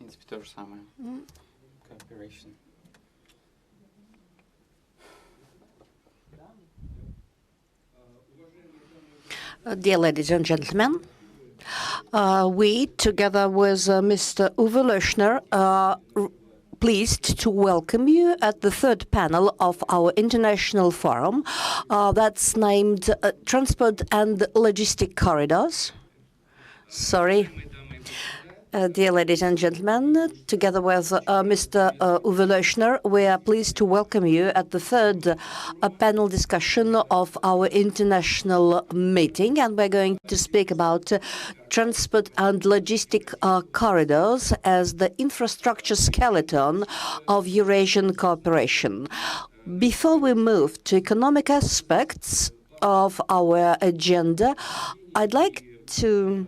принципе, то же самое. Cooperation. Dear ladies and gentlemen, we, together with Mr. Uwe Löschner, are pleased to welcome you at the third panel of our international forum that's named Transport and Logistic Corridors. Sorry. Dear ladies and gentlemen, together with Mr. Uwe Löschner, we are pleased to welcome you at the third panel discussion of our international meeting, and we're going to speak about transport and logistic corridors as the infrastructure skeleton of Eurasian cooperation. Before we move to economic aspects of our agenda, I'd like to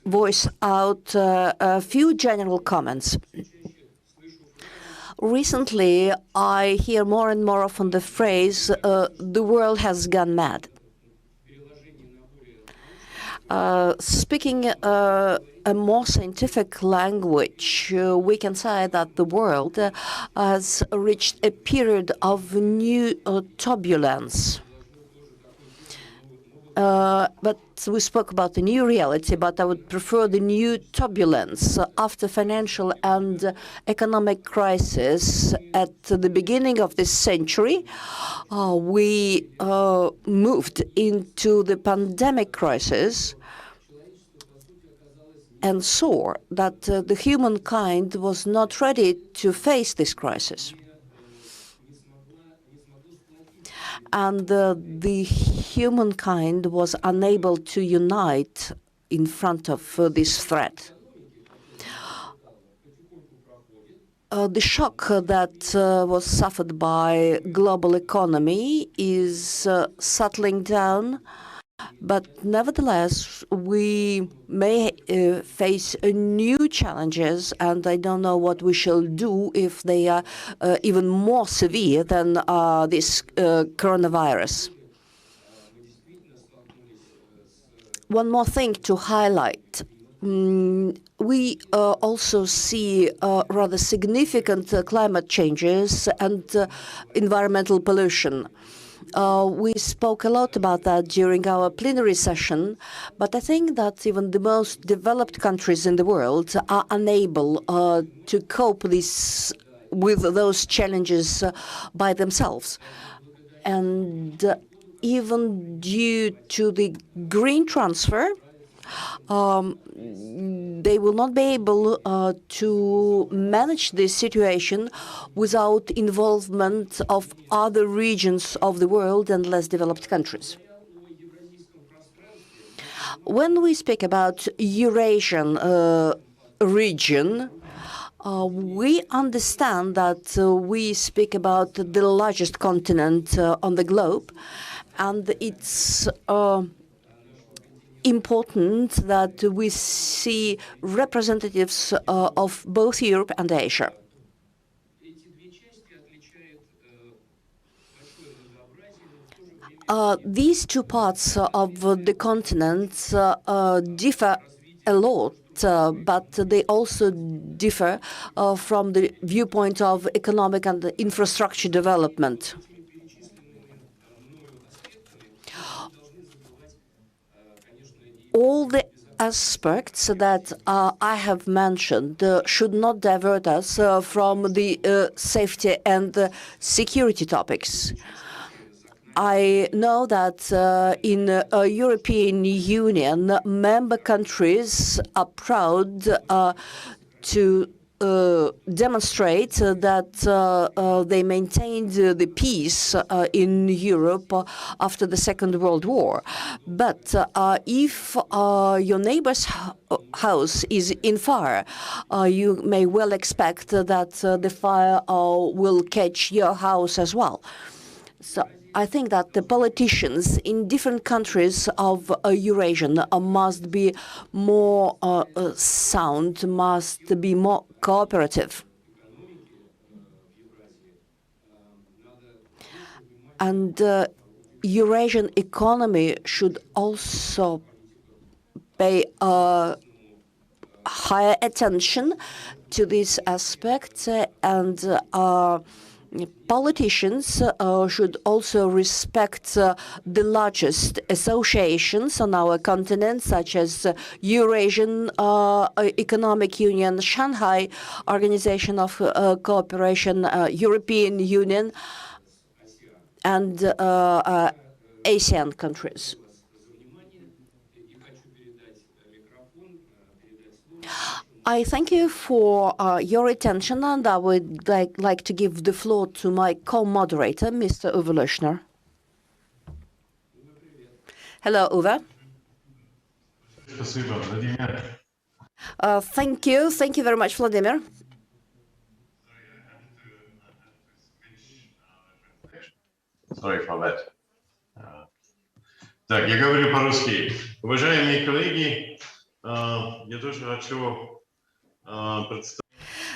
voice out a few general comments. Recently, I hear more and more often the phrase, the world has gone mad. Speaking a more scientific language, we can say that the world has reached a period of new turbulence. But we spoke about the new reality, but I would prefer the new turbulence. After financial and economic crisis at the beginning of this century, we moved into the pandemic crisis and saw that the humankind was not ready to face this crisis. And the humankind was unable to unite in front of this threat. The shock that was suffered by global economy is settling down, but nevertheless, we may face new challenges, and I don't know what we shall do if they are even more severe than this coronavirus. One more thing to highlight. We also see rather significant climate changes and environmental pollution. We spoke a lot about that during our plenary session, but I think that even the most developed countries in the world are unable to cope with those challenges by themselves. And even due to the green transfer, they will not be able to manage this situation without involvement of other regions of the world and less developed countries. When we speak about Eurasian region, we understand that we speak about the largest continent on the globe, and it's important that we see representatives of both Europe and Asia. These two parts of the continent differ a lot, but they also differ from the viewpoint of economic and infrastructure development. All the aspects that I have mentioned should not divert us from the safety and security topics. I know that in the European Union, member countries are proud to demonstrate that they maintained the peace in Europe after the Second World War. But if your neighbor's house is in fire, you may well expect that the fire will catch your house as well. So I think that the politicians in different countries of Eurasian must be more sound, must be more cooperative. And Eurasian economy should also pay higher attention to this aspect, and politicians should also respect the largest associations on our continent, such as Eurasian Economic Union, Shanghai Organization of Cooperation, European Union, and ASEAN countries. I thank you for your attention, and I would like to give the floor to my co-moderator, Mr. Uwe Löschner. Hello, Uwe. Thank you. Thank you very much, Vladimir. Sorry for that. Так, я говорю по-русски. Уважаемые коллеги, я тоже хочу представить.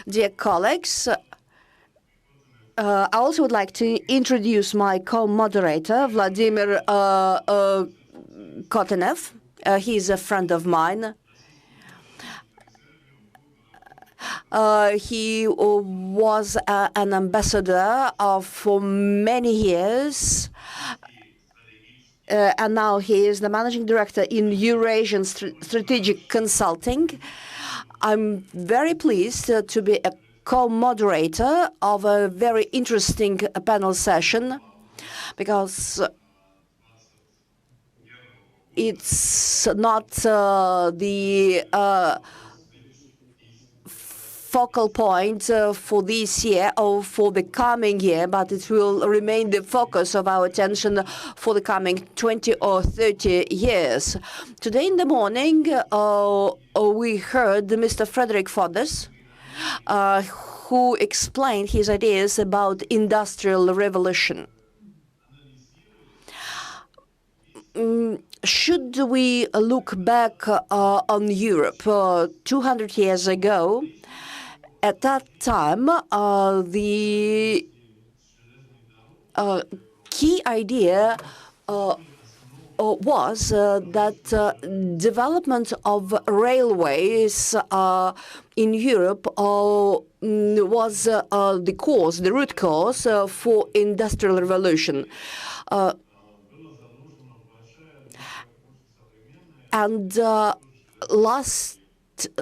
Dear colleagues, I also would like to introduce my co-moderator, Vladimir Kotenev. He is a friend of mine. He was an ambassador for many years, and now he is the managing director in Eurasian Strategic Consulting. I'm very pleased to be a co-moderator of a very interesting panel session, because it's not the focal point for this year or for the coming year, but it will remain the focus of our attention for the coming 20 or 30 years. Today in the morning, we heard Mr. Frederick Foddes, who explained his ideas about industrial revolution. Should we look back on Europe 200 years ago, at that time, the key idea was that development of railways in Europe was the root cause for industrial revolution. And last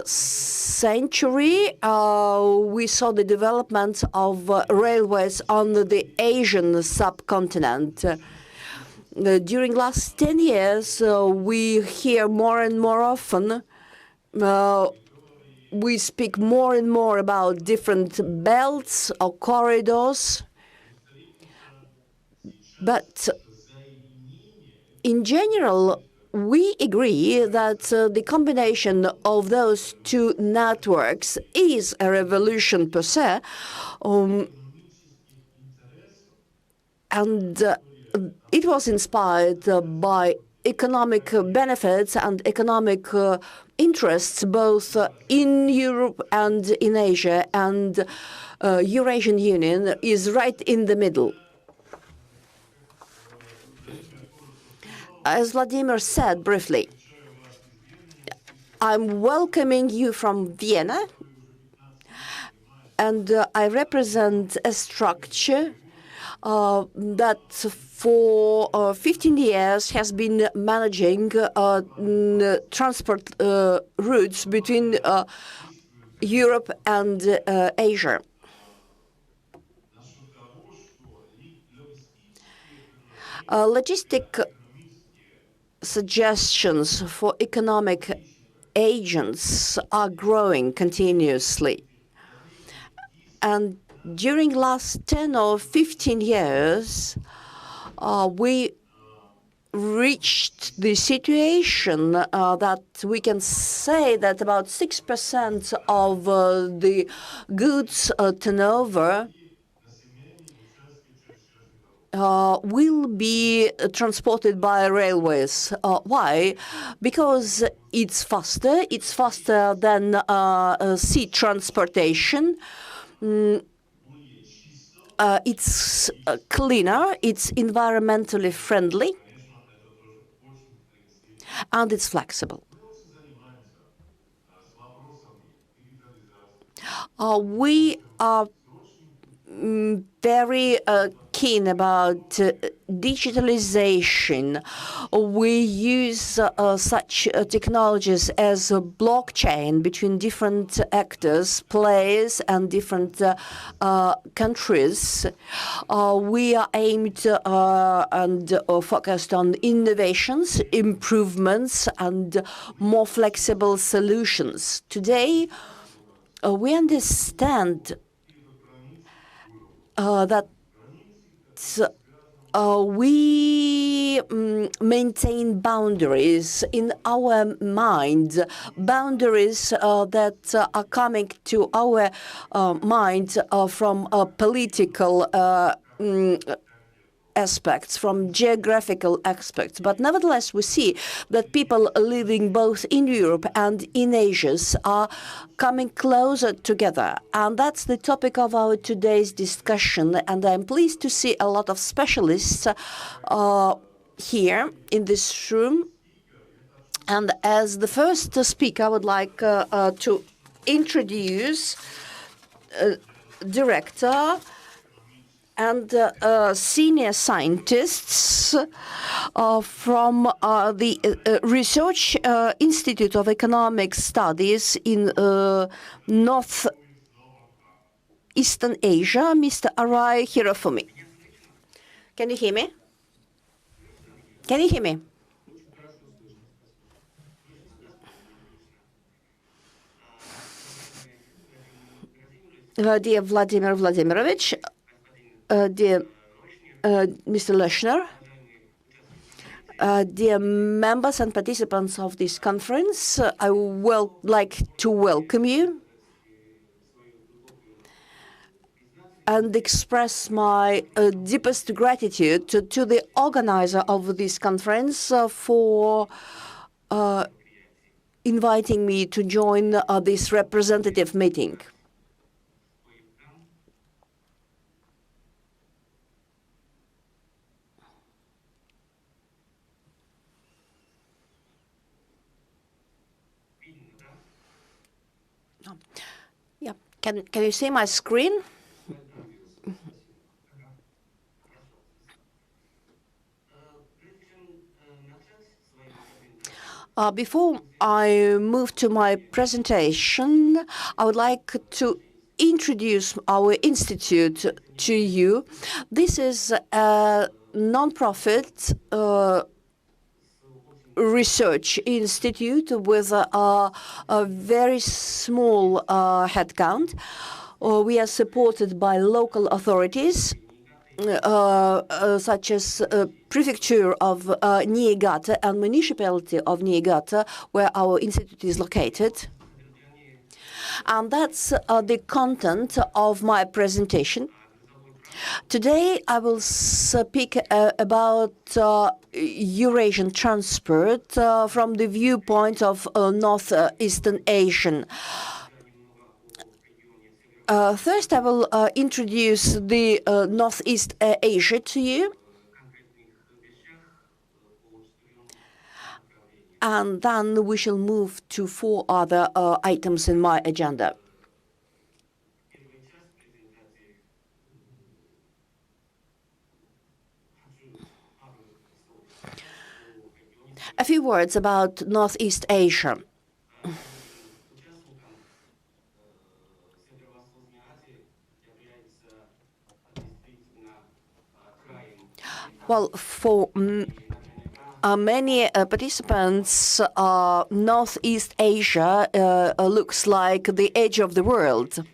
century, we saw the development of railways on the Asian subcontinent. During last 10 years, we hear more and more often, we speak more and more about different belts or corridors. But in general, we agree that the combination of those two networks is a revolution per se, and it was inspired by economic benefits and economic interests both in Europe and in Asia, and Eurasian Union is right in the middle. As Vladimir said briefly, I'm welcoming you from Vienna, and I represent a structure that for 15 years has been managing transport routes between Europe and Asia. Logistic suggestions for economic agents are growing continuously. And during last 10 or 15 years, we reached the situation that we can say that about 6% of the goods turnover will be transported by railways. Why? Because it's faster than sea transportation. It's cleaner, it's environmentally friendly, and it's flexible. We are very keen about digitalization. We use such technologies as blockchain between different actors, players, and different countries. We are aimed and focused on innovations, improvements, and more flexible solutions. Today, we understand that we maintain boundaries in our mind, boundaries that are coming to our mind from political aspects, from geographical aspects. But nevertheless, we see that people living both in Europe and in Asia are coming closer together. And that's the topic of our today's discussion. And I'm pleased to see a lot of specialists here in this room. And as the first speaker, I would like to introduce Director and senior scientists from the Research Institute of Economic Studies in North Eastern Asia, Mr. Arai Hirofumi. Can you hear me? Can you hear me? Dear Vladimir Vladimirovich, dear Mr. Leshner, dear members and participants of this conference, I would like to welcome you and express my deepest gratitude to the organizer of this conference for inviting me to join this representative meeting. Yeah, can you see my screen? Before I move to my presentation, I would like to introduce our institute to you. This is a non-profit research institute with a very small headcount. We are supported by local authorities, such as Prefecture of Niigata and Municipality of Niigata, where our institute is located. And that's the content of my presentation. Today, I will speak about Eurasian transport from the viewpoint of Northeastern Asian. First, I will introduce the Northeast Asia to you. And then we shall move to 4 other items in my agenda. A few words about Northeast Asia. Well, for many participants, Northeast Asia looks like the edge of the world.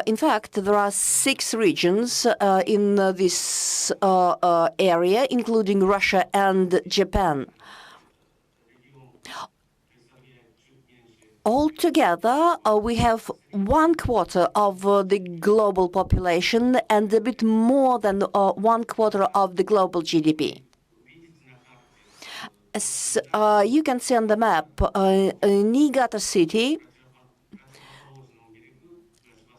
In fact, there are 6 regions in this area, including Russia and Japan. Altogether, we have 1/4 of the global population and a bit more than 1/4 of the global GDP. As you can see on the map, Niigata city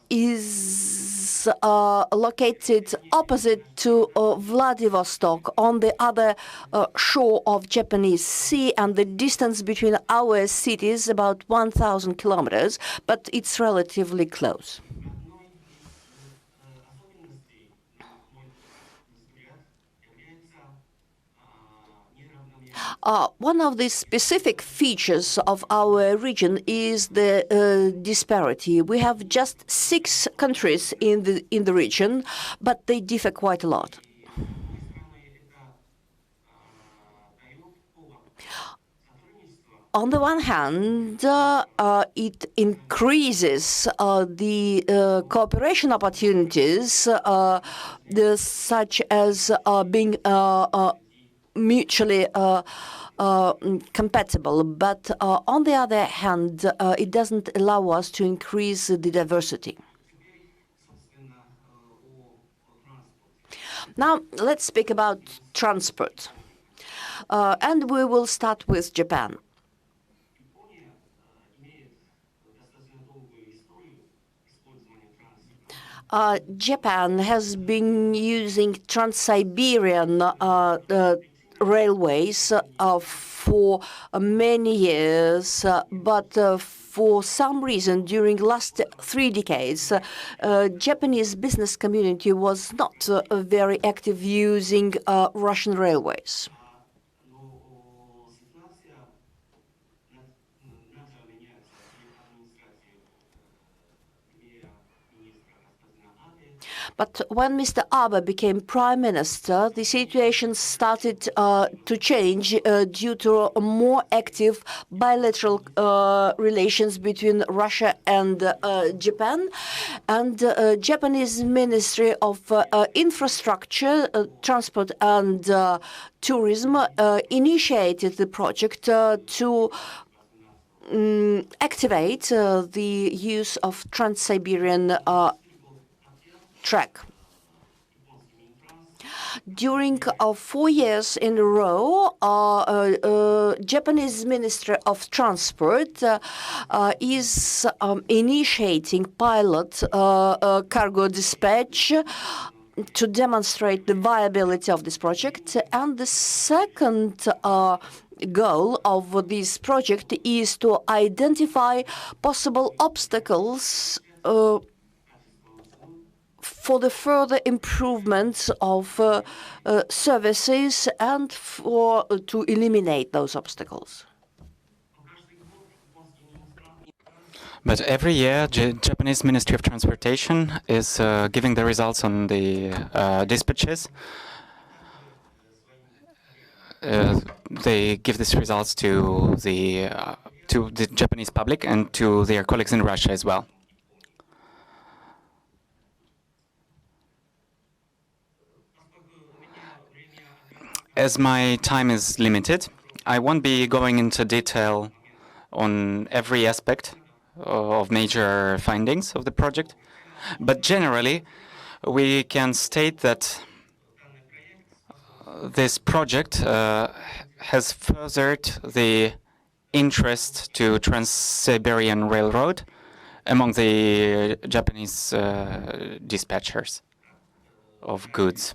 is is located opposite to Vladivostok on the other shore of Japanese Sea, and the distance between our cities is about 1,000 kilometers, but it's relatively close. One of the specific features of our region is the disparity. We have just 6 countries in the region, but they differ quite a lot. On the one hand, it increases the cooperation opportunities, such as being mutually compatible, but on the other hand, it doesn't allow us to increase the diversity. Now, let's speak about transport. And we will start with Japan. Japan has been using Trans-Siberian railways for many years, but for some reason during last 3 decades, Japanese business community was not very active using Russian railways. But when Mr. Abe became prime minister, the situation started to change due to more active bilateral relations between Russia and Japan. And Japanese Ministry of Infrastructure, Transport and Tourism initiated the project to activate the use of Trans-Siberian track. During 4 years in a row, Japanese Ministry of Transport is initiating pilot cargo dispatch to demonstrate the viability of this project. And the second goal of this project is to identify possible obstacles for the further improvement of services and to eliminate those obstacles. But every year, Japanese Ministry of Transportation is giving the results on the dispatches. They give these results to the Japanese public and to their colleagues in Russia as well. As my time is limited, I won't be going into detail on every aspect of major findings of the project, but generally we can state that this project has furthered the interest to Trans-Siberian Railroad among the Japanese dispatchers of goods.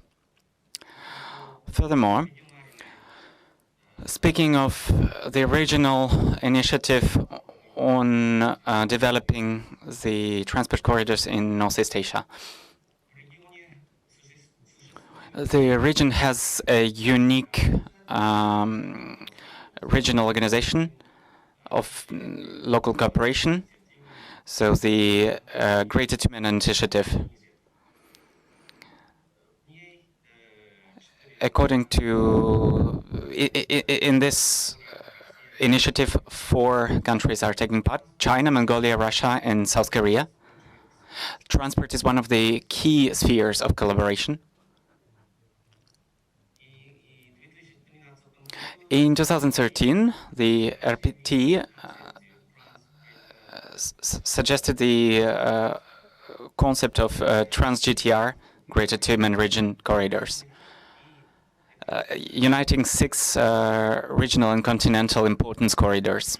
Furthermore, speaking of the regional initiative on developing the transport corridors in Northeast Asia, the region has a unique regional organization of local cooperation, so the Greater Tumena Initiative. According to, in this initiative, 4 countries are taking part: China, Mongolia, Russia, and South Korea. Transport is one of the key spheres of collaboration. In 2013, the RPT suggested the concept of Trans-GTR, Greater Tumena Region corridors, uniting 6 regional and continental importance corridors.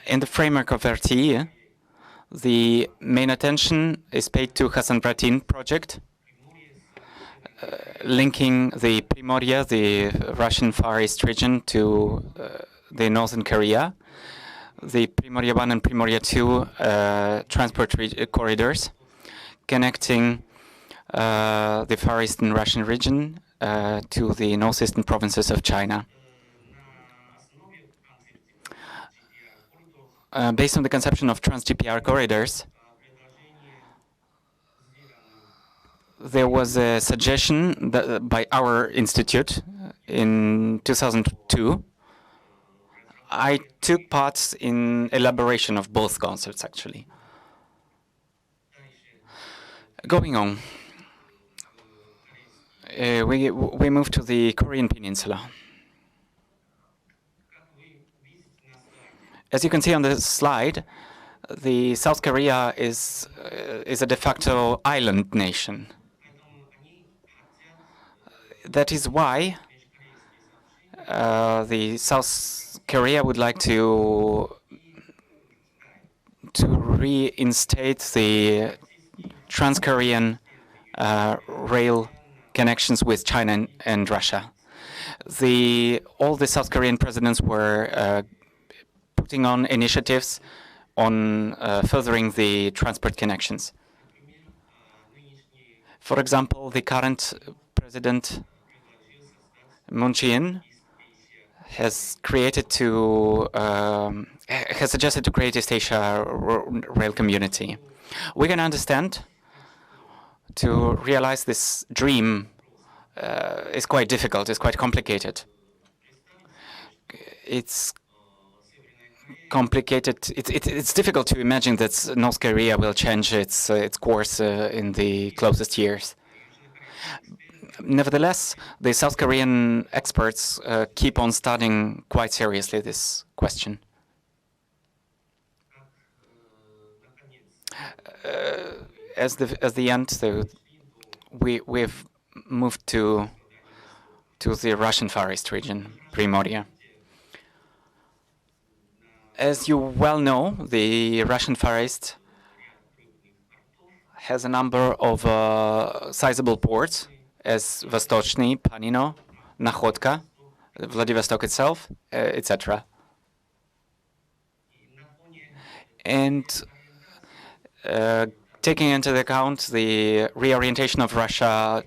In the framework of RTE, The main attention is paid to Hasan-Pratin project, linking the Primoria, the Russian Far East region, to the northern Korea. The Primoria 1 and Primoria 2 transport corridors connecting the Far Eastern Russian region to the northeastern provinces of China. Based on the conception of trans-GPR corridors, there was a suggestion that by our institute in 2002. I took part in elaboration of both concepts, actually. Going on, we moved to the Korean Peninsula. As you can see on the slide, the South Korea is a de facto island nation. That is why the South Korea would like to reinstate the trans-Korean rail connections with China and Russia. All the South Korean presidents were putting on initiatives on furthering the transport connections. For example, the current president, Moon Jae-in, has suggested to create East Asia rail community. We can understand to realize this dream is quite difficult, it's quite complicated. It's complicated. It's difficult to imagine that North Korea will change its course in the closest years. Nevertheless, the South Korean experts keep on studying quite seriously this question. As the end, so we've moved to the Russian Far East region, Primoria. As you well know, the Russian Far East has a number of sizable ports, as Vostochny, Panino, Nakhodka, Vladivostok itself, etc. And taking into account the reorientation of Russia,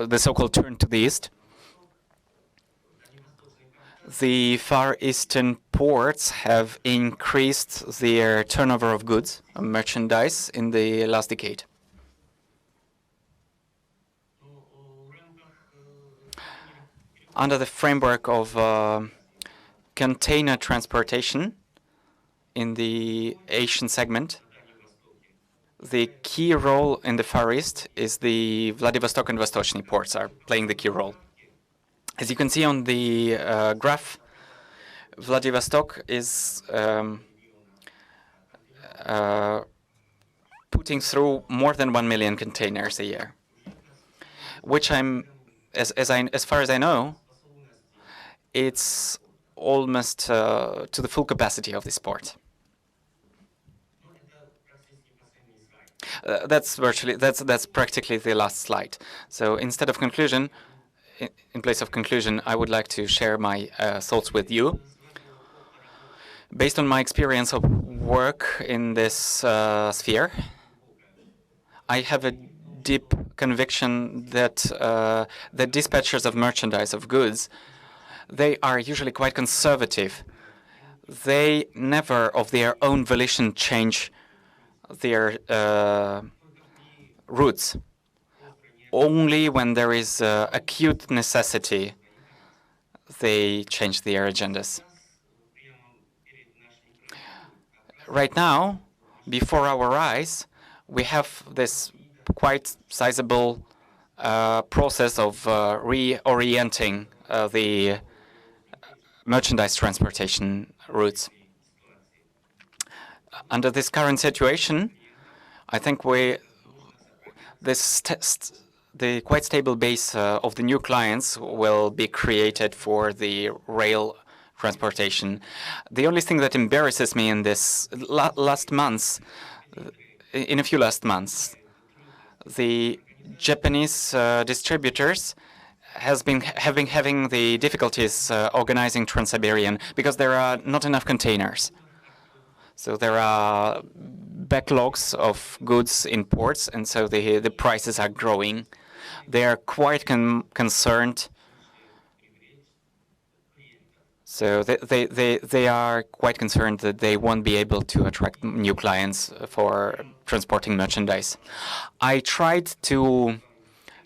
the so-called turn to the east, the Far Eastern ports have increased their turnover of goods, merchandise, in the last decade. Under the framework of container transportation in the Asian segment, the key role in the Far East is the Vladivostok and Vostochny ports are playing the key role. As you can see on the graph, Vladivostok is putting through more than 1 million containers a year, which as far as I know, it's almost to the full capacity of this port. That's practically the last slide. So instead of conclusion, in place of conclusion, I would like to share my thoughts with you. Based on my experience of work in this sphere, I have a deep conviction that the dispatchers of merchandise, of goods, they are usually quite conservative. They never, of their own volition, change their routes. Only when there is acute necessity, they change their agendas. Right now, before our eyes, we have this quite sizable process of reorienting the merchandise transportation routes. Under this current situation, I think the quite stable base of the new clients will be created for the rail transportation. The only thing that embarrasses me in this last months, in a few last months. The Japanese distributors have been having the difficulties organizing Trans-Siberian because there are not enough containers. So there are backlogs of goods in ports, and so the prices are growing. They are quite concerned. So they are quite concerned that they won't be able to attract new clients for transporting merchandise. I tried to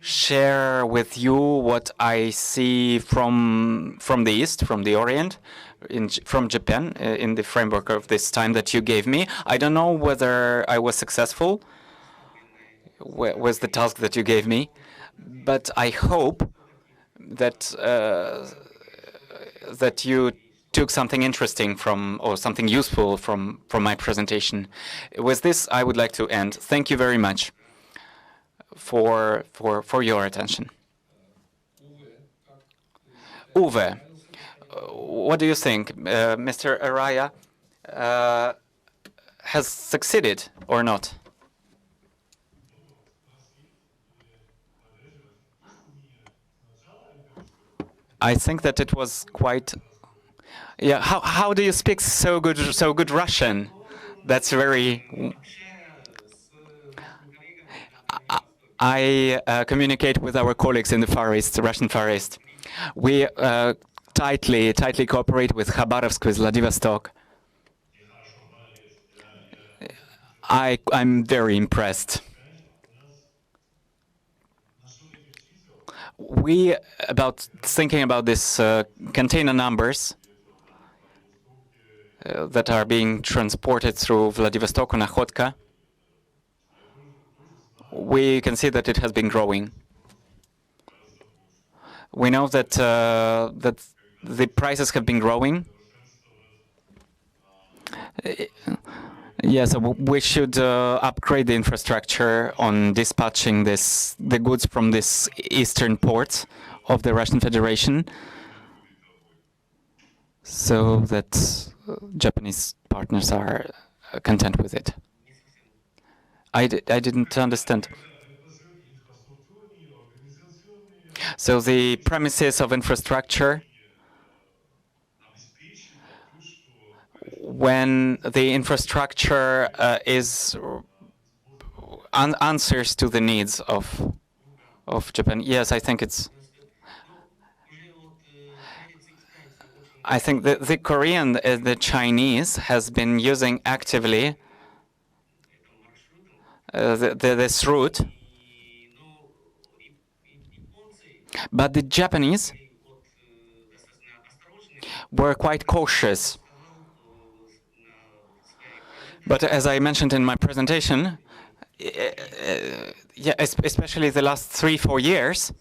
share with you what I see from the East, from the Orient, from Japan, in the framework of this time that you gave me. I don't know whether I was successful with the task that you gave me, but I hope that that you took something interesting from, or something useful from my presentation. With this, I would like to end. Thank you very much for your attention. Uwe, what do you think? Mr. Araya has succeeded or not? I think that it was quite. Yeah. How do you speak so good Russian? That's very. I communicate with our colleagues in the Far East, the Russian Far East. We tightly cooperate with Khabarovsk, with Vladivostok. I'm very impressed. We thinking about this container numbers that are being transported through Vladivostok and Okhotka. We can see that it has been growing. We know that that the prices have been growing. Yes, we should upgrade the infrastructure on dispatching the goods from this eastern port of the Russian Federation, so that Japanese partners are content with it. I didn't understand. So the premises of infrastructure, when the infrastructure answers to the needs of Japan. Yes, I think it's. I think the Korean, the Chinese has been using actively this route, but the Japanese were quite cautious. But as I mentioned in my presentation, yeah, especially the last 3-4 years,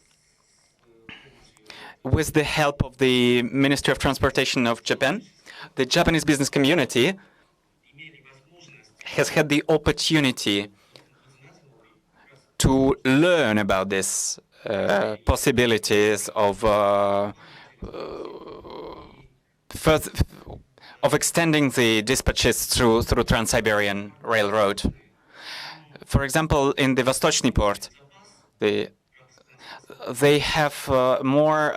with the help of the Ministry of Transportation of Japan, the Japanese business community has had the opportunity to learn about this possibilities of extending the dispatches through Trans-Siberian Railroad. For example, in the Vostochny port, they have more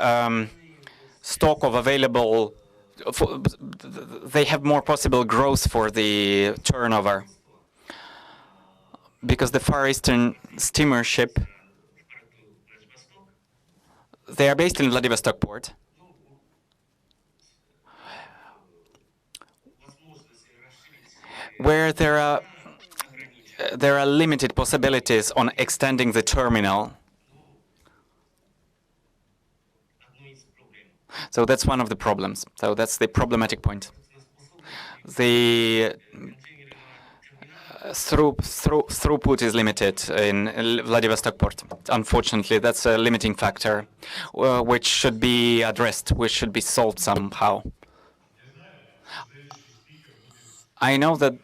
stock of available. They have more possible growth for the turnover, because the Far Eastern steamer ship, they are based in Vladivostok port. Where there are limited possibilities on extending the terminal. So that's one of the problems. So that's the problematic point. The throughput is limited in Vladivostok port. Unfortunately, that's a limiting factor, which should be addressed, which should be solved somehow. I know that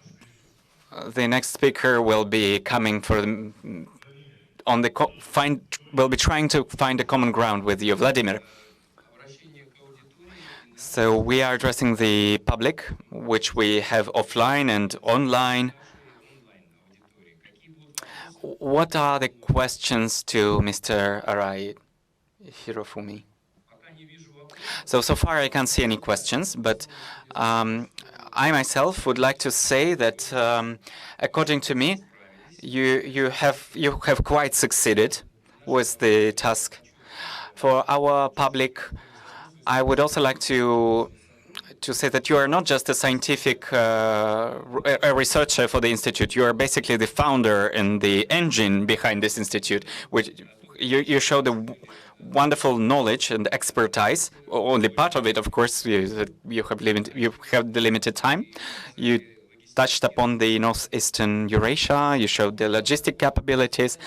the next speaker will be coming for will be trying to find a common ground with you, Vladimir. So we are addressing the public, which we have offline and online. What are the questions to Mr. Arai Hirofumi? So far I can't see any questions, but I myself would like to say that according to me, you have quite succeeded with the task. For our public, I would also like to say that you are not just a scientific a researcher for the institute. You are basically the founder and the engine behind this institute, which you show the wonderful knowledge and expertise. Only part of it, of course, you have the limited time. You touched upon the northeastern Eurasia. You showed the logistic capabilities.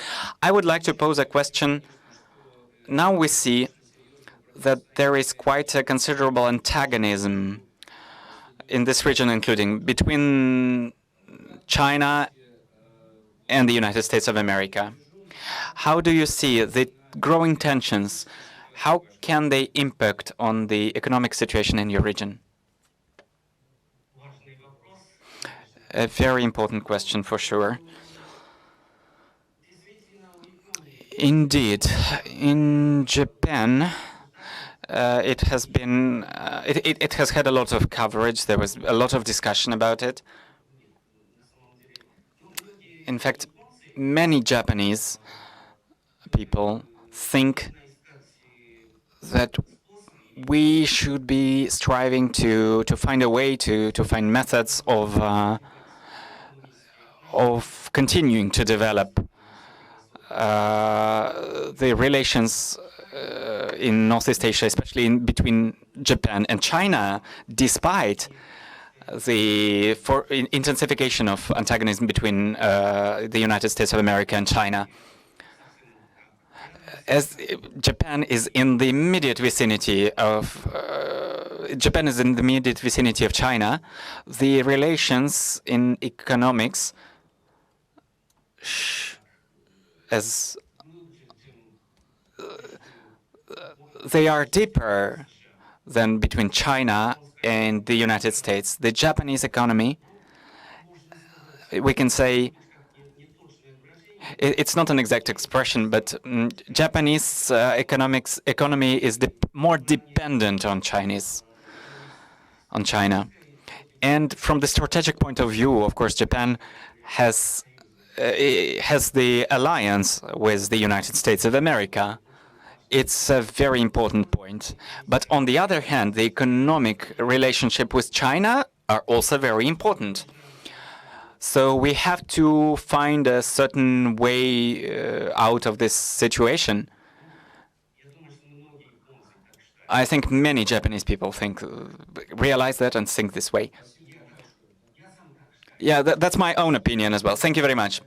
I would like to pose a question. Now we see that there is quite a considerable antagonism in this region, including between China and the United States of America. How do you see the growing tensions? How can they impact on the economic situation in your region? A very important question for sure. Indeed, in Japan, it has been it has had a lot of coverage. There was a lot of discussion about it. In fact, many Japanese people think that we should be striving to find a way to find methods of continuing to develop the relations in Northeast Asia, especially between Japan and China, despite the intensification of antagonism between the United States of America and China. As Japan is in the immediate vicinity of China, the relations in economics as they are deeper than between China and the United States. The Japanese economy, we can say, it's not an exact expression, but Japanese economy is more dependent on China. And from the strategic point of view, of course, Japan has the alliance with the United States of America. It's a very important point. But on the other hand, the economic relationship with China are also very important. So we have to find a certain way out of this situation. I think many Japanese people realize that and think this way. Yeah, that's my own opinion as well. Thank you very much.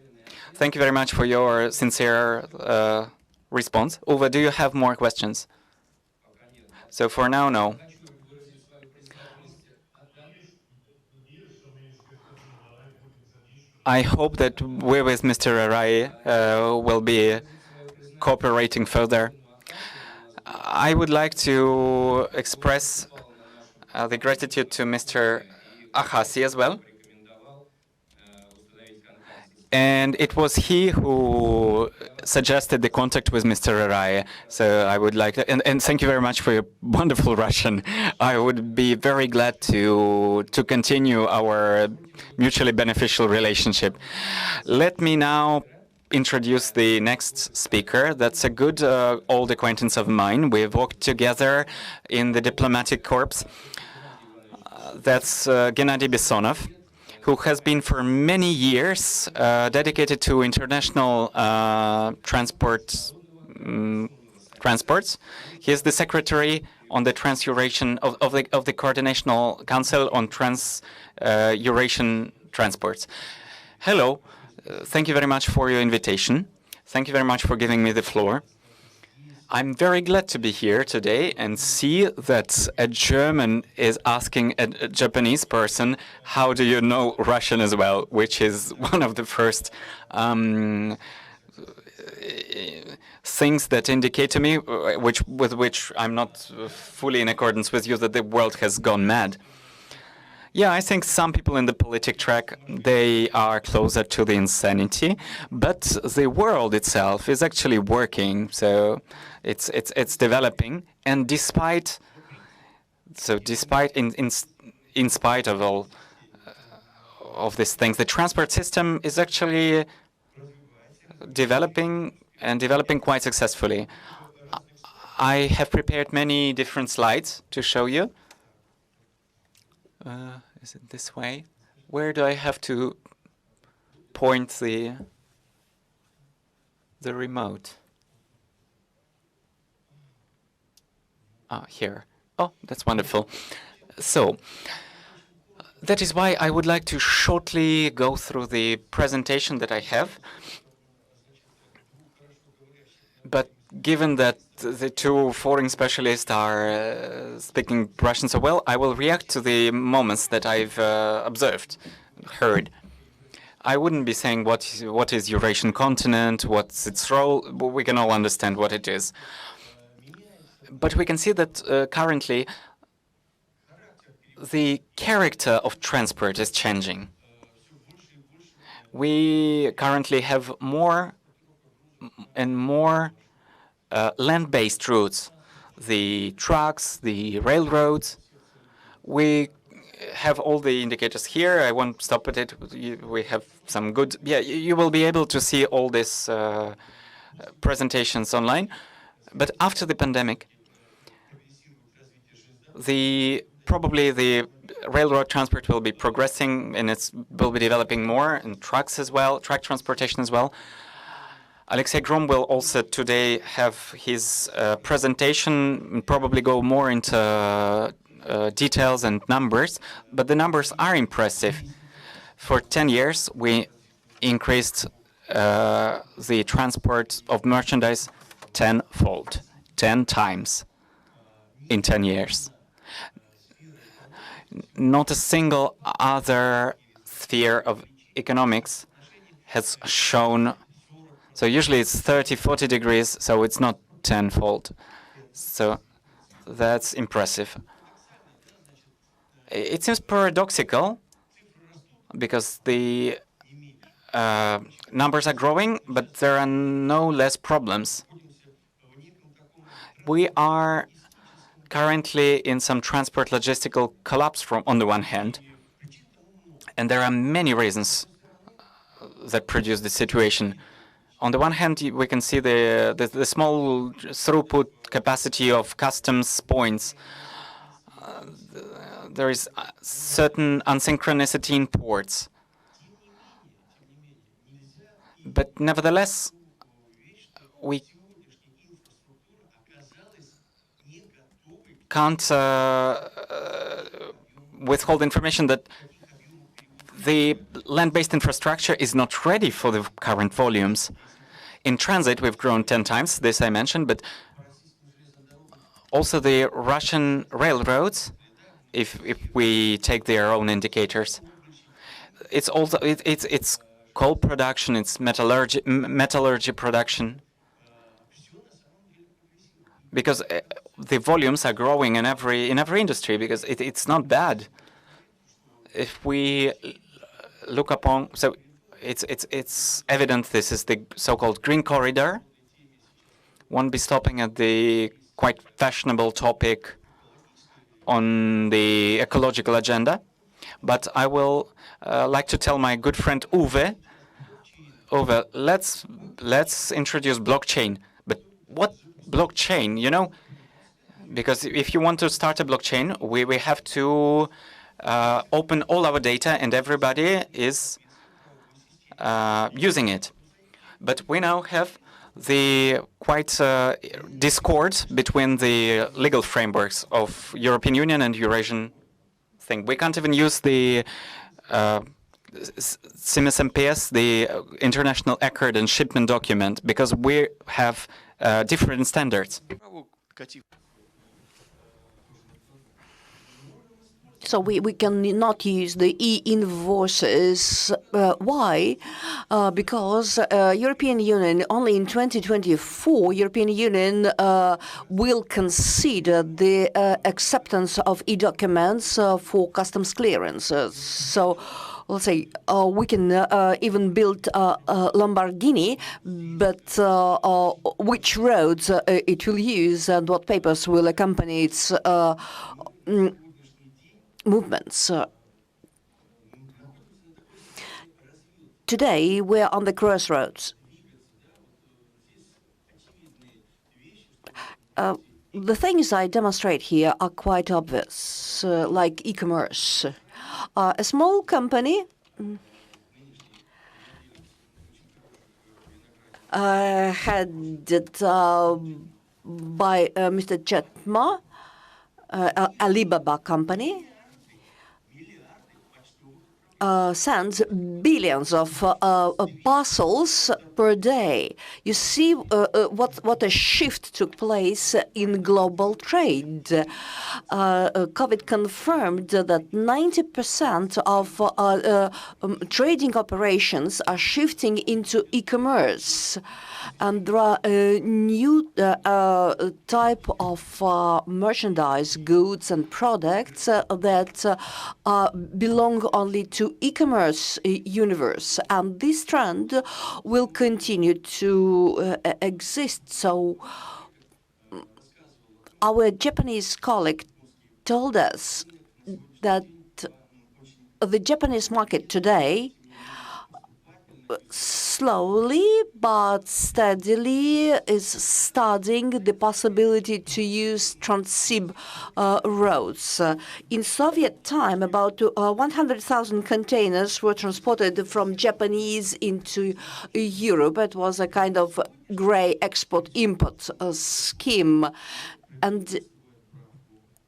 Thank you very much for your sincere response. Uwe, do you have more questions? So for now, no. I hope that we with Mr. Arai will be cooperating further. I would like to express the gratitude to Mr. Ahasi as well. And it was he who suggested the contact with Mr. Arai. So I would like to, and thank you very much for your wonderful Russian. I would be very glad to continue our mutually beneficial relationship. Let me now introduce the next speaker. That's a good old acquaintance of mine. We've worked together in the diplomatic corps. That's Gennady Bessonov, who has been for many years dedicated to international transports. He is the secretary on the Trans-Eurasian of the Coordinational Council on Trans-Eurasian Transports. Hello, thank you very much for your invitation. Thank you very much for giving me the floor. I'm very glad to be here today and see that a German is asking a Japanese person, how do you know Russian as well, which is one of the first things that indicate to me, with which I'm not fully in accordance with you, that the world has gone mad. Yeah, I think some people in the politic track, they are closer to the insanity, but the world itself is actually working, so it's developing, and despite in spite of all of these things, the transport system is actually developing quite successfully. I have prepared many different slides to show you. Is it this way? Where do I have to point the remote? Ah, here. Oh, that's wonderful. So, that is why I would like to shortly go through the presentation that I have. But given that the two foreign specialists are speaking Russian so well, I will react to the moments that I've observed, heard. I wouldn't be saying what is Eurasian continent, what's its role. We can all understand what it is. But we can see that currently the character of transport is changing. We currently have more and more land-based routes, the trucks, the railroads. We have all the indicators here. I won't stop at it. We have some good. Yeah, you will be able to see all these presentations online. But after the pandemic, probably the railroad transport will be progressing, and it will be developing more, and trucks as well, truck transportation as well. Alexei Grom will also today have his presentation and probably go more into details and numbers, but the numbers are impressive. For 10 years, we increased the transport of merchandise tenfold, 10 times in 10 years. Not a single other sphere of economics has shown. So usually it's 30, 40 degrees, so it's not tenfold. So that's impressive. It seems paradoxical because the numbers are growing, but there are no less problems. We are currently in some transport logistical collapse on the one hand, and there are many reasons that produce the situation. On the one hand, we can see the small throughput capacity of customs points. There is certain asynchronicity in ports. But nevertheless, we can't withhold information that the land-based infrastructure is not ready for the current volumes. In transit, we've grown 10 times, this I mentioned, but also the Russian railroads, if we take their own indicators, it's also it's coal production, it's metallurgy production, because the volumes are growing in every industry, because it's not bad. If we look upon, so it's evident this is the so-called green corridor. Won't be stopping at the quite fashionable topic on the ecological agenda, but I will like to tell my good friend Uwe, let's introduce blockchain. But what blockchain? You know, because if you want to start a blockchain, we have to open all our data, and everybody is using it. But we now have the quite discord between the legal frameworks of European Union and Eurasian thing. We can't even use the CMS-MPS, the International Accord and Shipment Document, because we have different standards. So we cannot use the e-invoices Why? Because European Union, only in 2024, European Union will consider the acceptance of e-documents for customs clearance. So let's say we can even build Lamborghini, but which roads it will use and what papers will accompany its movements. Today, we're on the crossroads. The things I demonstrate here are quite obvious, like e-commerce. A small company headed by Mr. Chetma, Alibaba company, sends billions of parcels per day. You see what a shift took place in global trade. COVID confirmed that 90% of trading operations are shifting into e-commerce. And there are a new type of merchandise, goods and products that belong only to e-commerce universe. And this trend will continue to exist. So our Japanese colleague told us that the Japanese market today slowly but steadily is studying the possibility to use Transsib roads. In Soviet time, about 100,000 containers were transported from Japanese into Europe. It was a kind of gray export-import scheme. And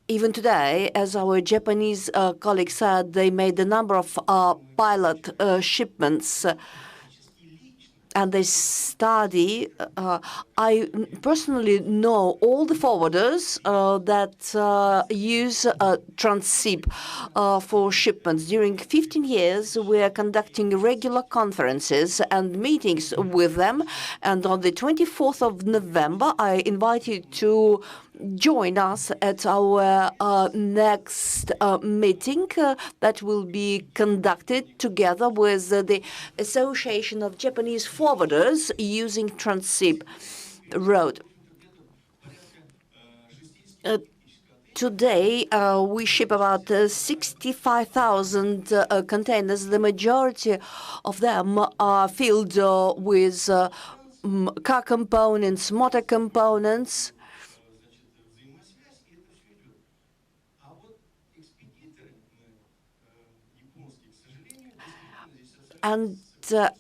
even today, as our Japanese colleagues said, they made a number of pilot shipments. And they study. I personally know all the forwarders that use Transsib for shipments. During 15 years, we are conducting regular conferences and meetings with them. And on the 24th of November, I invite you to join us at our next meeting that will be conducted together with the Association of Japanese Forwarders using Transsib road. Today, we ship about 65,000 containers. The majority of them are filled with car components, motor components. And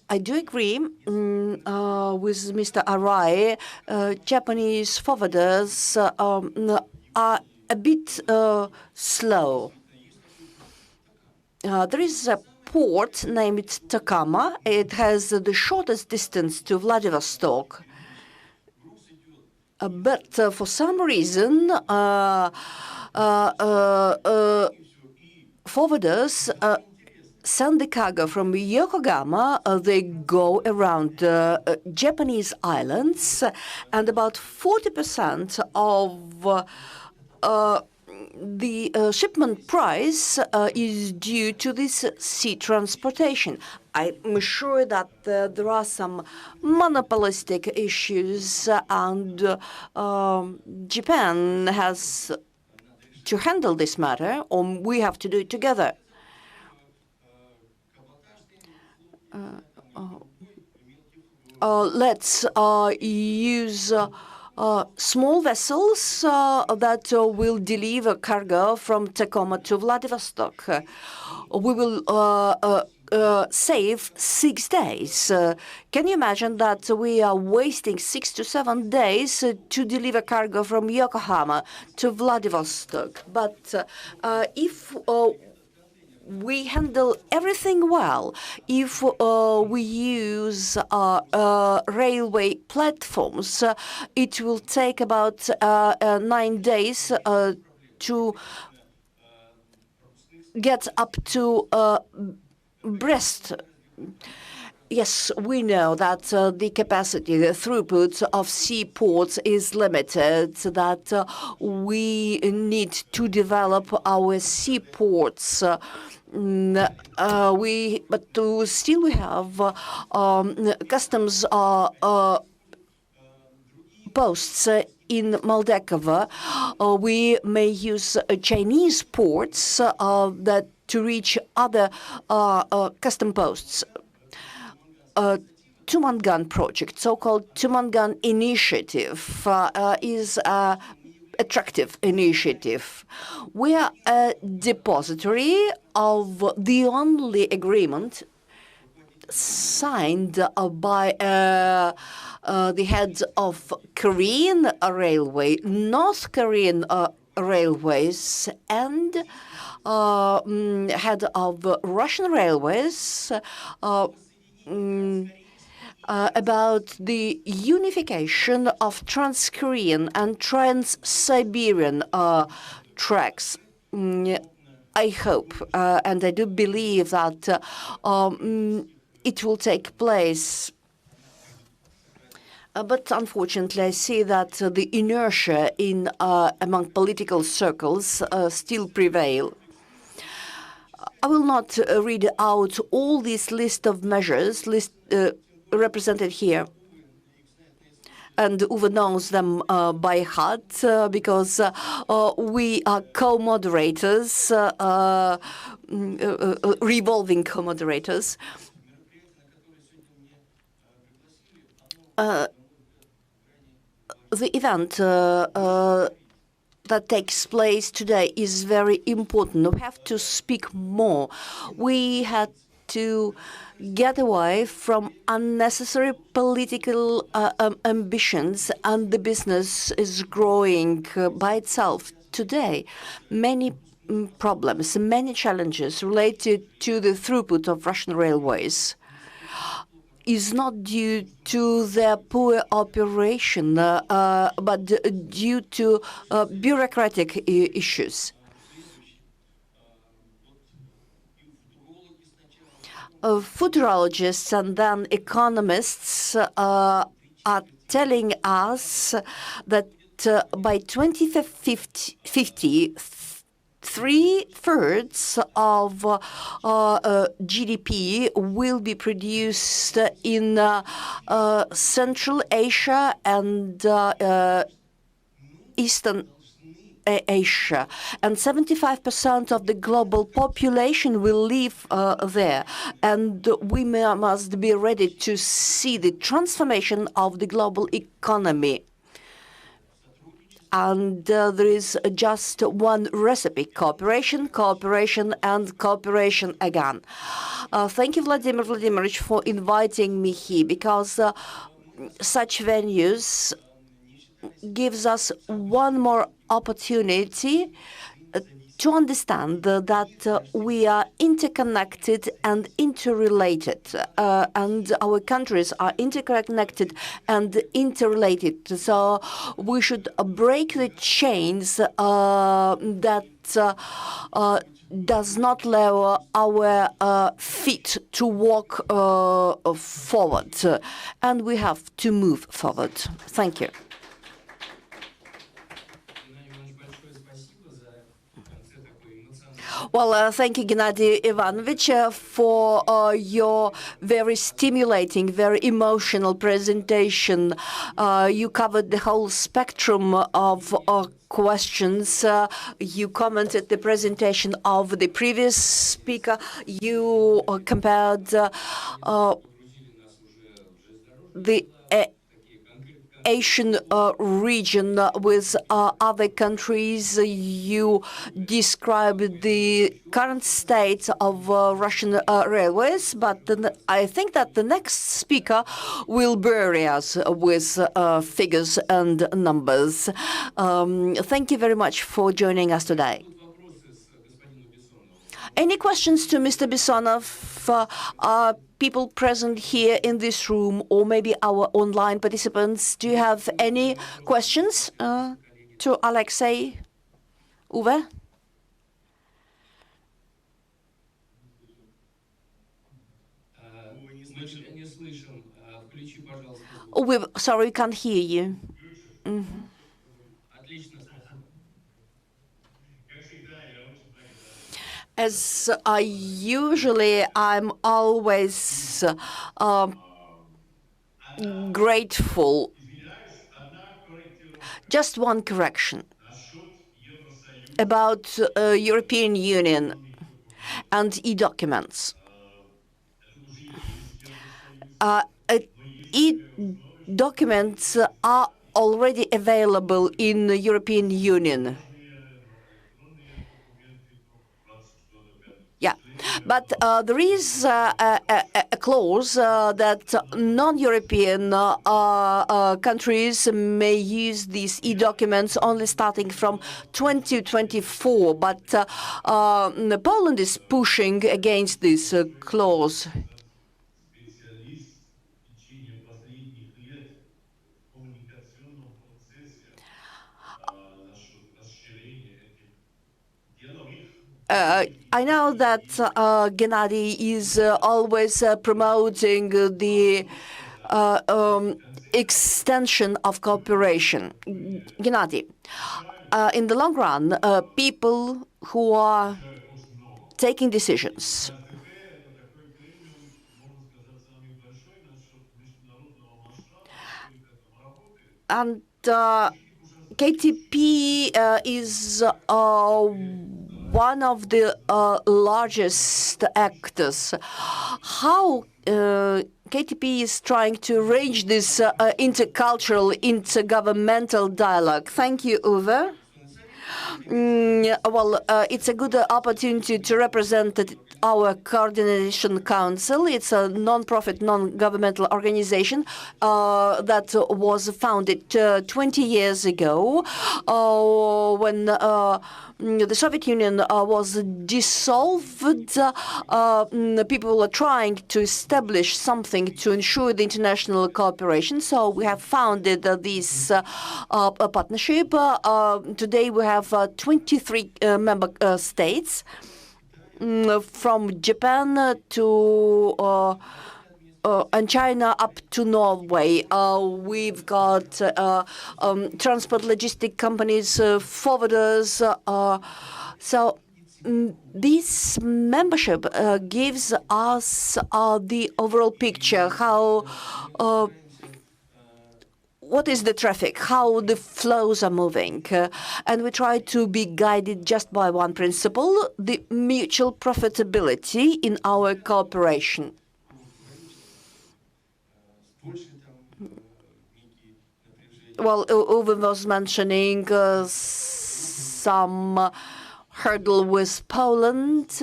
I do agree with Mr. Arai. Japanese forwarders are a bit slow. There is a port named Takama. It has the shortest distance to Vladivostok. But for some reason, forwarders send the cargo from Yokohama. They go around Japanese islands, and about 40% of the shipment price is due to this sea transportation. I'm sure that there are some monopolistic issues, and Japan has to handle this matter, or we have to do it together. Let's use small vessels that will deliver cargo from Tacoma to Vladivostok. We will save 6 days. Can you imagine that we are wasting 6 to 7 days to deliver cargo from Yokohama to Vladivostok? But if we handle everything well, if we use railway platforms, it will take about 9 days to get up to Brest. Yes, we know that the capacity, the throughput of seaports is limited, that we need to develop our seaports. Still we have customs posts in Moldova. We may use Chinese ports that to reach other custom posts. Tumangan project, so-called Tumangan initiative, is an attractive initiative. We are a depository of the only agreement signed by the heads of Korean Railway, North Korean Railways, and head of Russian Railways about the unification of Trans-Korean and Trans-Siberian tracks. I hope and I do believe that it will take place. But unfortunately, I see that the inertia in among political circles still prevail. I will not read out all this list of measures represented here. And Uwe knows them by heart because we are co-moderators, revolving co-moderators. The event that takes place today is very important. We have to speak more. We had to get away from unnecessary political ambitions, and the business is growing by itself. Today, many problems, many challenges related to the throughput of Russian railways is not due to their poor operation, but due to bureaucratic issues. Futurologists and then economists are telling us that by 2050, 3/3 of GDP will be produced in Central Asia and Eastern Asia, and 75% of the global population will live there. And we must be ready to see the transformation of the global economy. And there is just one recipe: cooperation, cooperation, and cooperation again. Thank you, Vladimir Vladimirovich, for inviting me here, because such venues gives us one more opportunity to understand that we are interconnected and interrelated, and our countries are interconnected and interrelated. So we should break the chains that does not allow our feet to walk forward, and we have to move forward. Thank you. Well, thank you, Gennady Ivanovich, for your very stimulating, very emotional presentation. You covered the whole spectrum of questions. You commented the presentation of the previous speaker. You compared the Asian region with other countries. You described the current state of Russian railways, but I think that the next speaker will bury us with figures and numbers. Thank you very much for joining us today. Any questions to Mr. Bessonov? People present here in this room, or maybe our online participants, do you have any questions to Alexei? Uwe? Sorry, we can't hear you. As I usually, I'm always grateful. Just one correction about European Union and e-documents. E-documents are already available in the European Union. Yeah, but there is a clause that non-European countries may use these e-documents only starting from 2024. But Poland is pushing against this clause. I know that Gennady is always promoting the extension of cooperation. Gennady, in the long run, people who are taking decisions and KTP is one of the largest actors. How KTP is trying to arrange this intercultural, intergovernmental dialogue? Thank you, Uwe. Well, it's a good opportunity to represent our Coordination Council. It's a non-profit, non-governmental organization that was founded 20 years ago when the Soviet Union was dissolved. People were trying to establish something to ensure the international cooperation. So we have founded this partnership. Today we have 23 member states, from Japan to and China up to Norway. We've got transport logistic companies, forwarders. So this membership gives us the overall picture, how what is the traffic, how the flows are moving. And we try to be guided just by one principle, the mutual profitability in our cooperation. Well, Uwe was mentioning some hurdle with Poland.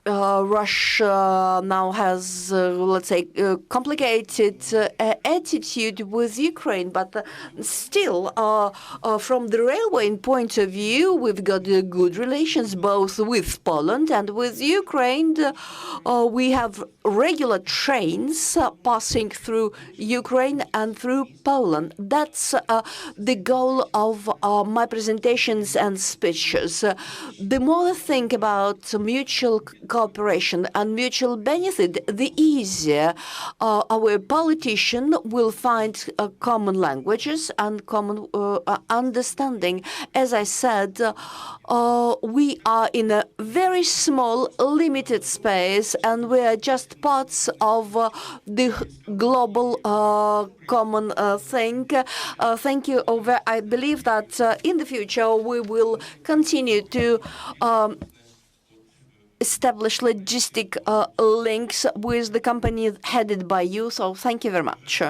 Russia now has, let's say, a complicated attitude with Ukraine, but still, from the railway point of view, we've got good relations both with Poland and with Ukraine. We have regular trains passing through Ukraine and through Poland. That's the goal of my presentations and speeches. The more I think about mutual cooperation and mutual benefit, the easier our politician will find common languages and common understanding. As I said, we are in a very small, limited space, and we are just parts of the global common thing. Thank you, Ove. I believe that in the future we will continue to establish logistic links with the company headed by you. So thank you very much.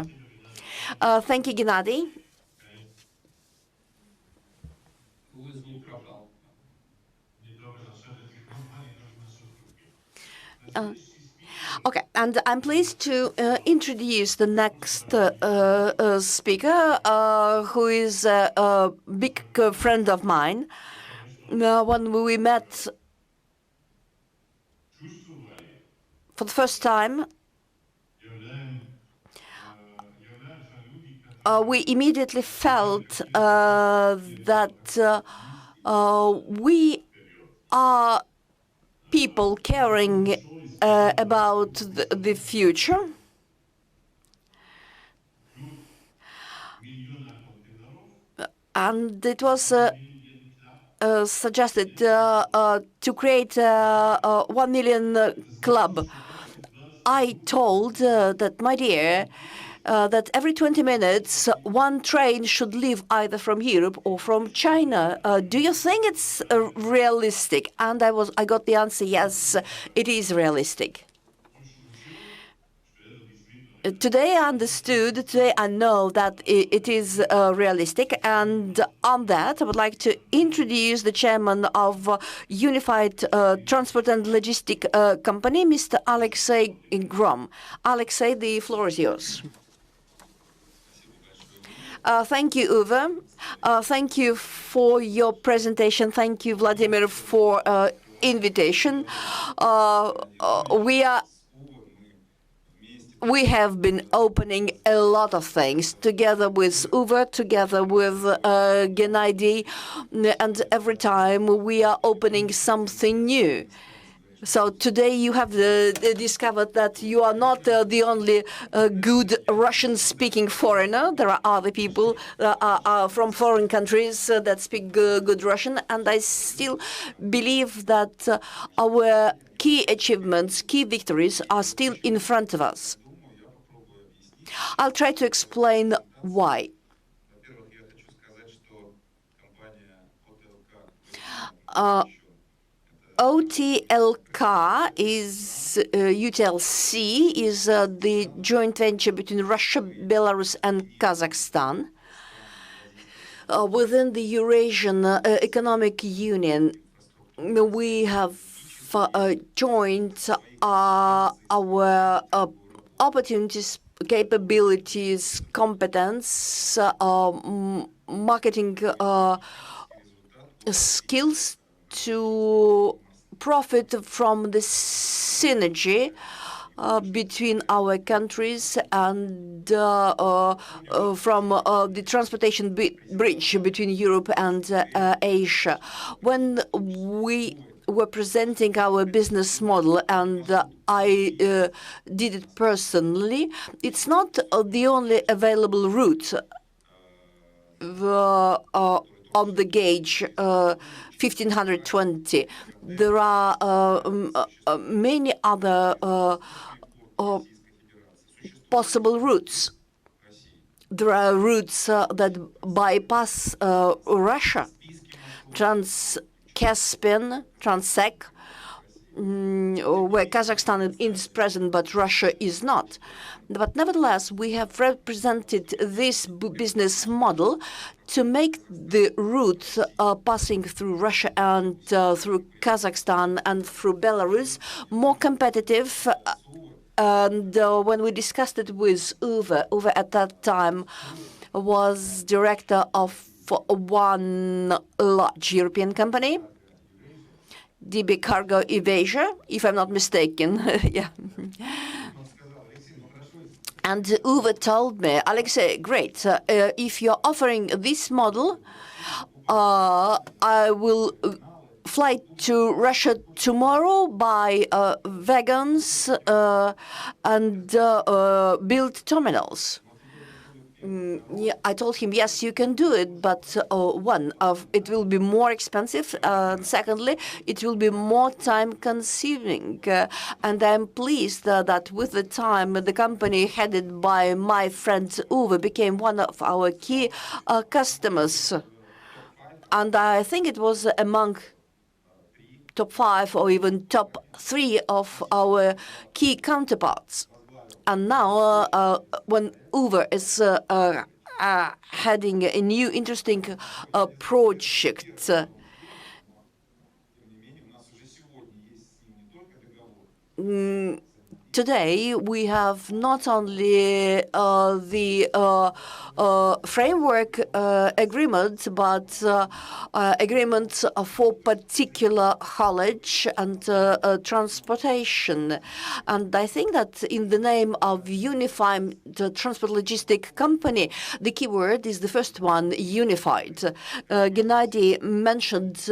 Thank you, Gennady. Okay, and I'm pleased to introduce the next speaker, who is a big friend of mine. When we met for the first time, we immediately felt that we are people caring about the future. And it was suggested to create a 1 million club. I told that, my dear, that every 20 minutes, one train should leave either from Europe or from China. Do you think it's realistic? And I got the answer, yes, it is realistic. Today I understood, today I know that it is realistic, and on that I would like to introduce the chairman of Unified Transport and Logistic Company, Mr. Alexei Grom. Alexei, the floor is yours. Thank you, Uwe. Thank you for your presentation. Thank you, Vladimir, for invitation. We have been opening a lot of things together with Uwe, together with Gennady, and every time we are opening something new. So today you have discovered that you are not the only good Russian-speaking foreigner. There are other people from foreign countries that speak good Russian, and I still believe that our key achievements, key victories are still in front of us. I'll try to explain why. OTLK is UTLC is the joint venture between Russia, Belarus, and Kazakhstan within the Eurasian Economic Union. We have joined our opportunities, capabilities, competence, marketing skills to profit from the synergy between our countries and from the transportation bridge between Europe and Asia. When we were presenting our business model, and I did it personally, it's not the only available route on the gauge 1520. There are many other possible routes. There are routes that bypass Russia, Trans-Caspian, Transec, where Kazakhstan is present, but Russia is not. But nevertheless, we have represented this business model to make the route passing through Russia and through Kazakhstan and through Belarus more competitive. And when we discussed it with Uwe at that time was director of one large European company, DB Cargo Eurasia, if I'm not mistaken. Yeah. And Uwe told me, Alexei, great, if you're offering this model, I will fly to Russia tomorrow, buy wagons and build terminals. Yeah, I told him, yes, you can do it, but it will be more expensive. Secondly, it will be more time-consuming. And I'm pleased that with the time, the company headed by my friend Uwe became one of our key customers. And I think it was among top 5 or even top 3 of our key counterparts. And now, when Uwe is heading a new interesting project, today we have not only the framework agreement, but agreements for particular haulage and transportation. And I think that in the name of Unified Transport Logistic Company, the key word is the first one, unified. Gennady mentioned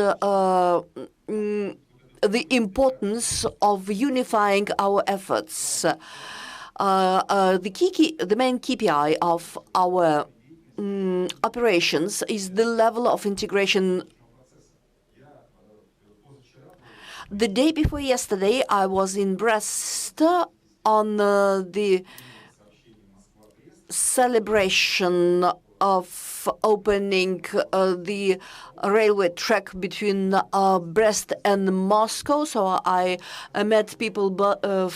the importance of unifying our efforts. The main KPI of our operations is the level of integration. The day before yesterday, I was in Brest on the celebration of opening the railway track between Brest and Moscow. So I met people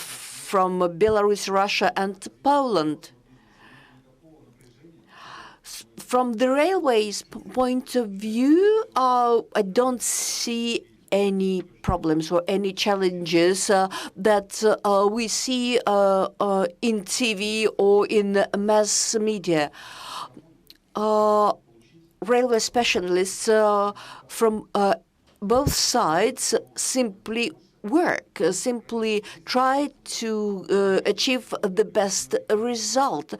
from Belarus, Russia, and Poland. From the railways point of view, I don't see any problems or any challenges that we see in TV or in mass media. Railway specialists from both sides simply simply try to achieve the best result.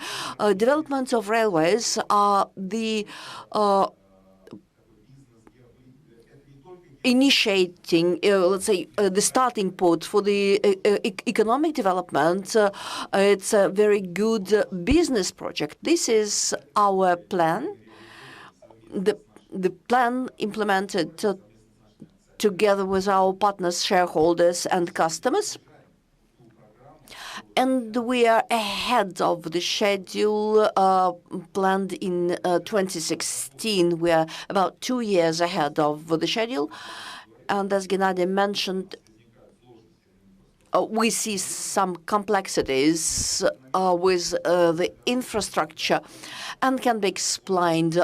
Development of railways are the initiating, let's say, the starting point for the economic development. It's a very good business project. This is our plan. The plan implemented together with our partners, shareholders, and customers. And we are ahead of the schedule planned in 2016. We are about 2 years ahead of the schedule. And as Gennady mentioned, we see some complexities with the infrastructure and can be explained.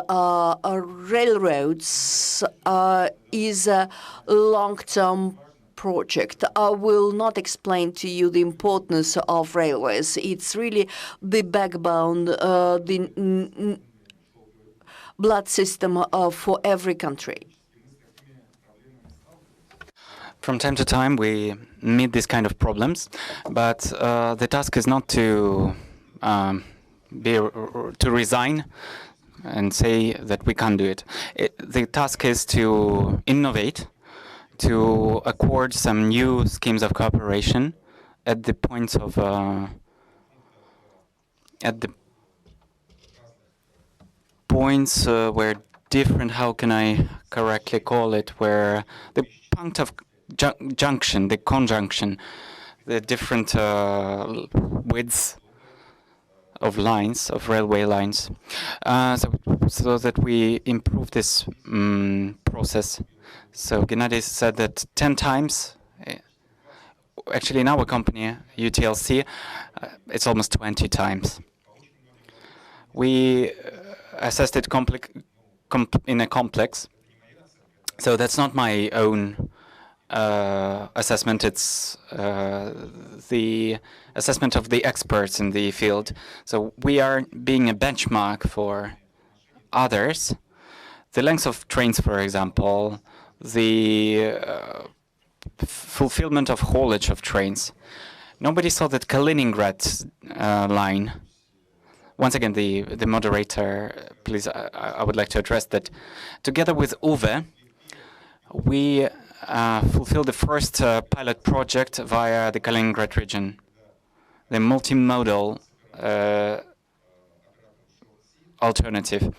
Railroads is a long-term project. I will not explain to you the importance of railways. It's really the backbone, the blood system for every country. From time to time, we meet these kind of problems, but the task is not to resign and say that we can't do it. The task is to innovate, to accord some new schemes of cooperation at the points of where different, how can I correctly call it, where the point of junction, the conjunction, the different widths of lines, of railway lines, so that we improve this process. So Gennady said that 10 times, actually in our company, UTLC, it's almost 20 times. We assessed it in a complex, so that's not my own assessment, it's the assessment of the experts in the field. So we are being a benchmark for others. The length of trains, for example, the fulfillment of haulage of trains. Nobody saw that Kaliningrad line. Once again, the moderator, please, I would like to address that. Together with Uwe, we fulfilled the first pilot project via the Kaliningrad region, the multimodal alternative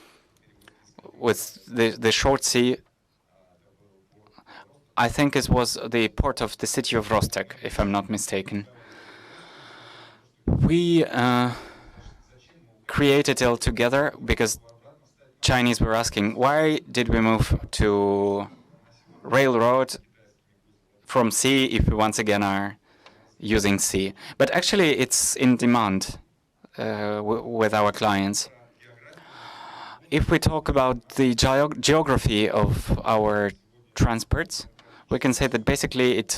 with the short sea. I think it was the port of the city of Rostock, if I'm not mistaken. We created it all together because Chinese were asking, why did we move to railroad from sea if we once again are using sea? But actually it's in demand with our clients. If we talk about the geography of our transports, we can say that basically it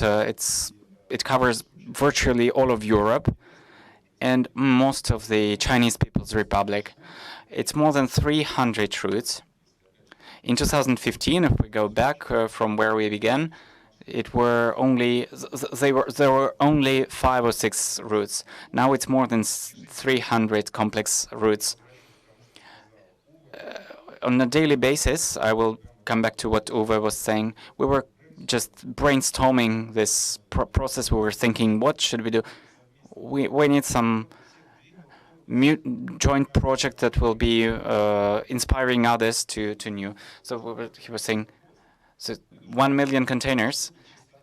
covers virtually all of Europe and most of the Chinese People's Republic. It's more than 300 routes. In 2015, if we go back from where we began, there were only 5 or 6 routes. Now it's more than 300 complex routes. On a daily basis, I will come back to what Uwe was saying. We were just brainstorming this process. We were thinking, what should we do? We need some joint project that will be inspiring others to new. So he was saying, so 1 million containers,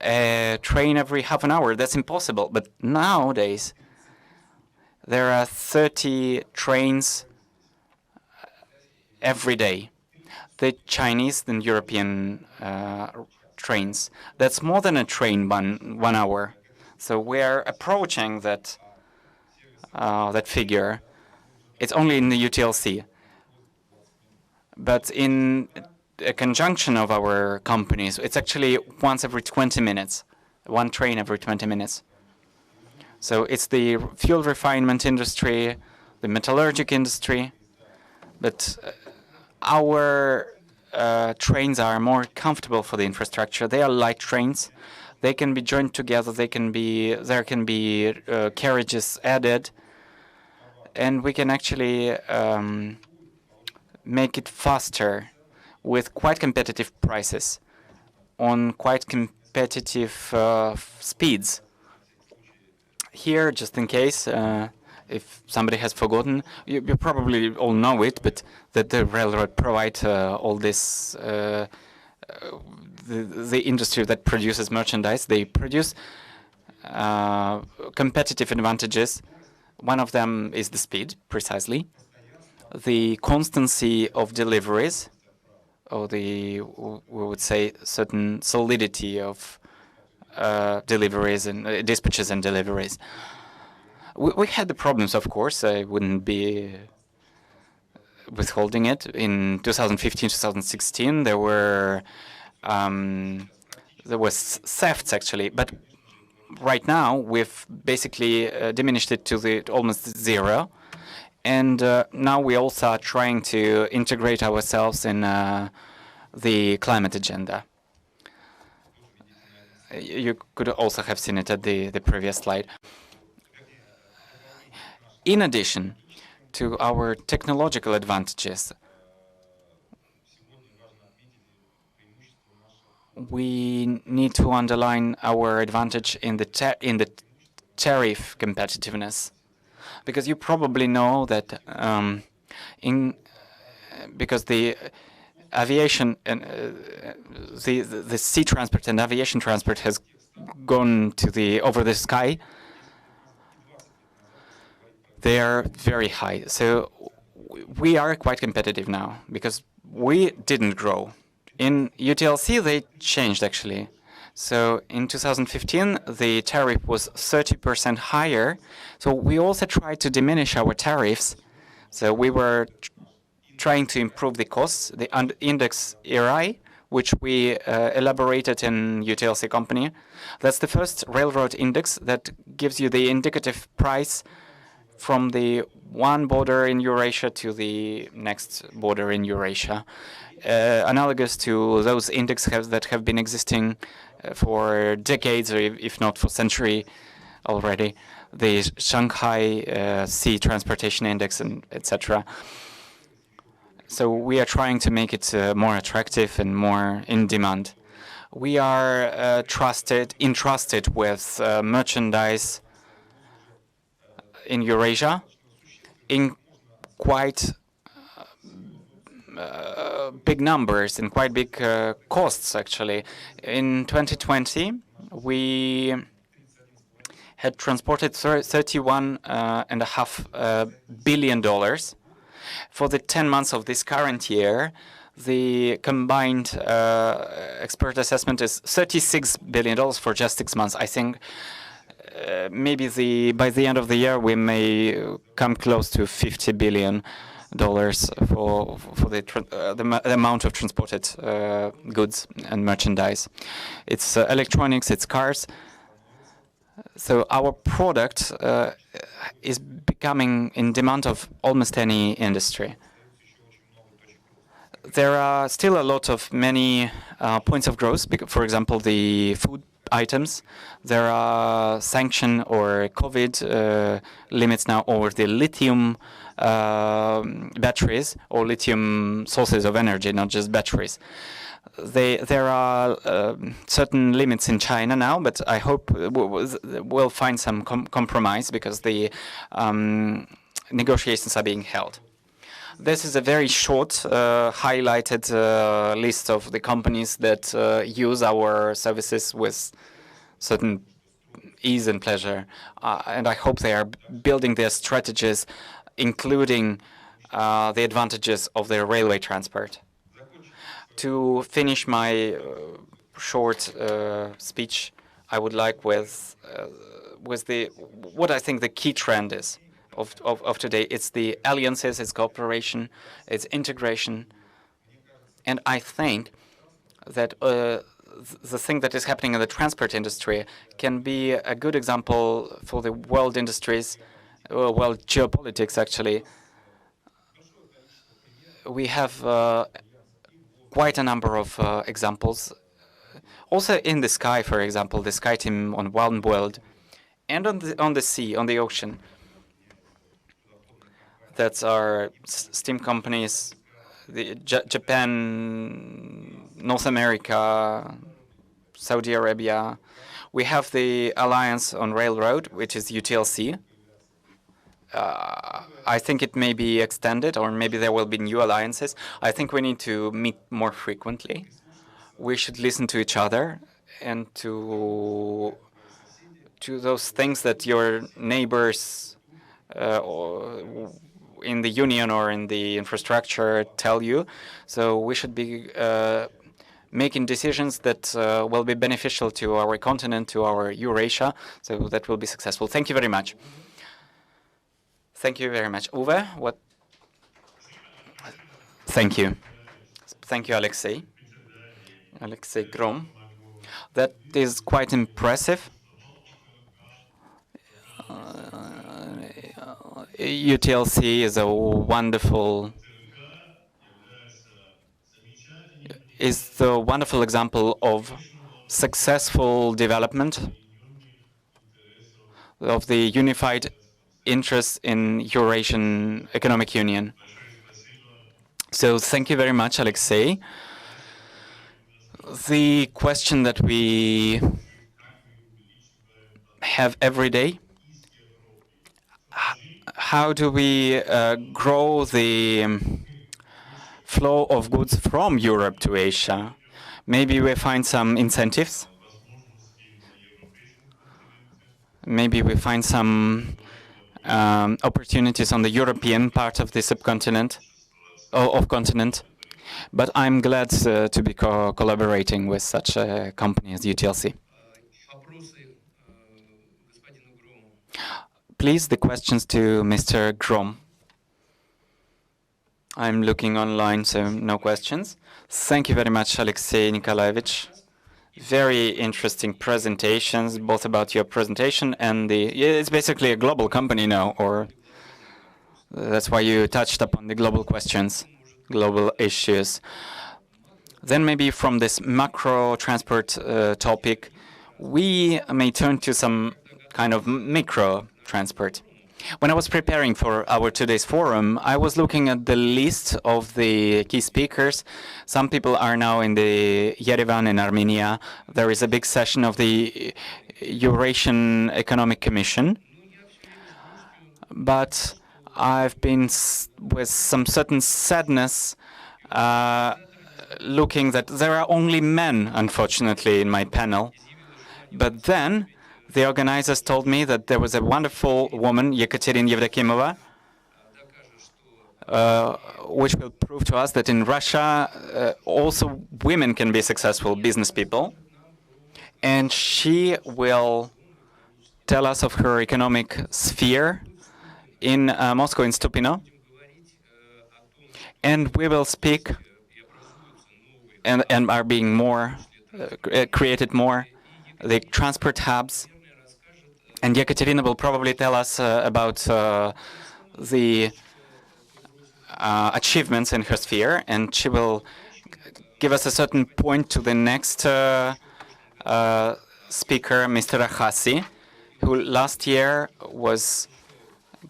train every half an hour. That's impossible. But nowadays, there are 30 trains every day. The Chinese and European trains. That's more than a train 1 hour. So we are approaching that figure. It's only in the UTLC. But in a conjunction of our companies, it's actually once every 20 minutes, one train every 20 minutes. So it's the fuel refinement industry, the metallurgic industry, but our trains are more comfortable for the infrastructure. They are light trains. They can be joined together. There can be carriages added, and we can actually make it faster with quite competitive prices on quite competitive speeds. Here, just in case, if somebody has forgotten, you probably all know it, but that the railroad provide all this, the industry that produces merchandise, they produce competitive advantages. One of them is the speed, precisely, the constancy of deliveries, or we would say certain solidity of deliveries and dispatches and deliveries. We had the problems, of course. I wouldn't be withholding it. In 2015, 2016, there was thefts actually, but right now we've basically diminished it to almost zero, and now we also are trying to integrate ourselves in the climate agenda. You could also have seen it at the previous slide. In addition to our technological advantages, we need to underline our advantage in the tariff competitiveness, because you probably know that because the aviation and the sea transport and aviation transport has gone to over the sky. They are very high. So we are quite competitive now because we didn't grow. In UTLC, they changed actually. So in 2015, the tariff was 30% higher. So we also tried to diminish our tariffs. So we were trying to improve the costs. The index ERI, which we elaborated in UTLC company, that's the first railroad index that gives you the indicative price from the one border in Eurasia to the next border in Eurasia, analogous to those indexes that have been existing for decades, or if not for century already, the Shanghai Sea Transportation Index, and etc. So we are trying to make it more attractive and more in demand. We are entrusted with merchandise in Eurasia in quite big numbers and quite big costs, actually. In 2020, we had transported $31.5 billion. For the 10 months of this current year, the combined expert assessment is $36 billion for just 6 months. I think maybe by the end of the year we may come close to $50 billion for the amount of transported goods and merchandise. It's electronics, it's cars. So our product is becoming in demand of almost any industry. There are still a lot of many points of growth. For example, the food items. There are sanction or COVID limits now over the lithium batteries or lithium sources of energy, not just batteries. there are certain limits in China now, but I hope we'll find some compromise because the negotiations are being held. This is a very short, highlighted list of the companies that use our services with certain ease and pleasure. And I hope they are building their strategies, including the advantages of the railway transport. To finish my short speech, I would like with what I think the key trend is of today. It's the alliances, it's cooperation, it's integration, and I think that the thing that is happening in the transport industry can be a good example for the world industries, world geopolitics actually. We have quite a number of examples. Also in the sky, for example, the sky team on One World, and on the sea, on the ocean. That's our steam companies, the Japan, North America, Saudi Arabia. We have the alliance on railroad, which is UTLC. I think it may be extended, or maybe there will be new alliances. I think we need to meet more frequently. We should listen to each other and to those things that your neighbors in the union or in the infrastructure tell you. So we should be making decisions that will be beneficial to our continent, to our Eurasia, so that will be successful. Thank you very much. Thank you very much. Uwe, what? Thank you. Thank you, Alexei. Alexei Grom. That is quite impressive. UTLC is the wonderful example of successful development of the unified interests in Eurasian Economic Union. So thank you very much, Alexei. The question that we have every day, how do we grow the flow of goods from Europe to Asia? Maybe we find some incentives. Maybe we find some opportunities on the European part of the subcontinent, of continent. But I'm glad to be collaborating with such a company as UTLC. Please, the questions to Mr. Grom. I'm looking online, so no questions. Thank you very much, Alexei Nikolaevich. Very interesting presentations, both about your presentation and it's basically a global company now, or that's why you touched upon the global questions, global issues. Then maybe from this macro transport topic, we may turn to some kind of micro transport. When I was preparing for our today's forum, I was looking at the list of the key speakers. Some people are now in the Yerevan in Armenia. There is a big session of the Eurasian Economic Commission. But I've been with some certain sadness looking that there are only men, unfortunately, in my panel. But then the organizers told me that there was a wonderful woman, Yekaterina Yevdokimova, which will prove to us that in Russia also women can be successful business people. And she will tell us of her economic sphere in Moscow, in Stupino. And we will speak and are being more, created more, the transport hubs. And Yekaterina will probably tell us about the achievements in her sphere, and she will give us a certain point to the next speaker, Mr. Rahasi, who last year was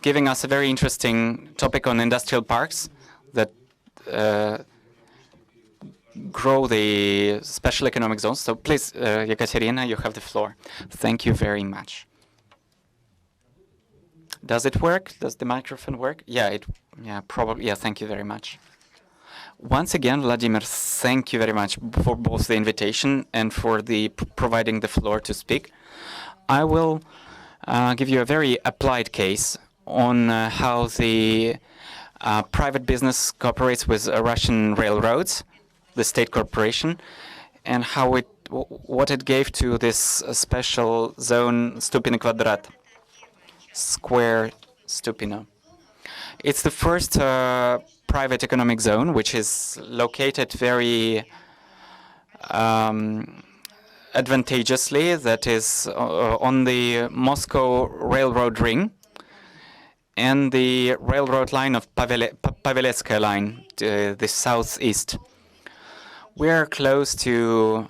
giving us a very interesting topic on industrial parks that grow the special economic zones. So please, Yekaterina, you have the floor. Thank you very much. Does it work? Does the microphone work? Yeah, probably. Yeah, thank you very much. Once again, Vladimir, thank you very much for both the invitation and for providing the floor to speak. I will give you a very applied case on how the private business cooperates with Russian railroads, the state corporation, and what it gave to this special zone Stupiny Kvadrat, square Stupino. It's the first private economic zone, which is located very advantageously, that is on the Moscow railroad ring and the railroad line of Pavelецкая line, the southeast. We're close to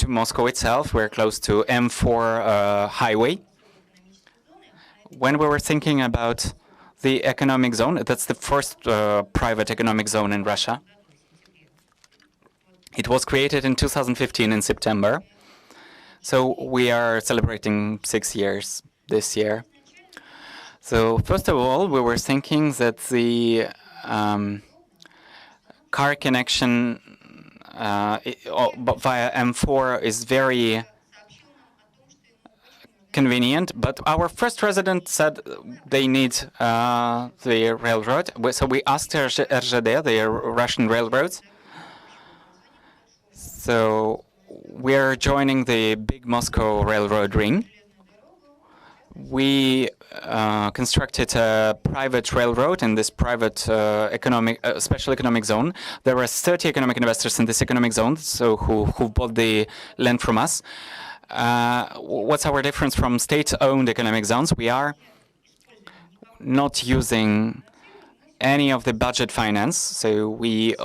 Moscow itself. We're close to M4 highway. When we were thinking about the economic zone, that's the first private economic zone in Russia. It was created in 2015 in September. So we are celebrating 6 years this year. So first of all, we were thinking that the car connection via M4 is very convenient, but our first resident said they need the railroad. So we asked RZD, the Russian railroads. So we're joining the big Moscow railroad ring. We constructed a private railroad in this private special economic zone. There were 30 economic investors in this economic zone, so who bought the land from us. What's our difference from state-owned economic zones? We are not using any of the budget finance, so we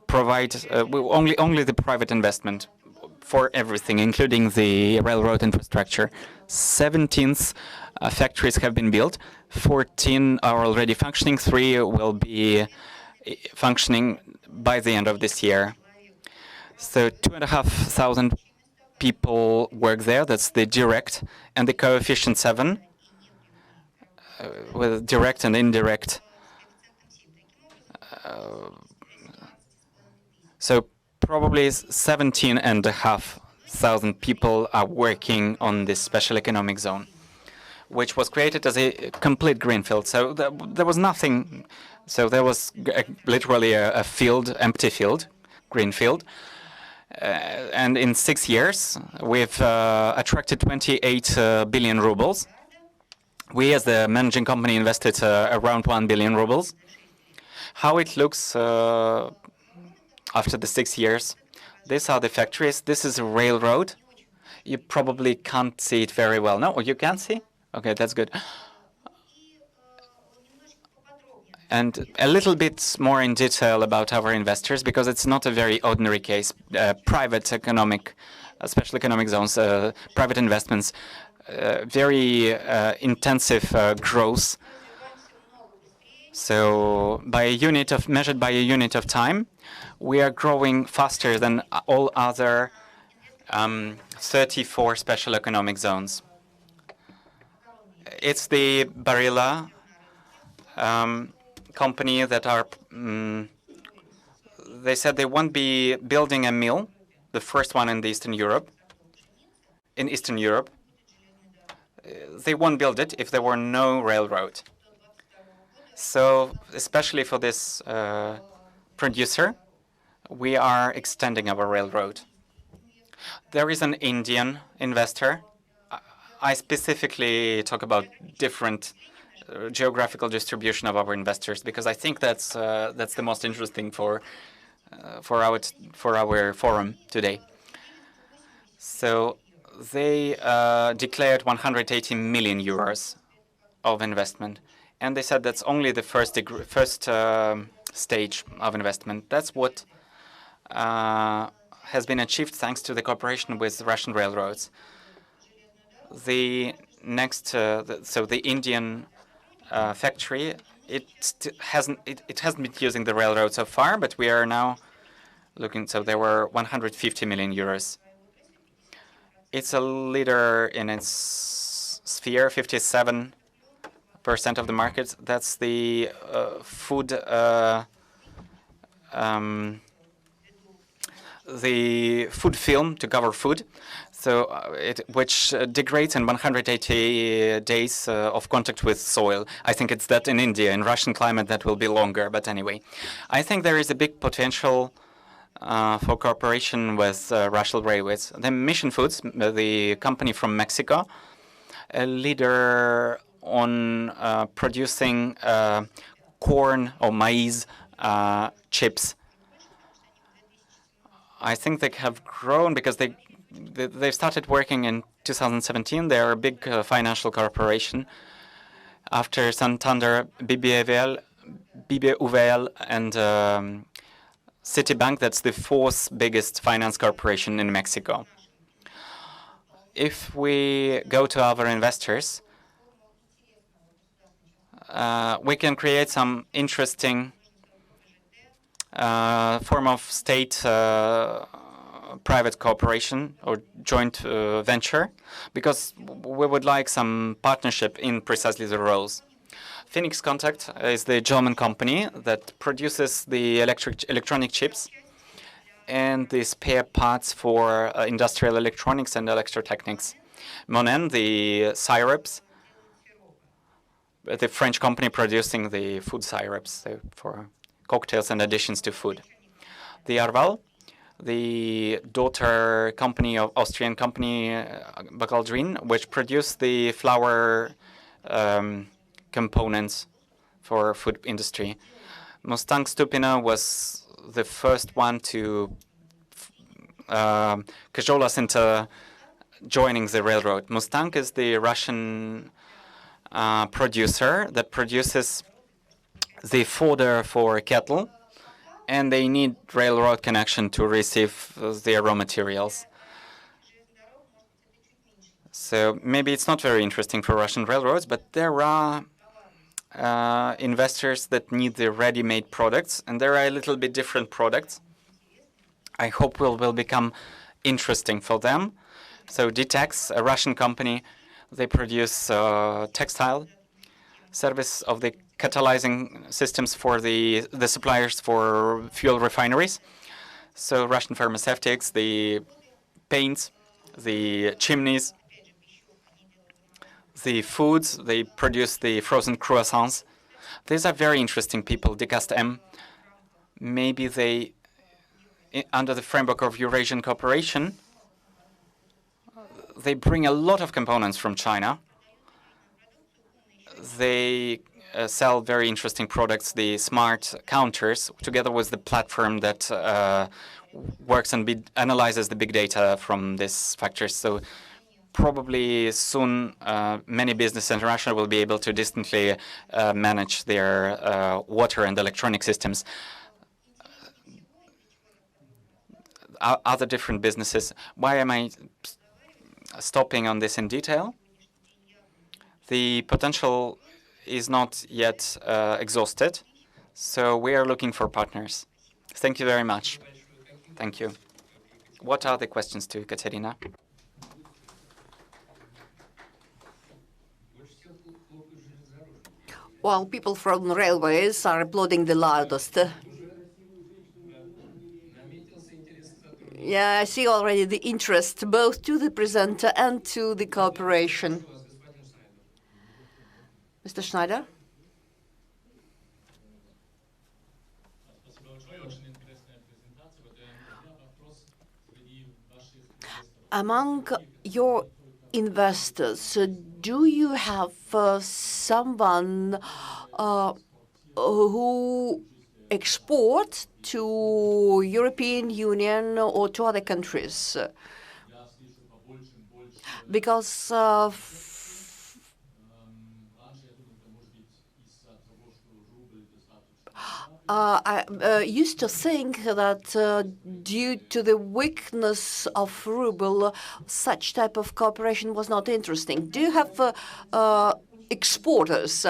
provide only the private investment for everything, including the railroad infrastructure. 17 factories have been built. 14 are already functioning. 3 will be functioning by the end of this year. So 2,500 people work there. That's the direct, and the coefficient 7 with direct and indirect. So probably 17,500 people are working on this special economic zone, which was created as a complete greenfield. So there was nothing. So there was literally a field, empty field, greenfield. And in 6 years, we've attracted 28 billion rubles. We, as the managing company, invested around 1 billion rubles. How it looks after the 6 years. These are the factories. This is a railroad. You probably can't see it very well. No, you can see? Okay, that's good. And a little bit more in detail about our investors, because it's not a very ordinary case. Private economic, special economic zones, private investments, very intensive growth. So measured by a unit of time, we are growing faster than all other 34 special economic zones. It's the Barilla company that are, they said they won't be building a mill, the first one in Eastern Europe. They won't build it if there were no railroad. So especially for this producer, we are extending our railroad. There is an Indian investor. I specifically talk about different geographical distribution of our investors, because I think that's the most interesting for our forum today. So they declared 180 million euros of investment, and they said that's only the first stage of investment. That's what has been achieved thanks to the cooperation with Russian railroads. The next, so the Indian factory, it hasn't been using the railroad so far, but we are now So there were 150 million euros. It's a leader in its sphere, 57% of the market. That's the food film to cover food, so which degrades in 180 days of contact with soil. I think it's that in India. In Russian climate, that will be longer. But anyway, I think there is a big potential for cooperation with Russian Railways. The Mission Foods, the company from Mexico, a leader on producing corn or maize chips. I think they have grown because they started working in 2017. They are a big financial corporation. After Santander, BBVA, and Citibank, that's the fourth biggest finance corporation in Mexico. If we go to our investors, we can create some interesting form of state-private cooperation or joint venture, because we would like some partnership in precisely the roles. Phoenix Contact is the German company that produces the electronic chips and the spare parts for industrial electronics and electrotechnics. Monin, the syrups, the French company producing the food syrups for cocktails and additions to food. The Arval, the daughter company of Austrian company Bacaldrin, which produced the flour components for food industry. Mustang Stupina was the first one to cajole us into joining the railroad. Mustang is the Russian producer that produces the fodder for cattle, and they need railroad connection to receive their raw materials. So maybe it's not very interesting for Russian railroads, but there are investors that need the ready-made products, and there are a little bit different products. I hope will become interesting for them. So Ditex, a Russian company, they produce textile service of the catalyzing systems for the suppliers for fuel refineries. So Russian pharmaceutics, the paints, the chimneys, the foods, they produce the frozen croissants. These are very interesting people, Decast M. Maybe they, under the framework of Eurasian cooperation, they bring a lot of components from China. They sell very interesting products, the smart counters, together with the platform that works and analyzes the big data from these factors. So probably soon many businesses international will be able to distantly manage their water and electronic systems. Other different businesses. Why am I stopping on this in detail? The potential is not yet exhausted, so we are looking for partners. Thank you very much. Thank you. What are the questions to Katerina? Well, people from railways are applauding the loudest. Yeah, I see already the interest both to the presenter and to the cooperation. Mr. Schneider? Among your investors, do you have someone who export to European Union or to other countries? Because I used to think that due to the weakness of ruble, such type of cooperation was not interesting. Do you have exporters?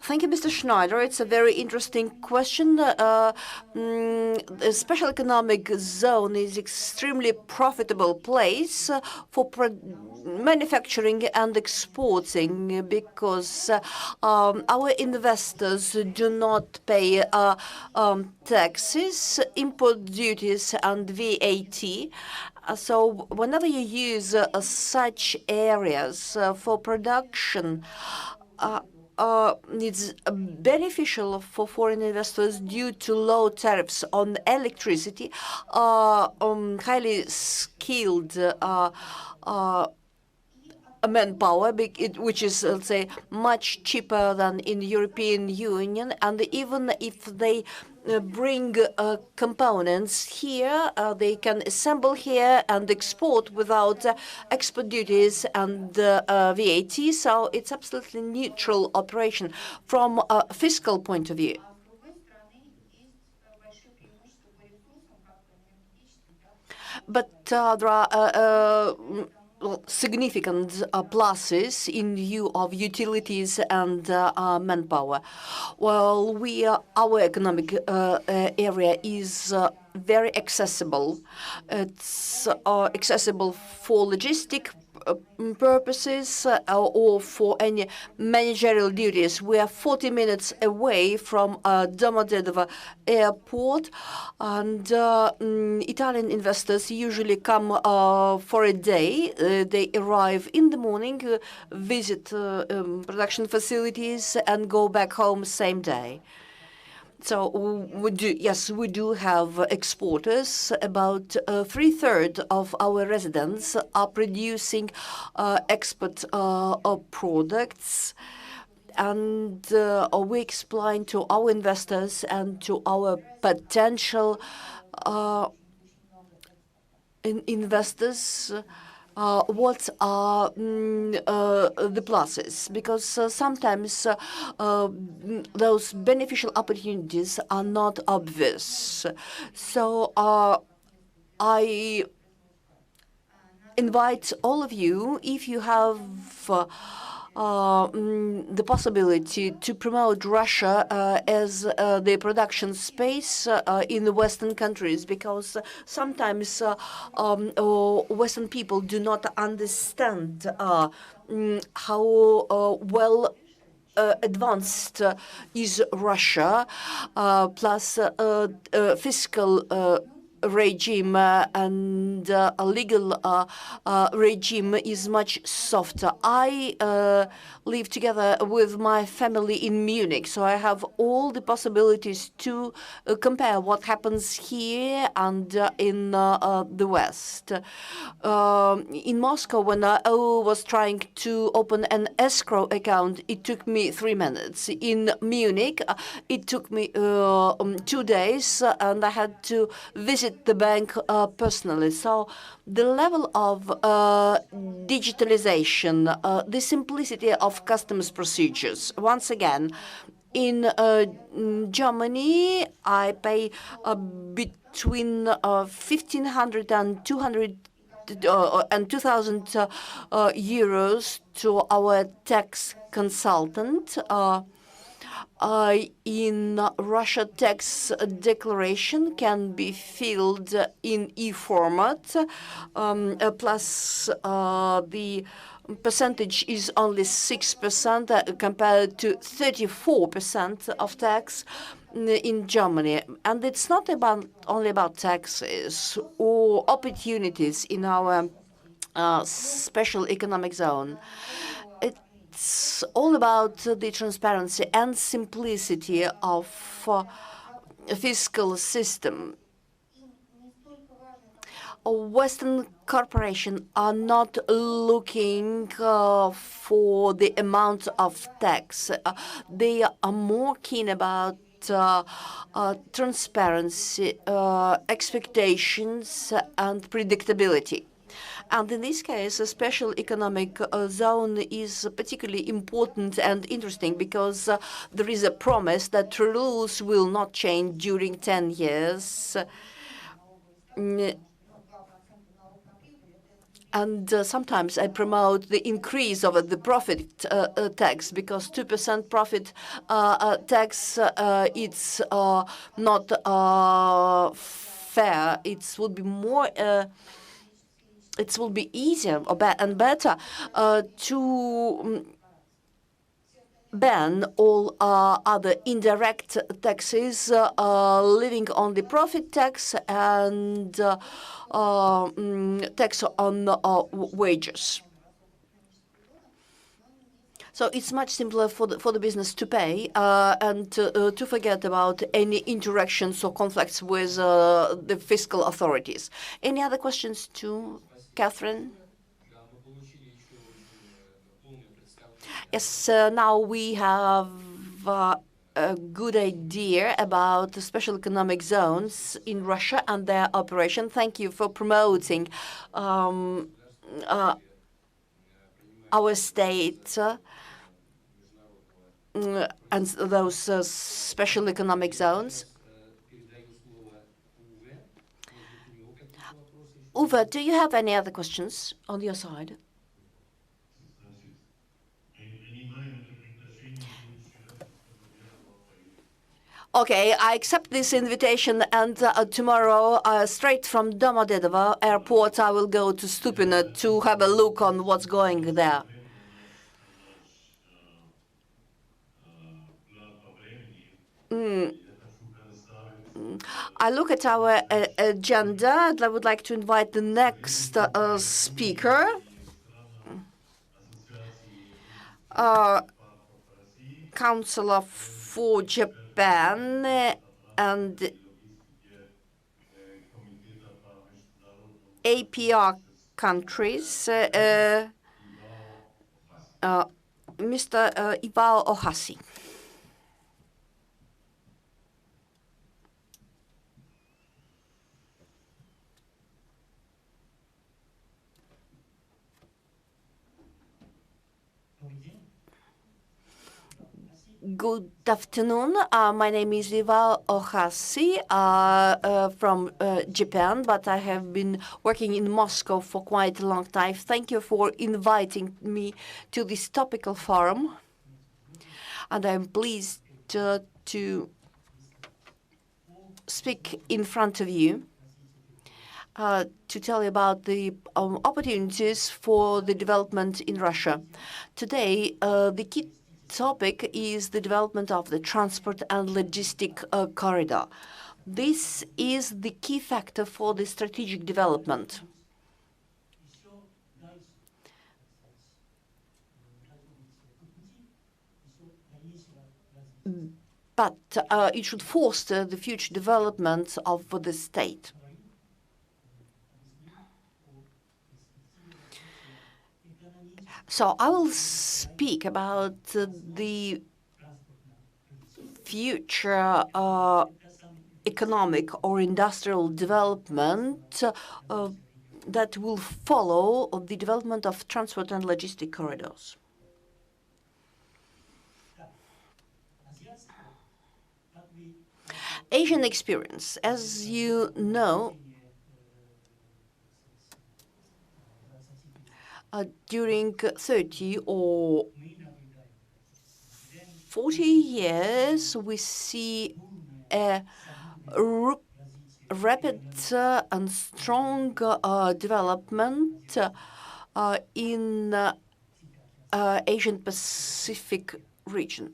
Thank you, Mr. Schneider. It's a very interesting question. The special economic zone is extremely profitable place for manufacturing and exporting because our investors do not pay taxes, import duties, and VAT. So whenever you use such areas for production, it's beneficial for foreign investors due to low tariffs on electricity, highly skilled manpower, which is, let's say, much cheaper than in the European Union. And even if they bring components here, they can assemble here and export without export duties and VAT. So it's absolutely neutral operation from a fiscal point of view. But there are significant pluses in view of utilities and manpower. Well, our economic area is very accessible. It's accessible for logistic purposes or for any managerial duties. We are 40 minutes away from Domodedovo airport, and Italian investors usually come for a day. They arrive in the morning, visit production facilities, and go back home same day. So we do have exporters. About 3/3 of our residents are producing export products, and we explain to our investors and to our potential investors what are the pluses, because sometimes those beneficial opportunities are not obvious. So I invite all of you, if you have the possibility to promote Russia as the production space in the Western countries, because sometimes Western people do not understand how well advanced is Russia, plus fiscal regime and a legal regime is much softer. I live together with my family in Munich, so I have all the possibilities to compare what happens here and in the West. In Moscow, when I was trying to open an escrow account, it took me 3 minutes. In Munich, it took me 2 days, and I had to visit the bank personally. So the level of digitalization, the simplicity of customs procedures. Once again, in Germany, I pay between 1,500 and 200 and 2,000 euros to our tax consultant. In Russia, tax declaration can be filled in e-format, plus the percentage is only 6% compared to 34% of tax in Germany. And it's not only about taxes or opportunities in our special economic zone. It's all about the transparency and simplicity of fiscal system. Western corporations are not looking for the amount of tax. They are more keen about transparency, expectations, and predictability. And in this case, a special economic zone is particularly important and interesting because there is a promise that rules will not change during 10 years. And sometimes I promote the increase of the profit tax, because 2% profit tax, it's not fair. It would be more. It will be easier and better to ban all other indirect taxes, living on the profit tax and tax on wages. So it's much simpler for the business to pay and to forget about any interactions or conflicts with the fiscal authorities. Any other questions to Catherine? Yes, now we have a good idea about the special economic zones in Russia and their operation. Thank you for promoting our state and those special economic zones. Uwe, do you have any other questions on your side? Okay, I accept this invitation, and tomorrow, straight from Domodedovo airport, I will go to Stupino to have a look on what's going there. I look at our agenda, and I would like to invite the next speaker. Counselor for Japan and APR countries, Mr. Ivao Ohasi. Good afternoon. My name is Ivao Ohasi from Japan, but I have been working in Moscow for quite a long time. Thank you for inviting me to this topical forum, and I'm pleased to speak in front of you to tell you about the opportunities for the development in Russia. Today, the key topic is the development of the transport and logistic corridor. This is the key factor for the strategic development. But it should foster the future development of the state. So I will speak about the future economic or industrial development that will follow the development of transport and logistic corridors. Asian experience, as you know, during 30 or 40 years, we see a rapid and strong development in Asian Pacific region.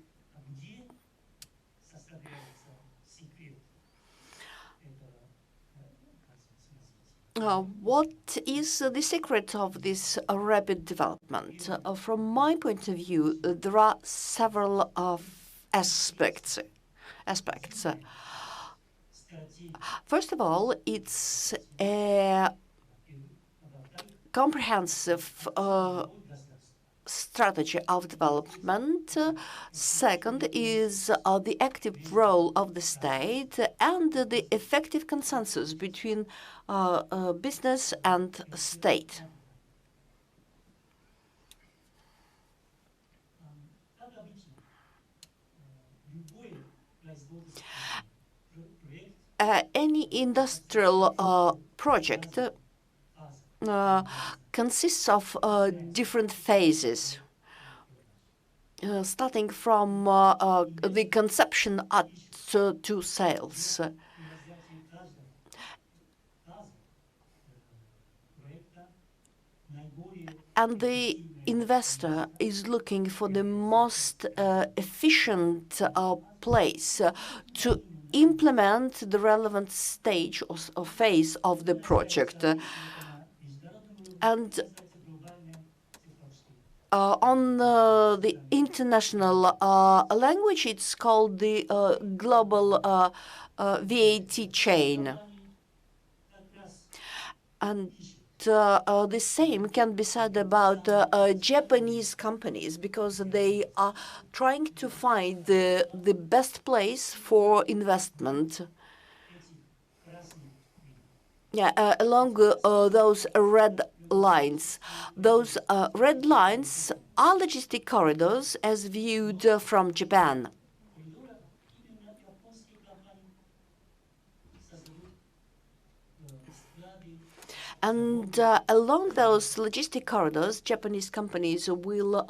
What is the secret of this rapid development? From my point of view, there are several aspects. First of all, it's a comprehensive strategy of development. Second is the active role of the state and the effective consensus between business and state. Any industrial project consists of different phases, starting from the conception up to sales. And the investor is looking for the most efficient place to implement the relevant stage or phase of the project. And on the international language, it's called the global VIII chain. And the same can be said about Japanese companies, because they are trying to find the best place for investment. Yeah, along those red lines. Those red lines are logistic corridors as viewed from Japan. And along those logistic corridors, Japanese companies will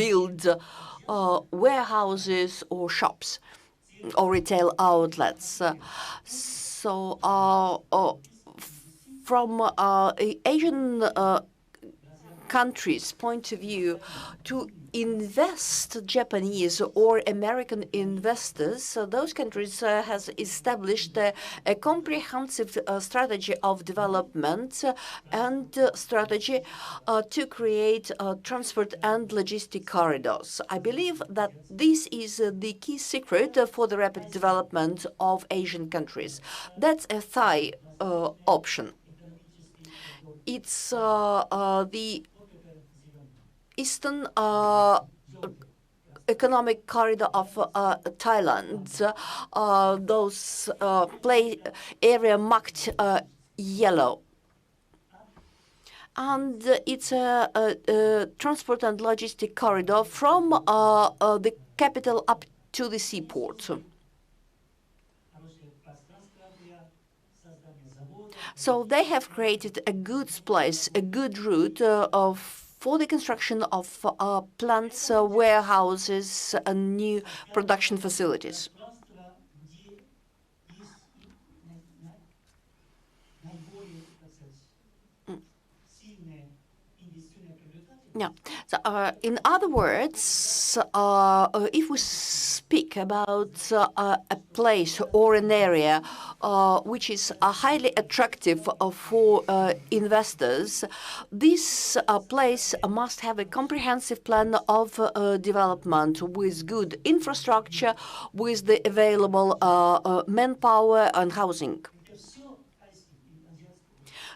build warehouses or shops or retail outlets. So from Asian countries' point of view, to invest Japanese or American investors, so those countries has established a comprehensive strategy of development and strategy to create transport and logistic corridors. I believe that this is the key secret for the rapid development of Asian countries. That's a Thai option. It's the Eastern Economic Corridor of Thailand. Those area marked yellow. And it's a transport and logistic corridor from the capital up to the seaport. So they have created a goods place, a good route for the construction of plants, warehouses, and new production facilities. Yeah. So, in other words, if we speak about a place or an area which is highly attractive for investors, this place must have a comprehensive plan of development with good infrastructure, with the available manpower and housing.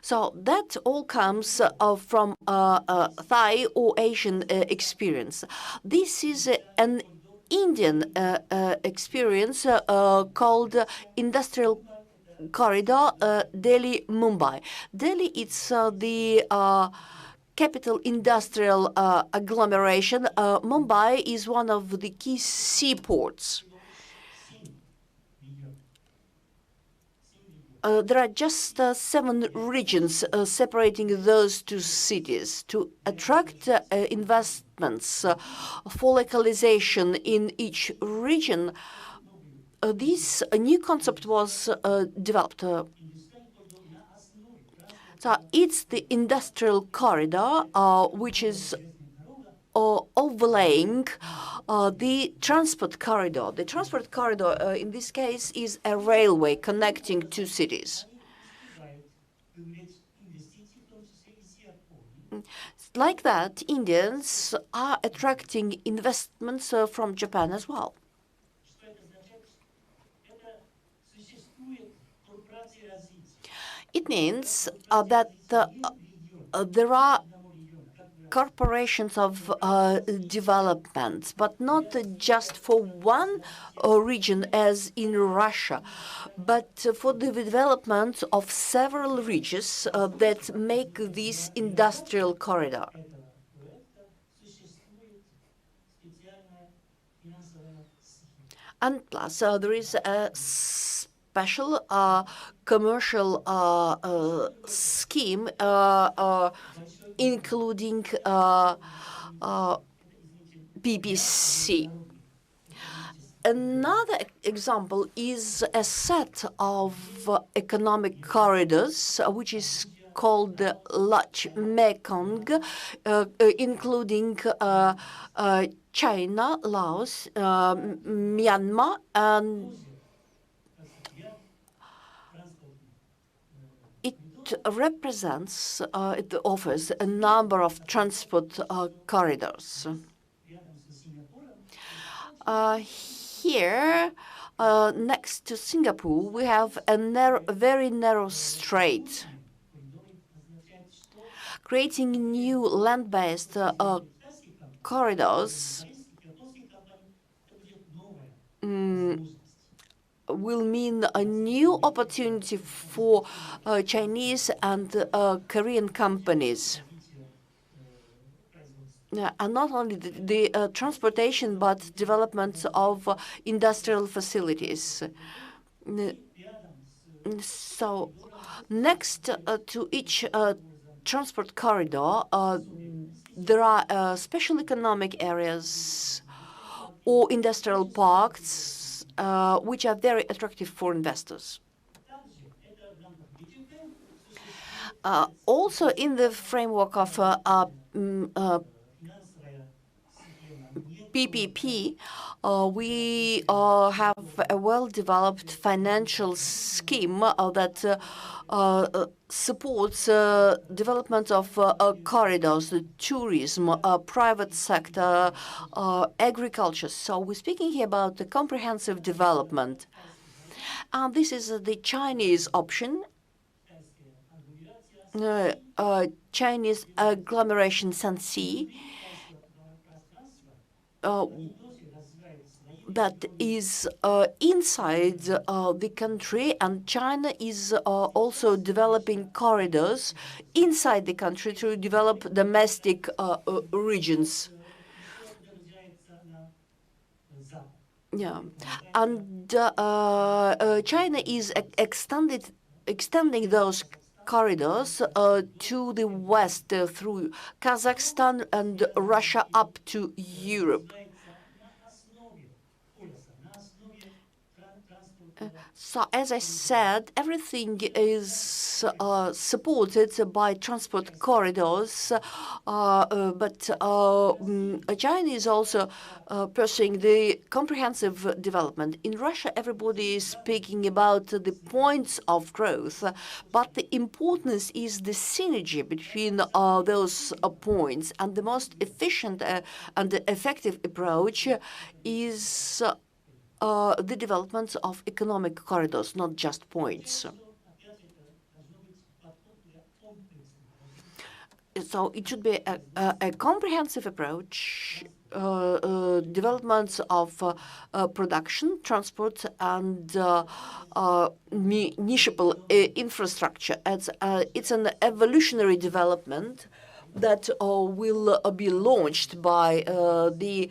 So that all comes from Thai or Asian experience. This is an Indian experience called industrial corridor Delhi-Mumbai. Delhi is the capital industrial agglomeration. Mumbai is one of the key seaports. There are just 7 regions separating those two cities to attract investments for localization in each region. This new concept was developed. So it's the industrial corridor, which is overlaying the transport corridor. The transport corridor, in this case, is a railway connecting two cities. Like that, Indians are attracting investments from Japan as well. It means that there are corporations of development, but not just for one region as in Russia, but for the development of several regions that make this industrial corridor. And plus, there is a special commercial scheme, including PPC. Another example is a set of economic corridors, which is called the Lach Mekong, including China, Laos, Myanmar, and it represents, it offers a number of transport corridors. Here, next to Singapore, we have a very narrow strait. Creating new land-based corridors will mean a new opportunity for Chinese and Korean companies. And not only the transportation, but development of industrial facilities. So next to each transport corridor, there are special economic areas or industrial parks, which are very attractive for investors. Also, in the framework of PPP, we have a well-developed financial scheme that supports development of corridors, the tourism, private sector, agriculture. So we're speaking here about the comprehensive development. And this is the Chinese option. Chinese agglomeration Shanxi that is inside the country, and China is also developing corridors inside the country to develop domestic regions. Yeah, and China is extending those corridors to the west through Kazakhstan and Russia up to Europe. So, as I said, everything is supported by transport corridors, but China is also pursuing the comprehensive development. In Russia, everybody is speaking about the points of growth, but the importance is the synergy between those points, and the most efficient and effective approach is the development of economic corridors, not just points. So it should be a comprehensive approach, developments of production, transport, and municipal infrastructure. It's an evolutionary development that will be launched by the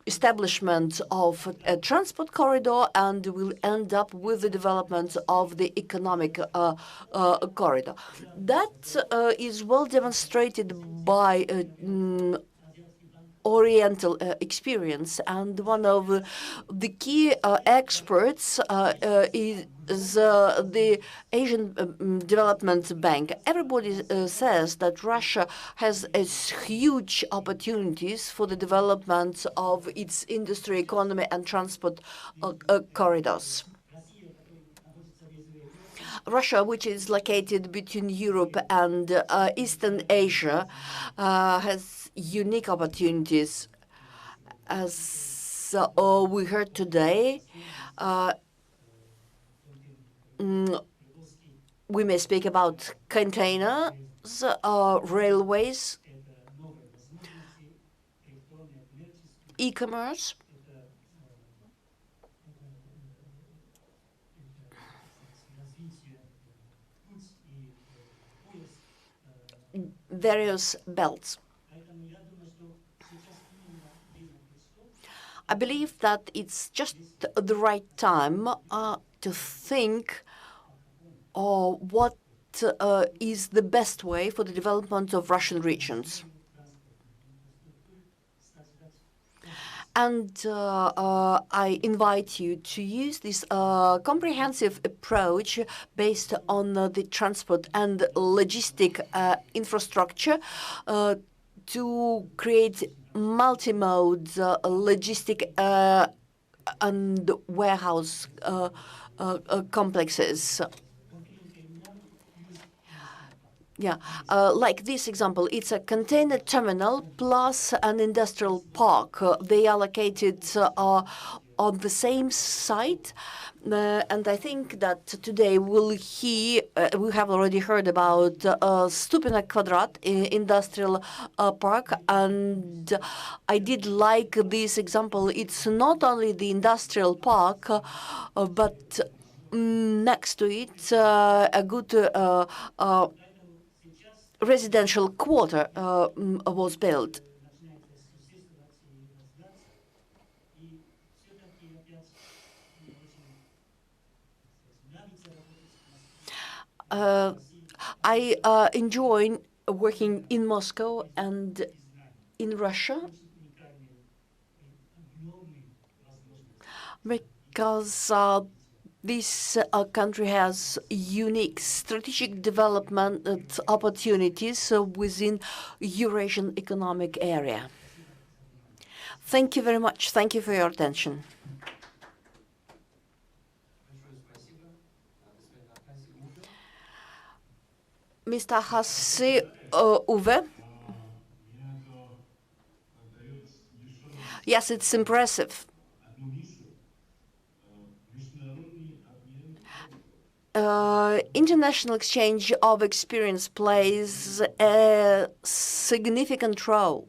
establishment of a transport corridor, and will end up with the development of the economic corridor. That is well demonstrated by Oriental experience, and one of the key experts is the Asian Development Bank. Everybody says that Russia has huge opportunities for the development of its industry, economy, and transport corridors. Russia, which is located between Europe and Eastern Asia, has unique opportunities. As we heard today, we may speak about containers, railways, e-commerce, various belts. I believe that it's just the right time to think what is the best way for the development of Russian regions. And I invite you to use this comprehensive approach based on the transport and logistic infrastructure to create multimode logistic and warehouse complexes. Yeah, like this example, it's a container terminal plus an industrial park. They are located on the same site, and I think that today we have already heard about Stupina Kvadrat industrial park, and I did like this example. It's not only the industrial park, but next to it a good residential quarter was built. I enjoy working in Moscow and in Russia because this country has unique strategic development opportunities within Eurasian economic area. Thank you very much. Thank you for your attention. Mr. Hassi Uwe. Yes, it's impressive. International exchange of experience plays a significant role.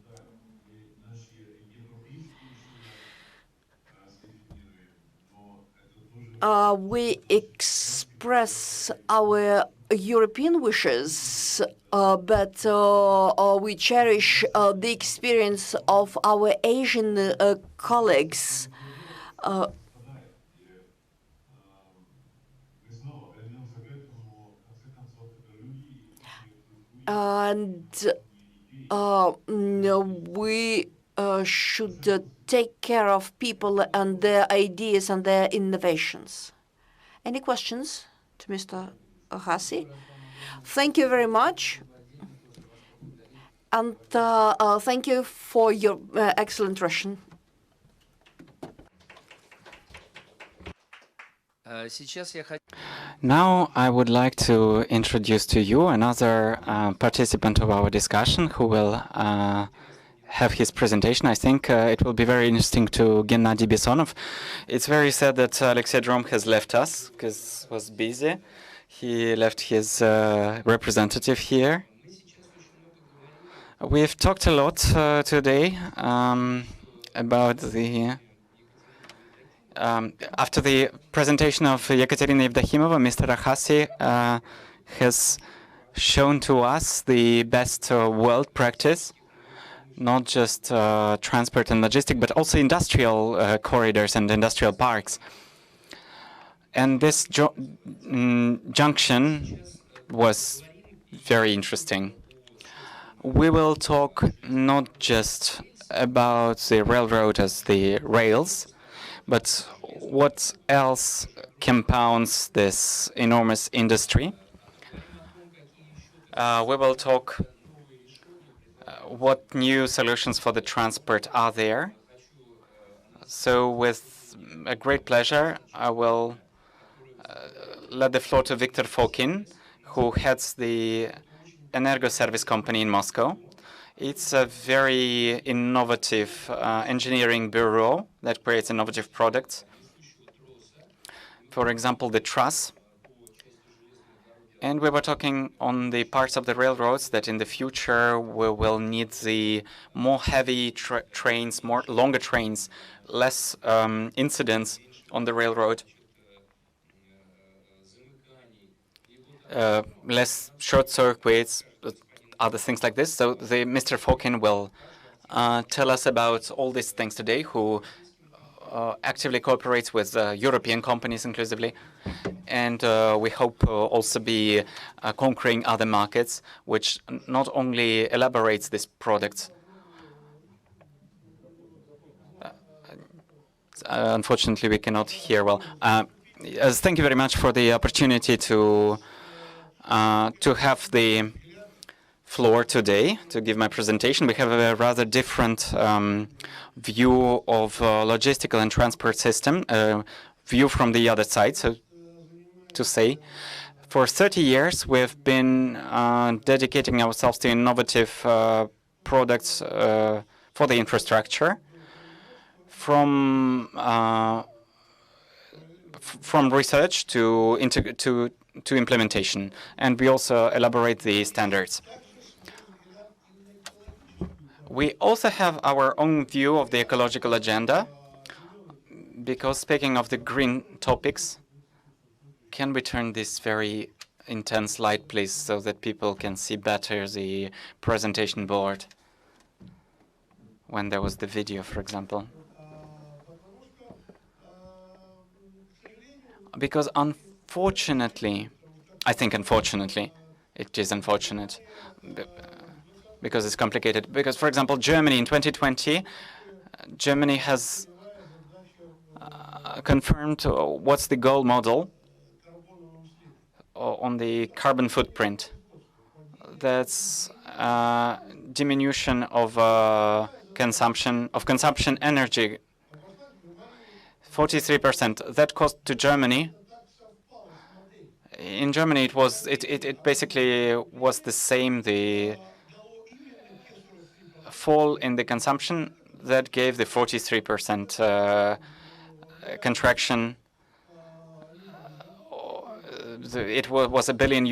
We express our European wishes, but we cherish the experience of our Asian colleagues. And we should take care of people and their ideas and their innovations. Any questions to Mr. Hassi? Thank you very much. And thank you for your excellent Russian. Now I would like to introduce to you another participant of our discussion who will have his presentation. I think it will be very interesting to Gennady Bessonov. It's very sad that Alexei Drom has left us because he was busy. He left his representative here. We've talked a lot today about the after the presentation of Yekaterina Evdokimova, Mr. Hassi has shown to us the best world practice, not just transport and logistics, but also industrial corridors and industrial parks. And this junction was very interesting. We will talk not just about the railroad as the rails, but what else compounds this enormous industry. We will talk what new solutions for the transport are there. So with a great pleasure, I will let the floor to Viktor Fokin, who heads the Energo Service company in Moscow. It's a very innovative engineering bureau that creates innovative products. For example, the truss. And we were talking on the parts of the railroads that in the future we will need the more heavy trains, more longer trains, less incidents on the railroad, less short circuits, other things like this. So Mr. Fokin will tell us about all these things today, who actively cooperates with European companies inclusively, and we hope also be conquering other markets, which not only elaborates these products. Unfortunately, we cannot hear well. Thank you very much for the opportunity to have the floor today to give my presentation. We have a rather different view of logistical and transport system, view from the other side, so to say. For 30 years, we've been dedicating ourselves to innovative products for the infrastructure, from research to implementation, and we also elaborate the standards. We also have our own view of the ecological agenda, because speaking of the green topics, can we turn this very intense light, please, so that people can see better the presentation board when there was the video, for example? Because unfortunately, I think unfortunately, it is unfortunate, because it's complicated. Because, for example, Germany in 2020, Germany has confirmed what's the goal model on the carbon footprint. That's diminution of consumption energy. 43%. That cost to Germany. In Germany, it basically was the same. The fall in the consumption that gave the 43% contraction. It was €1 billion.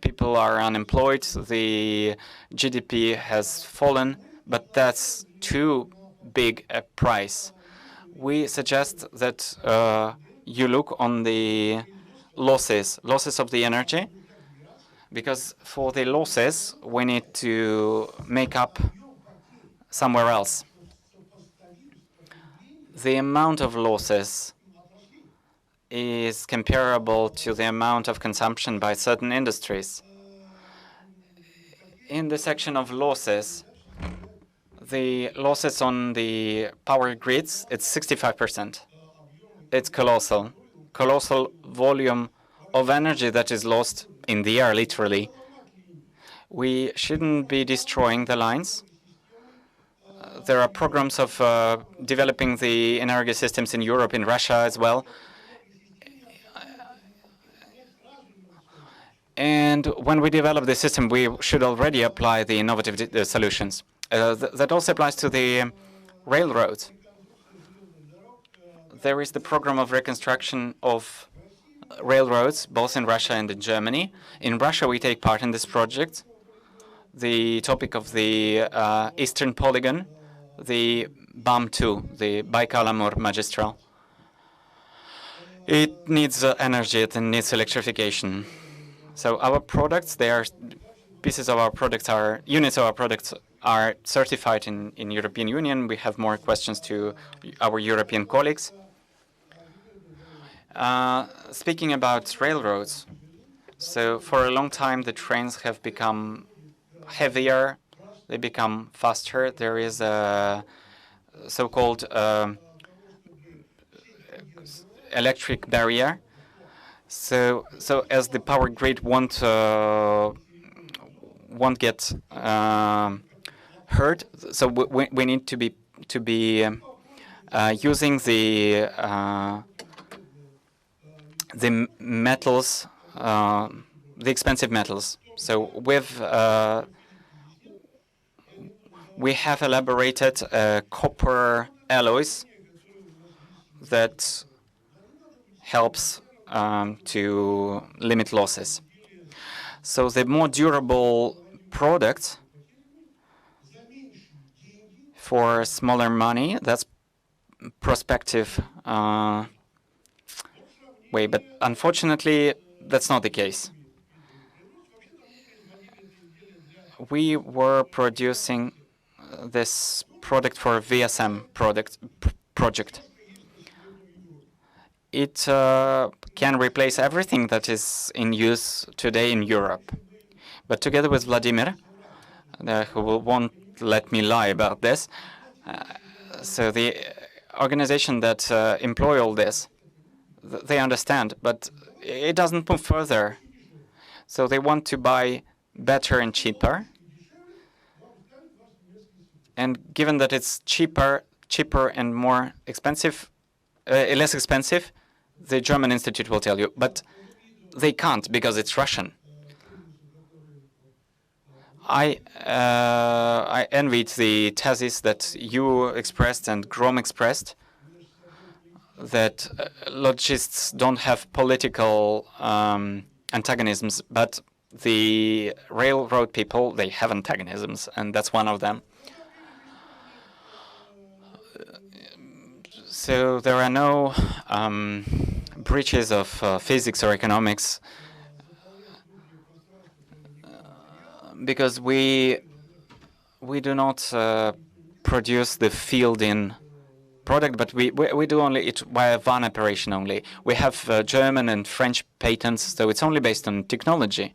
People are unemployed. The GDP has fallen, but that's too big a price. We suggest that you look on the losses of the energy, because for the losses we need to make up somewhere else. The amount of losses is comparable to the amount of consumption by certain industries. In the section of losses, the losses on the power grids, it's 65%. It's colossal. Colossal volume of energy that is lost in the air, literally. We shouldn't be destroying the lines. There are programs of developing the energy systems in Europe, in Russia as well. And when we develop the system, we should already apply the innovative solutions. That also applies to the railroads. There is the program of reconstruction of railroads, both in Russia and in Germany. In Russia, we take part in this project. The topic of the Eastern Polygon, the BAM2, the Baikal-Amur Magistral. It needs energy, it needs electrification. So our products, they are pieces of our products, are units of our products are certified in European Union. We have more questions to our European colleagues. Speaking about railroads, so for a long time the trains have become heavier, they become faster. There is a so-called electric barrier. So as the power grid won't get hurt, so we need to be using the metals, the expensive metals. So we have elaborated copper alloys that helps to limit losses. So the more durable products for smaller money, that's prospective way, but unfortunately that's not the case. We were producing this product for VSM project. it can replace everything that is in use today in Europe. But together with Vladimir, who won't let me lie about this, so the organization that employ all this, they understand, but it doesn't move further. So they want to buy better and cheaper. And given that it's cheaper and more expensive, less expensive, the German institute will tell you. But they can't because it's Russian. I envied the thesis that you expressed and Grom expressed, that logists don't have political antagonisms, but the railroad people, they have antagonisms, and that's one of them. So there are no breaches of physics or economics, because we do not produce the field-in product, but we do only it via one operation only. We have German and French patents, so it's only based on technology.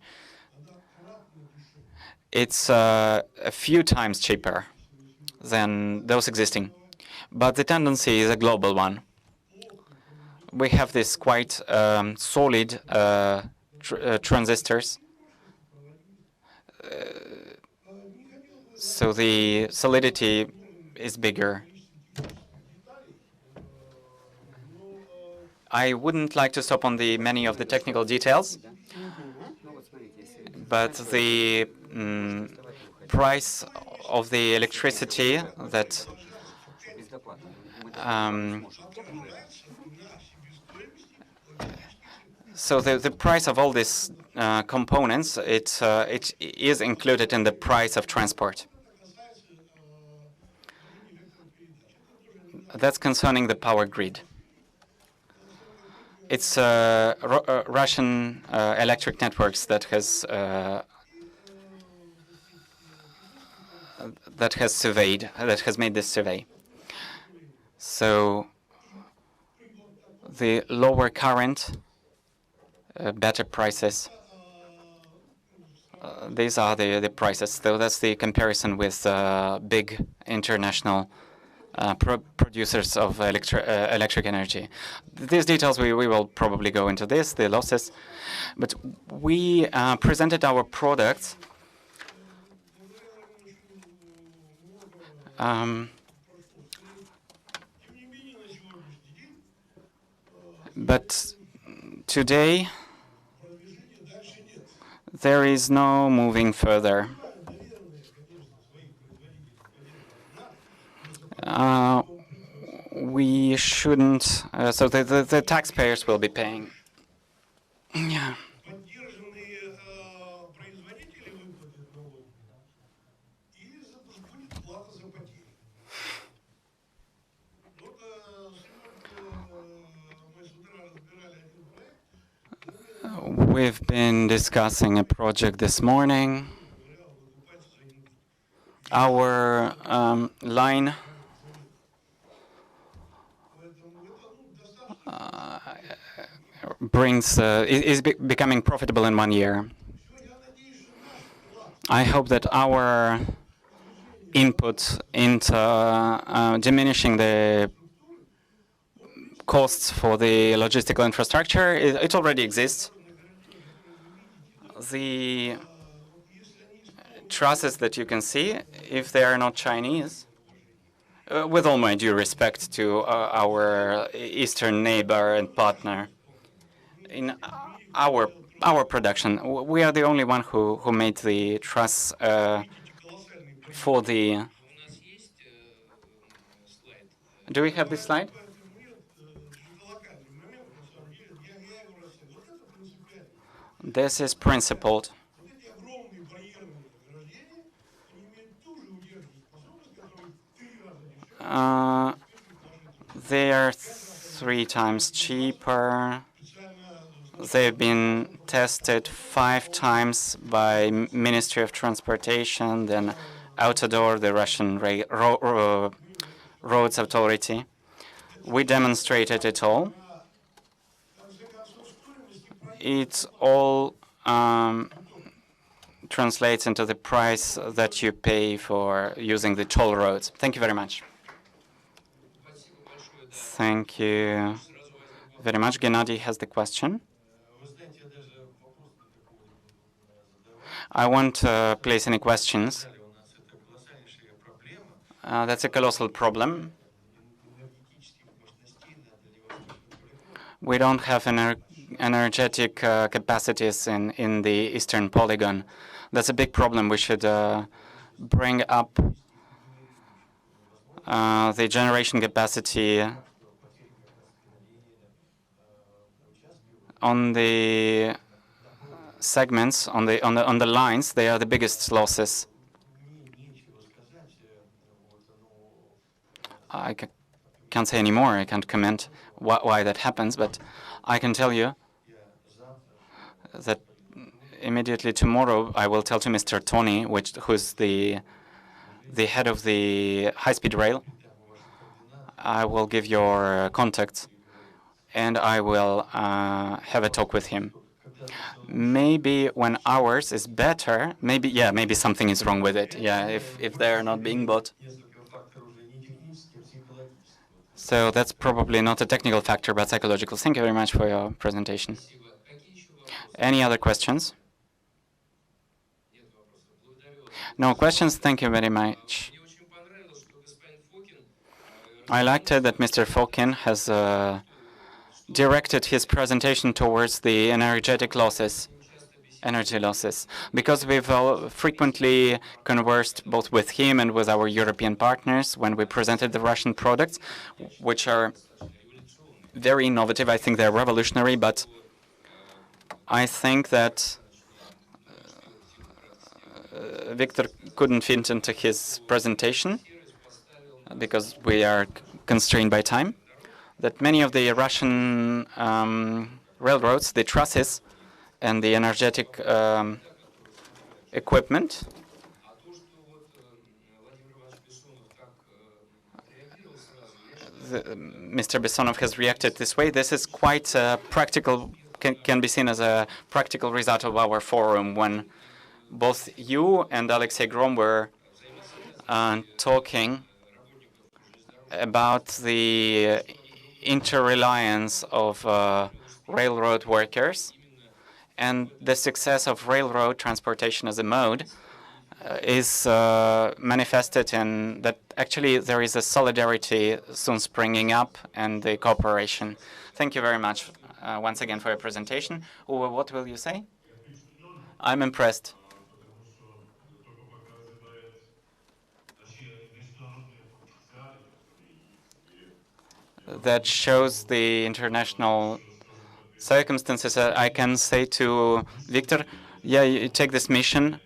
It's a few times cheaper than those existing, but the tendency is a global one. We have this quite solid transistors. So the solidity is bigger. I wouldn't like to stop on the many of the technical details, but the price of the electricity that so the price of all these components, it is included in the price of transport. That's concerning the power grid. It's Russian electric networks that has made this survey. So the lower current, better prices. These are the prices. So that's the comparison with big international producers of electric energy. These details, we will probably go into this, the losses. But we presented our products but today there is no moving further. We shouldn't, so the taxpayers will be paying. Yeah. We've been discussing a project this morning. Our line is becoming profitable in 1 year. I hope that our input into diminishing the costs for the logistical infrastructure, it already exists. The trusses that you can see, if they are not Chinese, with all my due respect to our eastern neighbor and partner, in our production, we are the only one who made the truss for the. Do we have this slide? This is principled. They are 3 times cheaper. They've been tested 5 times by Ministry of Transportation, then Autodor, the Russian roads authority. We demonstrated it all. it all translates into the price that you pay for using the toll roads. Thank you very much. Thank you very much. Gennady has the question. I won't place any questions. That's a colossal problem. We don't have energetic capacities in the Eastern Polygon. That's a big problem. We should bring up the generation capacity on the segments, on the lines. They are the biggest losses. I can't say any more. I can't comment why that happens, but I can tell you that immediately tomorrow I will tell to Mr. Tony, who's the head of the high-speed rail. I will give your contacts, and I will have a talk with him. Maybe when ours is better, maybe something is wrong with it. Yeah, if they are not being bought. So that's probably not a technical factor, but psychological. Thank you very much for your presentation. Any other questions? No questions? Thank you very much. I liked it that Mr. Fokin has directed his presentation towards the energy losses, because we've frequently conversed both with him and with our European partners when we presented the Russian products, which are very innovative. I think they're revolutionary, but I think that Victor couldn't fit into his presentation because we are constrained by time. That many of the Russian railroads, the trusses, and the energetic equipment Mr. Bessonov has reacted this way. This is quite practical, can be seen as a practical result of our forum when both you and Alexei Grom were talking about the interreliance of railroad workers and the success of railroad transportation as a mode is manifested in that actually there is a solidarity soon springing up and the cooperation. Thank you very much once again for your presentation. Uwe, what will you say? I'm impressed. That shows the international circumstances. I can say to Victor, yeah, you take this mission.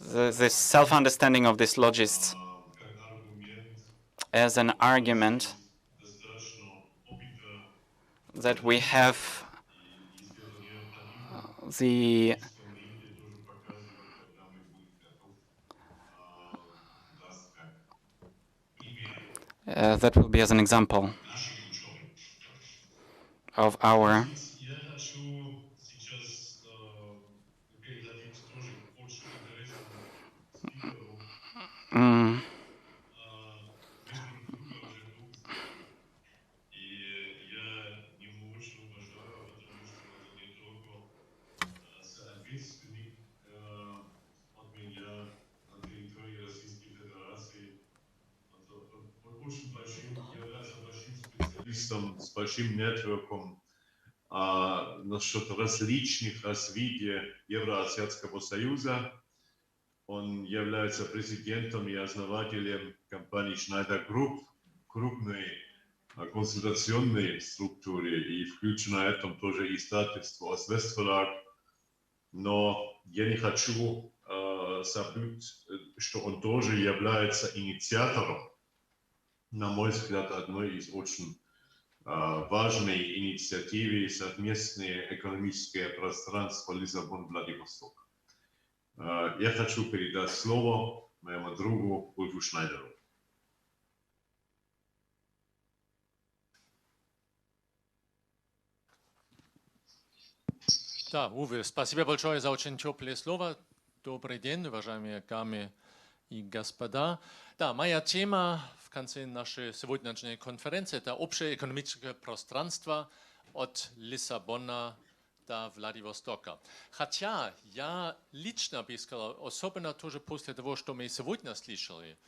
The self-understanding of these logists as an argument that we have the that will be as an example of our с большим нетворком насчет различных развития Евроазиатского союза. Он является президентом и основателем компании Schneider Group, крупной консультационной структуры, и включено в этом тоже издательство Westverlag. Но я не хочу забыть, что он тоже является инициатором, на мой взгляд, одной из очень важной инициативы совместное экономическое пространство Лиссабон-Владивосток. Я хочу передать слово моему другу Ульфу Шнайдеру. Да, Уве, спасибо большое за очень теплые слова. Добрый день, уважаемые дамы и господа. Да, моя тема в конце нашей сегодняшней конференции – это общее экономическое пространство от Лиссабона до Владивостока. Хотя я лично бы сказал, особенно тоже после того, что мы сегодня слышали,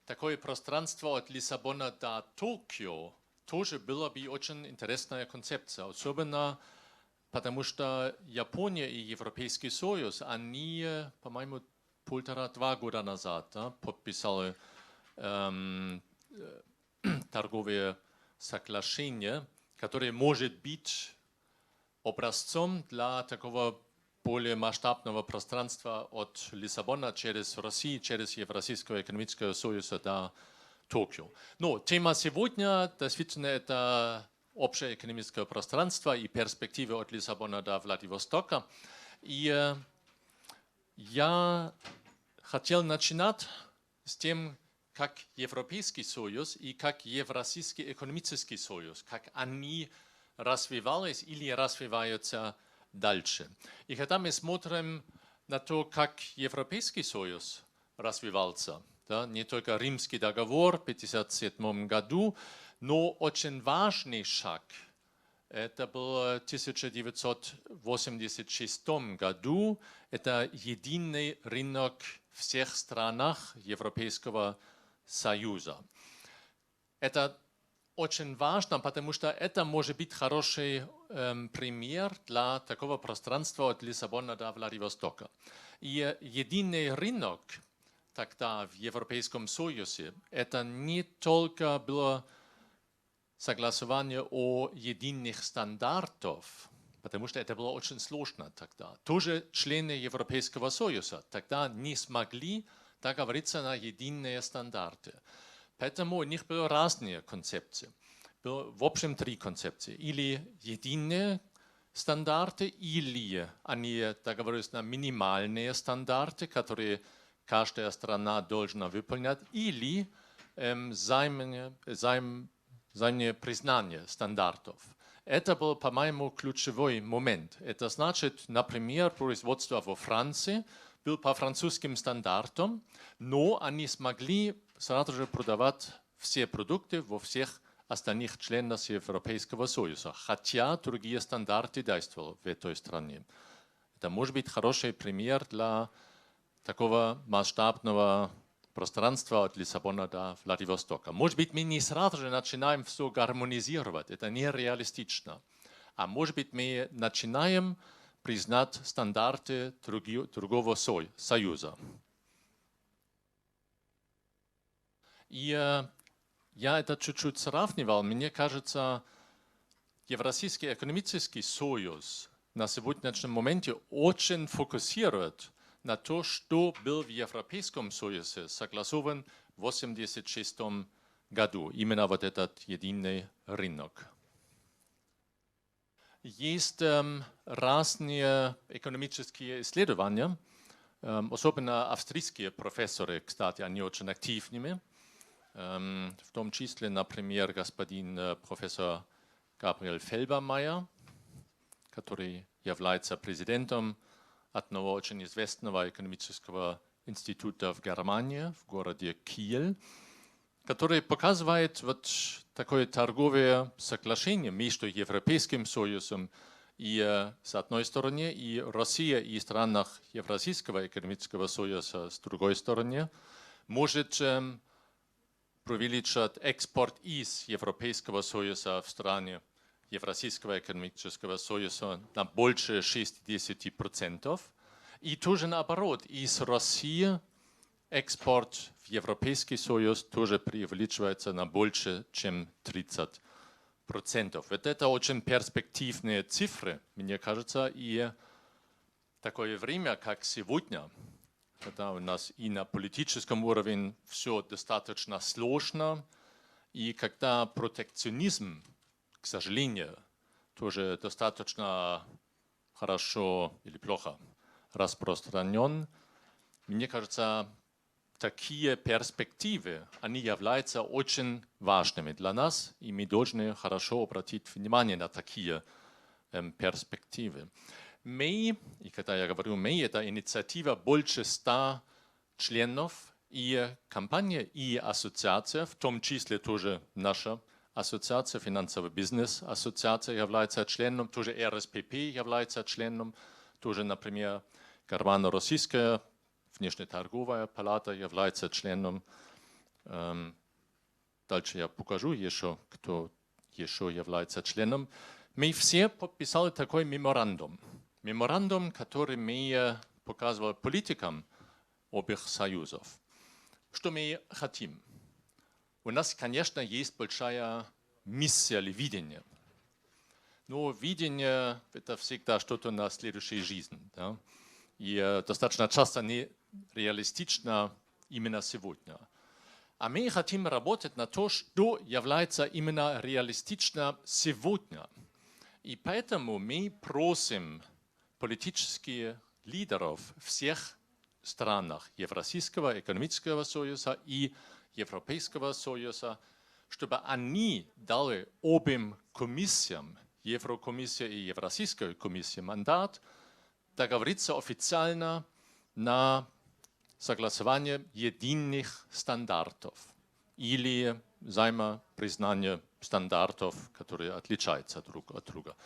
такое пространство от Лиссабона до Токио тоже была бы очень интересная концепция, особенно потому что Япония и Европейский Союз, они, по-моему, 1,5-2 года назад подписали торговые соглашения, которые может быть образцом для такого более масштабного пространства от Лиссабона через Россию, через Евразийского экономического союза до Токио. Но тема сегодня действительно это общее экономическое пространство и перспективы от Лиссабона до Владивостока. И я хотел начинать с тем, как Европейский Союз и как Евразийский экономический союз, как они развивались или развиваются дальше. И когда мы смотрим на то, как Европейский Союз развивался, да, не только Римский договор в 1957 году, но очень важный шаг – это было в 1986 году, это единый рынок в всех странах Европейского Союза. Это очень важно, потому что это может быть хороший пример для такого пространства от Лиссабона до Владивостока. И единый рынок тогда в Европейском Союзе, это не только было согласование о единых стандартах, потому что это было очень сложно тогда. Тоже члены Европейского Союза тогда не смогли договориться на единые стандарты. Поэтому у них были разные концепции. Было, в общем, 3 концепции. Или единые стандарты, или они договорились на минимальные стандарты, которые каждая страна должна выполнять, или взаимное признание стандартов. Это был, по-моему, ключевой момент. Это значит, например, производство во Франции было по французским стандартам, но они смогли сразу же продавать все продукты во всех остальных членах Европейского Союза, хотя другие стандарты действовали в этой стране. Это может быть хороший пример для такого масштабного пространства от Лиссабона до Владивостока. Может быть, мы не сразу же начинаем все гармонизировать, это нереалистично. А может быть, мы начинаем признать стандарты другого союза. И я это чуть-чуть сравнивал. Мне кажется, Евразийский экономический союз на сегодняшнем моменте очень фокусирует на то, что был в Европейском Союзе согласован в 1986 году. Именно вот этот единый рынок. Есть разные экономические исследования, особенно австрийские профессоры, кстати, они очень активными. В том числе, например, господин профессор Gabriel Felbermayr, который является президентом одного очень известного экономического института в Германии, в городе Киель, который показывает вот такое торговое соглашение между Европейским Союзом и, с одной стороны, и Россией и странах Евразийского экономического союза с другой стороны, может увеличить экспорт из Европейского Союза в страны Евразийского экономического союза на больше 60%. И тоже наоборот, из России экспорт в Европейский Союз тоже преувеличивается на больше, чем 30%. Вот это очень перспективные цифры, мне кажется, и такое время, как сегодня, когда у нас и на политическом уровне все достаточно сложно, и когда протекционизм, к сожалению, тоже достаточно хорошо или плохо распространен, мне кажется, такие перспективы, они являются очень важными для нас, и мы должны хорошо обратить внимание на такие перспективы. Мы, и когда я говорю мы, это инициатива больше 100 членов, и компания, и ассоциация, в том числе тоже наша ассоциация, финансовый бизнес ассоциация является членом, тоже РСПП является членом, тоже, например, Германо-Российская внешнеторговая палата является членом. Дальше я покажу еще, кто еще является членом. Мы все подписали такой меморандум. Меморандум, который мы показывали политикам обеих союзов. Что мы хотим? У нас, конечно, есть большая миссия или видение. Но видение – это всегда что-то на следующей жизни. Да? И достаточно часто не реалистично именно сегодня. А мы хотим работать на то, что является именно реалистично сегодня. И поэтому мы просим политических лидеров всех странах Евразийского экономического союза и Европейского союза, чтобы они дали обеим комиссиям, Еврокомиссия и Евразийская комиссия, мандат договориться официально на согласование единых стандартов или взаимопризнание стандартов, которые отличаются друг от друга.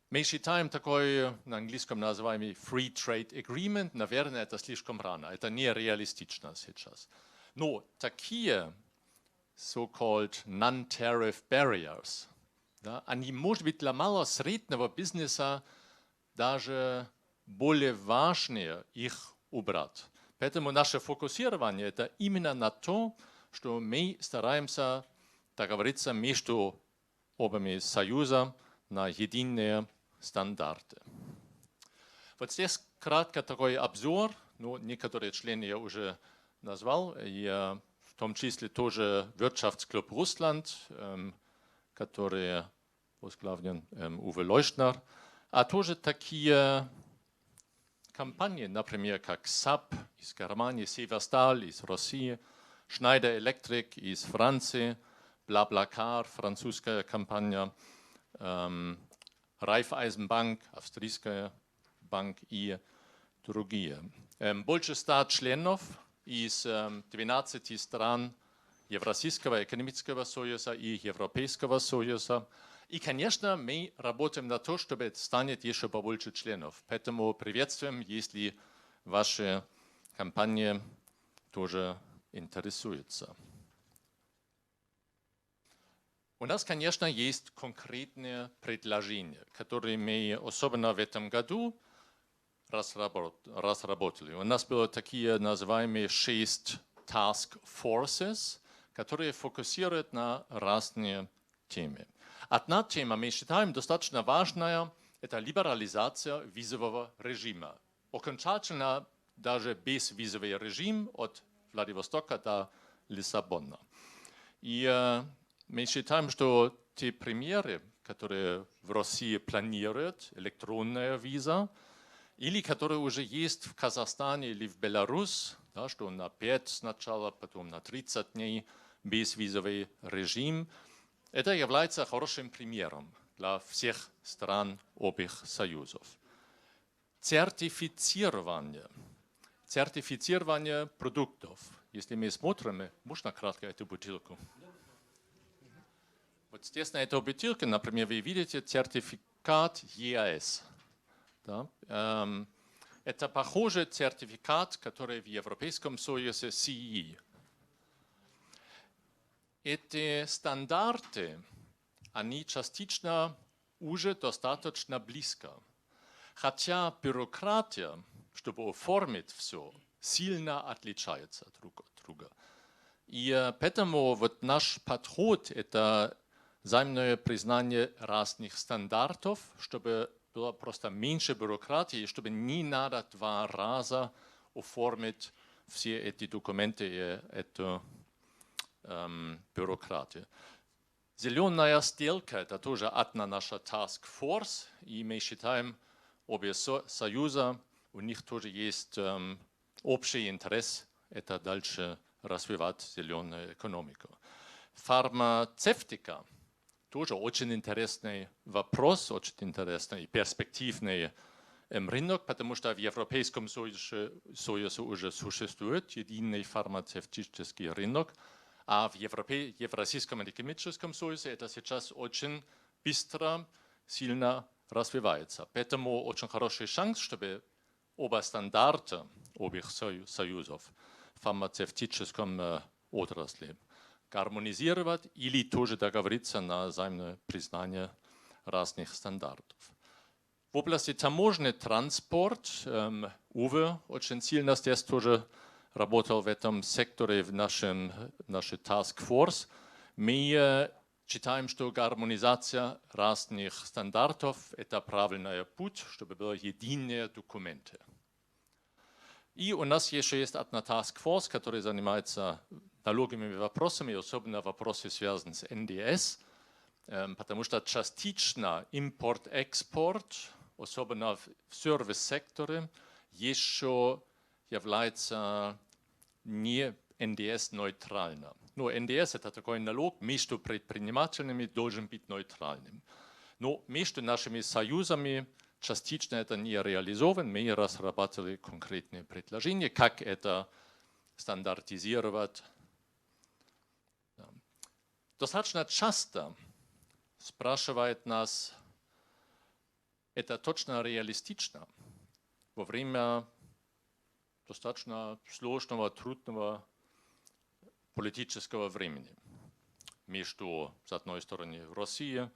Мы считаем такой, на английском называемый Free Trade Agreement, наверное, это слишком рано, это нереалистично сейчас. Но такие so-called non-tariff barriers, да, они, может быть, для малого-среднего бизнеса даже более важнее их убрать. Поэтому наше фокусирование – это именно на то, что мы стараемся договориться между обоими союзами на единые стандарты. Вот здесь кратко такой обзор, ну, некоторые члены я уже назвал, и в том числе тоже Wirtschaftsclub Russland, который возглавлен Uwe Leuchtner, а тоже такие компании, например, как SAP из Германии, Severstal из России, Schneider Electric из Франции, BlaBlaCar, французская компания, Raiffeisenbank, австрийская банк и другие. Больше 100 членов из 12 стран Евразийского экономического союза и Европейского союза. И, конечно, мы работаем на то, чтобы станет еще побольше членов. Поэтому приветствуем, если ваши компании тоже интересуются. У нас, конечно, есть конкретные предложения, которые мы особенно в этом году разработали. У нас было такие называемые 6 task forces, которые фокусируют на разные темы. Одна тема, мы считаем, достаточно важная, это либерализация визового режима. Окончательно даже безвизовый режим от Владивостока до Лиссабона. И мы считаем, что те примеры, которые в России планируют, электронная виза, или которые уже есть в Казахстане или в Беларуси, да, что на 5 сначала, потом на 30 дней безвизовый режим, это является хорошим примером для всех стран обеих союзов. Сертифицирование продуктов. Если мы смотрим, можно кратко эту бутылку? Вот здесь на этой бутылке, например, вы видите сертификат EAS. Да? Это похожий сертификат, который в Европейском союзе CE. Эти стандарты, они частично уже достаточно близко. Хотя бюрократия, чтобы оформить все, сильно отличается друг от друга. И поэтому вот наш подход – это взаимное признание разных стандартов, чтобы было просто меньше бюрократии, чтобы не надо 2 раза оформить все эти документы и эту бюрократию. Зеленая сделка – это тоже одна наша task force, и мы считаем, обе союза, у них тоже есть общий интерес, это дальше развивать зеленую экономику. Фармацевтика – тоже очень интересный вопрос, очень интересный и перспективный рынок, потому что в Европейском Союзе уже существует единый фармацевтический рынок, а в Евразийском экономическом союзе это сейчас очень быстро, сильно развивается. Поэтому очень хороший шанс, чтобы оба стандарта обеих союзов в фармацевтическом отрасли гармонизировать или тоже договориться на взаимное признание разных стандартов. В области таможни транспорт Уве очень сильно здесь тоже работал в этом секторе в нашей Task Force. Мы считаем, что гармонизация разных стандартов – это правильный путь, чтобы были единые документы. И у нас еще есть одна Task Force, которая занимается налоговыми вопросами, особенно вопросы, связанные с НДС, потому что частично импорт-экспорт, особенно в сервис-секторе, еще является не НДС-нейтральным. Но НДС – это такой налог между предпринимателями, должен быть нейтральным. Но между нашими союзами частично это не реализовано. Мы разрабатывали конкретные предложения, как это стандартизировать. Достаточно часто спрашивают нас, это точно реалистично во время достаточно сложного, трудного политического времени между, с одной стороны, Россией,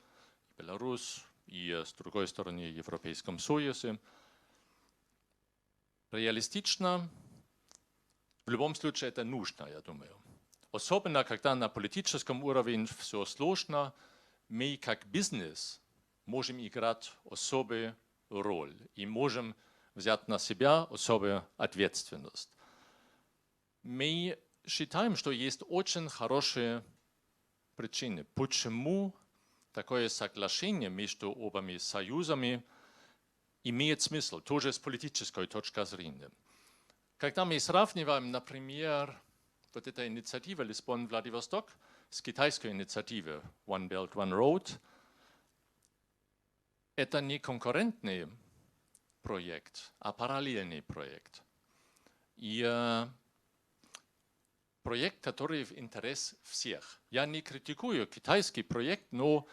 Беларусь и, с другой стороны, Европейском Союзе. Реалистично, в любом случае, это нужно, я думаю. Особенно, когда на политическом уровне все сложно, мы, как бизнес, можем играть особую роль и можем взять на себя особую ответственность. Мы считаем, что есть очень хорошие причины, почему такое соглашение между обоими союзами имеет смысл, тоже с политической точки зрения. Когда мы сравниваем, например, вот эта инициатива Лиссабон-Владивосток с китайской инициативой One Belt, One Road, это не конкурентный проект, а параллельный проект. И проект, который в интерес всех. Я не критикую китайский проект, но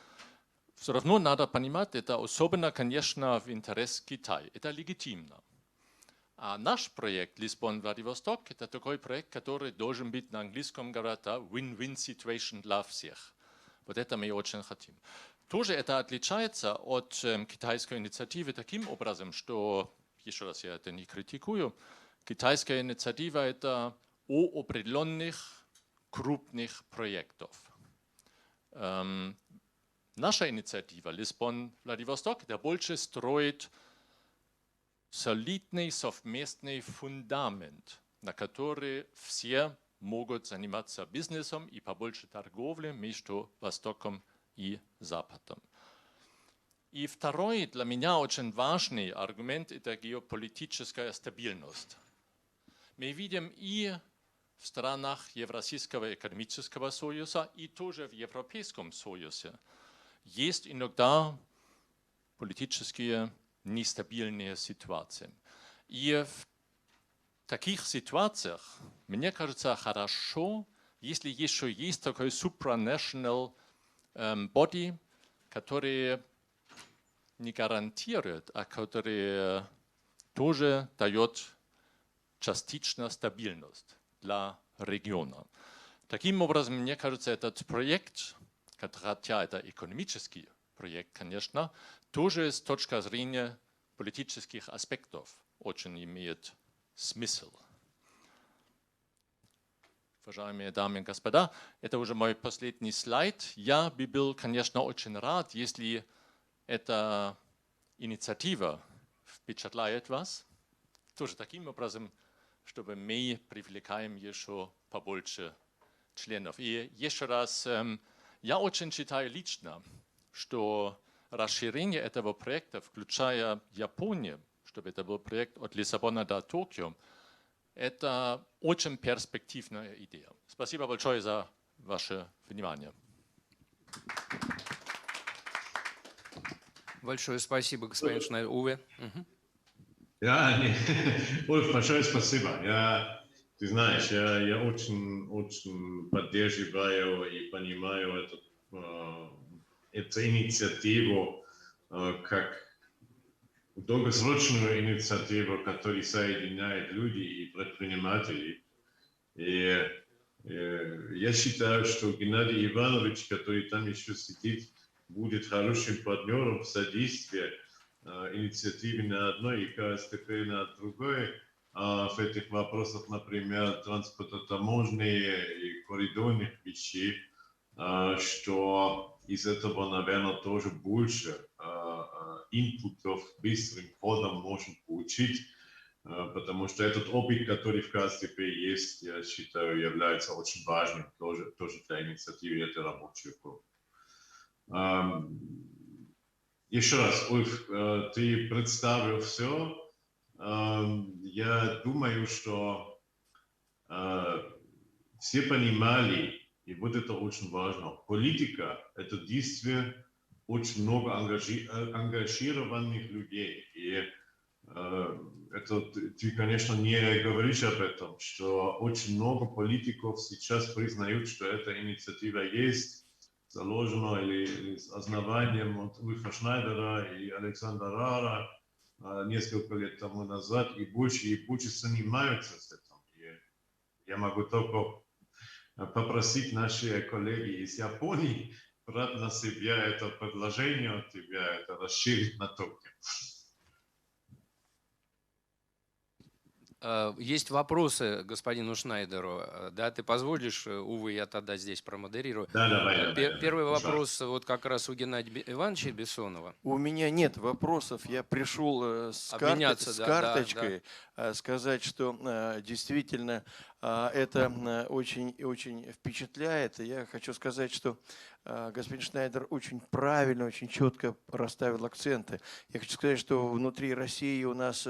все равно надо понимать, это особенно, конечно, в интерес Китая. Это легитимно. А наш проект Лиссабон-Владивосток – это такой проект, который должен быть на английском говорят win-win situation для всех. Вот это мы очень хотим. Тоже это отличается от китайской инициативы таким образом, что, еще раз, я это не критикую, китайская инициатива – это о определенных крупных проектах. Наша инициатива Лиссабон-Владивосток – это больше строит солидный совместный фундамент, на который все могут заниматься бизнесом и побольше торговли между Востоком и Западом. И второй для меня очень важный аргумент – это геополитическая стабильность. Мы видим и в странах Евразийского экономического союза, и тоже в Европейском союзе есть иногда политические нестабильные ситуации. И в таких ситуациях, мне кажется, хорошо, если еще есть такой supranational body, который не гарантирует, а который тоже дает частично стабильность для региона. Таким образом, мне кажется, этот проект, хотя это экономический проект, конечно, тоже с точки зрения политических аспектов очень имеет смысл. Уважаемые дамы и господа, это уже мой последний слайд. Я бы был, конечно, очень рад, если эта инициатива впечатляет вас, тоже таким образом, чтобы мы привлекаем еще побольше членов. И еще раз, я очень считаю лично, что расширение этого проекта, включая Японию, чтобы это был проект от Лиссабона до Токио, это очень перспективная идея. Спасибо большое за ваше внимание. Большое спасибо, господин Шнайдер. Уве. Ольг, большое спасибо. Ты знаешь, я очень поддерживаю и понимаю эту инициативу как долгосрочную инициативу, которая соединяет людей и предпринимателей. И я считаю, что Геннадий Иванович, который там еще сидит, будет хорошим партнером в содействии инициативе на одной и КСТП на другой. В этих вопросах, например, транспорта таможни и коридорных вещей, что из этого, наверное, тоже больше инпутов быстрым ходом можем получить, потому что этот опыт, который в КСТП есть, я считаю, является очень важным тоже для инициативы этой рабочей группы. Еще раз, Ульф, ты представил все. Я думаю, что все понимали, и вот это очень важно, политика – это действие очень много ангажированных людей. И это ты, конечно, не говоришь об этом, что очень много политиков сейчас признают, что эта инициатива есть, заложена или с основанием от Ульфа Шнайдера и Александра Рара несколько лет тому назад, и больше занимаются с этим. И я могу только попросить наших коллег из Японии брать на себя это предложение от тебя, это расширить на Токио. Есть вопросы господину Шнайдеру. Да, ты позволишь? Увы, я тогда здесь промодерирую. Да, давай. Первый вопрос вот как раз у Геннадия Ивановича Бессонова. У меня нет вопросов. Я пришел с карточкой сказать, что действительно это очень впечатляет. Я хочу сказать, что господин Шнайдер очень правильно, очень четко расставил акценты. Я хочу сказать, что внутри России у нас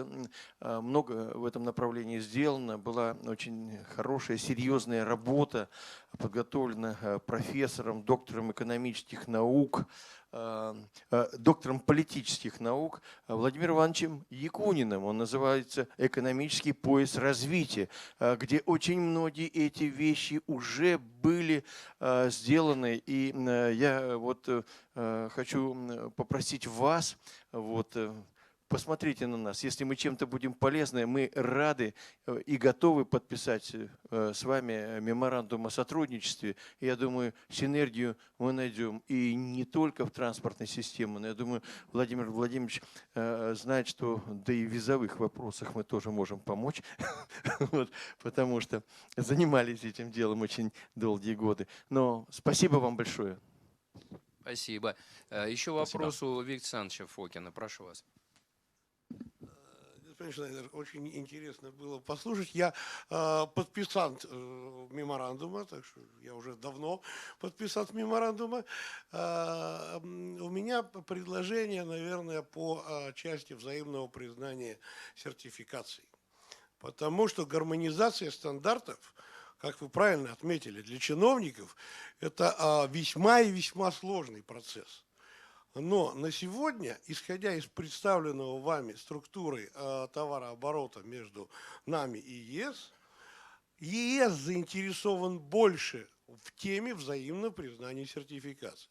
много в этом направлении сделано. Была очень хорошая, серьезная работа, подготовлена профессором, доктором экономических наук, доктором политических наук Владимиром Ивановичем Якуниным. Он называется «Экономический пояс развития», где очень многие эти вещи уже были сделаны. И я вот хочу попросить вас посмотрите на нас. Если мы чем-то будем полезны, мы рады и готовы подписать с вами меморандум о сотрудничестве. Я думаю, синергию мы найдем и не только в транспортной системе, но я думаю, Владимир Владимирович знает, что да и в визовых вопросах мы тоже можем помочь, потому что занимались этим делом очень долгие годы. Но спасибо вам большое. Спасибо. Еще вопрос у Виктора Александровича Фокина. Прошу вас. Господин Шнайдер, очень интересно было послушать. Я подписант меморандума, так что я уже давно подписант меморандума. У меня предложение, наверное, по части взаимного признания сертификаций. Потому что гармонизация стандартов, как вы правильно отметили, для чиновников это весьма и весьма сложный процесс. Но на сегодня, исходя из представленного вами структуры товарооборота между нами и ЕС, ЕС заинтересован больше в теме взаимного признания сертификаций.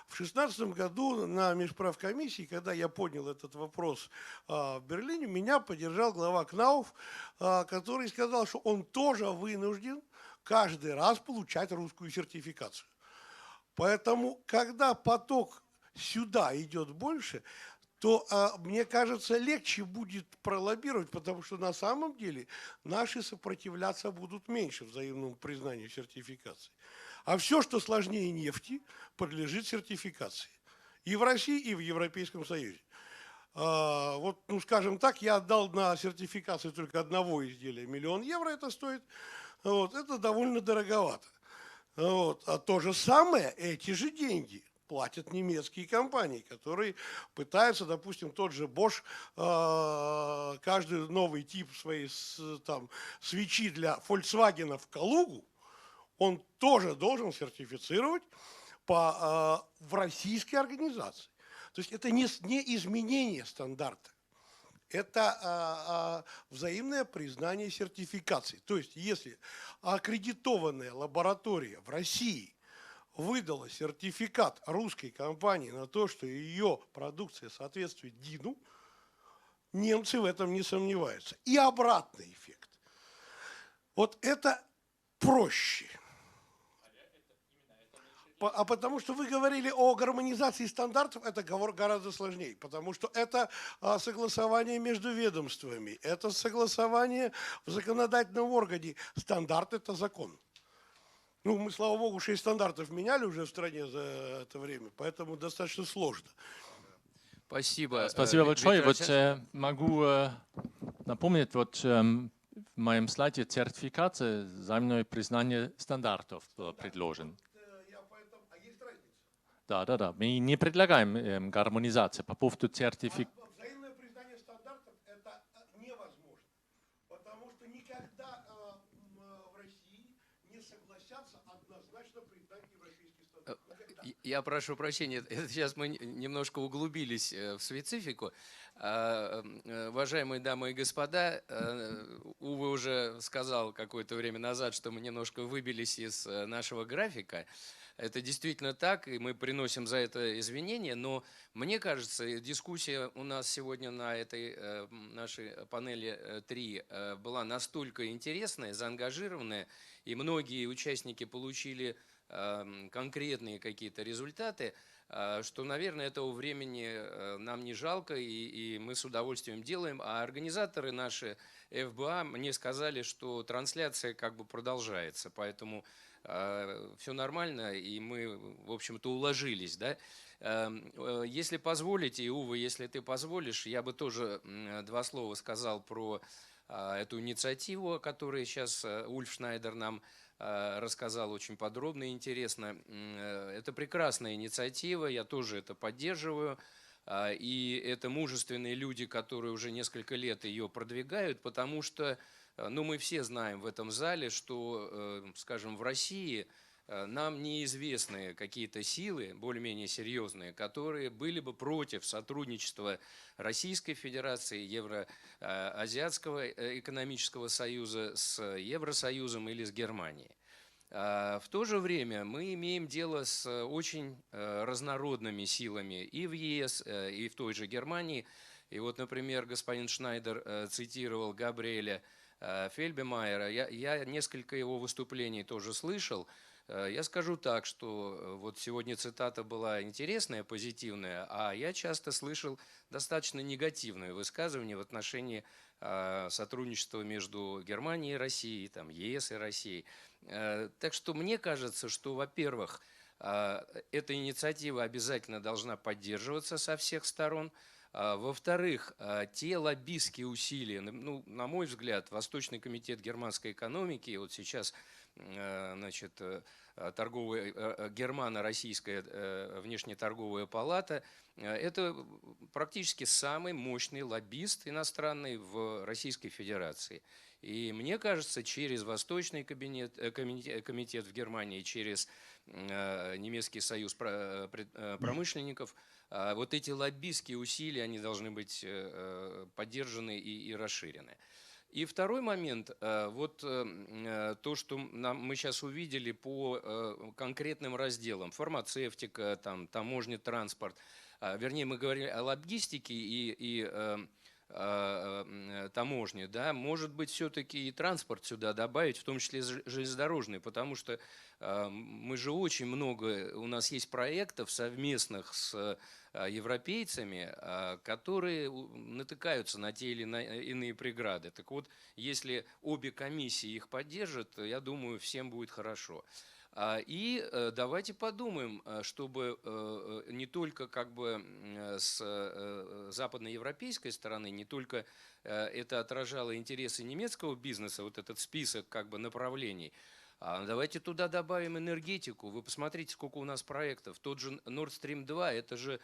В 2016 году на межправкомиссии, когда я поднял этот вопрос в Берлине, меня поддержал глава КНАУФ, который сказал, что он тоже вынужден каждый раз получать русскую сертификацию. Поэтому, когда поток сюда идет больше, то, мне кажется, легче будет пролоббировать, потому что на самом деле наши сопротивляться будут меньше взаимному признанию сертификации. А все, что сложнее нефти, подлежит сертификации. И в России, и в Европейском Союзе. Вот, ну, скажем так, я отдал на сертификацию только одного изделия 1 000 000 евро, это стоит. Вот, это довольно дороговато. Вот. А то же самое, эти же деньги платят немецкие компании, которые пытаются, допустим, тот же Bosch, каждый новый тип своей там, свечи для Volkswagen в Калугу, он тоже должен сертифицировать в российской организации. То есть это не изменение стандарта. это взаимное признание сертификаций. То есть, если аккредитованная лаборатория в России выдала сертификат русской компании на то, что ее продукция соответствует ДИНу, немцы в этом не сомневаются. И обратный эффект. Вот это проще. А потому что вы говорили о гармонизации стандартов, это гораздо сложнее, потому что это согласование между ведомствами, это согласование в законодательном органе. Стандарт – это закон. Ну, мы, слава богу, 6 стандартов меняли уже в стране за это время, поэтому достаточно сложно. Спасибо. Спасибо большое. Вот могу напомнить, вот в моем слайде сертификация, взаимное признание стандартов было предложено. Да. Мы не предлагаем гармонизацию по поводу сертификата. Взаимное признание стандартов – это невозможно, потому что никогда в России не согласятся однозначно признать европейский стандарт. Я прошу прощения, сейчас мы немножко углубились в специфику. Уважаемые дамы и господа, Уве уже сказал какое-то время назад, что мы немножко выбились из нашего графика. Это действительно так, и мы приносим за это извинения, но мне кажется, дискуссия у нас сегодня на этой нашей панели 3 была настолько интересная, заангажированная, и многие участники получили конкретные какие-то результаты, что, наверное, этого времени нам не жалко, и мы с удовольствием делаем. А организаторы наши ФБА мне сказали, что трансляция как бы продолжается, поэтому все нормально, и мы, в общем-то, уложились. Да? Если позволите, и, Уве, если ты позволишь, я бы тоже 2 слова сказал про эту инициативу, о которой сейчас Ульф Шнайдер нам рассказал очень подробно и интересно. Это прекрасная инициатива, я тоже это поддерживаю. И это мужественные люди, которые уже несколько лет ее продвигают, потому что мы все знаем в этом зале, что, скажем, в России нам неизвестны какие-то силы, более-менее серьезные, которые были бы против сотрудничества Российской Федерации, Евроазиатского экономического союза с Евросоюзом или с Германией. В то же время мы имеем дело с очень разнородными силами и в ЕС, и в той же Германии. И вот, например, господин Шнайдер цитировал Габриэля Фельбемайера. Я несколько его выступлений тоже слышал. Я скажу так, что вот сегодня цитата была интересная, позитивная, а я часто слышал достаточно негативные высказывания в отношении сотрудничества между Германией и Россией, там, ЕС и Россией. Так что мне кажется, что, во-первых, эта инициатива обязательно должна поддерживаться со всех сторон. Во-вторых, те лоббистские усилия, на мой взгляд, Восточный комитет германской экономики, вот сейчас, значит, Германо-Российская внешнеторговая палата, это практически самый мощный лоббист иностранный в Российской Федерации. И мне кажется, через Восточный комитет в Германии, через немецкий союз промышленников, вот эти лоббистские усилия, они должны быть поддержаны и расширены. И второй момент, вот то, что мы сейчас увидели по конкретным разделам, фармацевтика, там, таможня, транспорт, вернее, мы говорили о логистике и таможне, да, может быть, все-таки и транспорт сюда добавить, в том числе железнодорожный, потому что мы же очень много, у нас есть проектов совместных с европейцами, которые натыкаются на те или иные преграды. Так вот, если обе комиссии их поддержат, я думаю, всем будет хорошо. И давайте подумаем, чтобы не только как бы с западноевропейской стороны, не только это отражало интересы немецкого бизнеса, вот этот список как бы направлений, давайте туда добавим энергетику. Вы посмотрите, сколько у нас проектов. Тот же Nord Stream 2, это же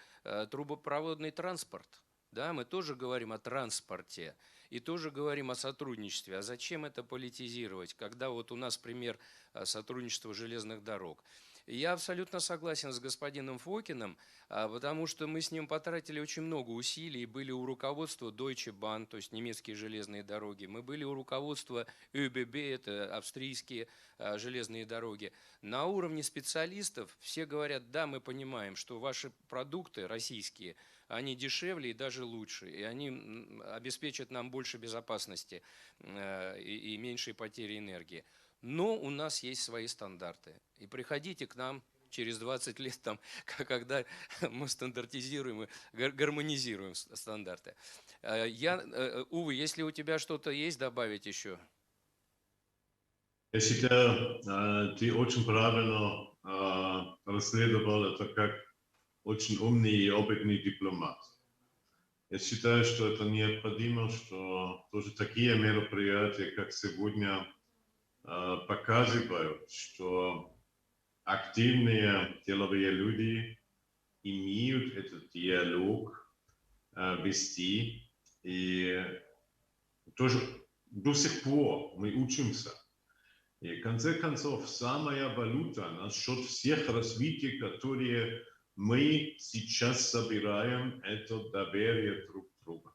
трубопроводный транспорт. Да, мы тоже говорим о транспорте. И тоже говорим о сотрудничестве. А зачем это политизировать, когда вот у нас пример сотрудничества железных дорог? Я абсолютно согласен с господином Фокиным, потому что мы с ним потратили очень много усилий и были у руководства Deutsche Bahn, то есть немецкие железные дороги. Мы были у руководства ÖBB, это австрийские железные дороги. На уровне специалистов все говорят, да, мы понимаем, что ваши продукты российские, они дешевле и даже лучше, и они обеспечат нам больше безопасности и меньшей потери энергии. Но у нас есть свои стандарты. И приходите к нам через 20 лет, там, когда мы стандартизируем и гармонизируем стандарты. Увы, если у тебя что-то есть добавить еще? Я считаю, ты очень правильно расследовал это как очень умный и опытный дипломат. Я считаю, что это необходимо, что тоже такие мероприятия, как сегодня, показывают, что активные деловые люди имеют этот диалог вести. И тоже до сих пор мы учимся. И в конце концов, самая валюта насчет всех развитий, которые мы сейчас собираем, это доверие друг друга.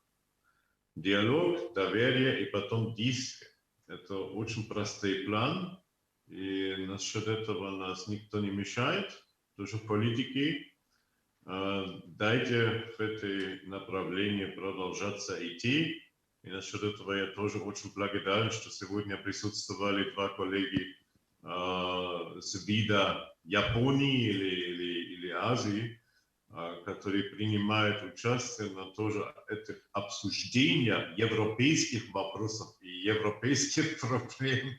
Диалог, доверие и потом действие. Это очень простой план, и насчет этого нас никто не мешает, тоже в политике. Дайте в это направление продолжаться идти. И насчет этого я тоже очень благодарен, что сегодня присутствовали два коллеги с вида Японии или Азии, которые принимают участие на тоже этих обсуждениях европейских вопросов и европейских проблем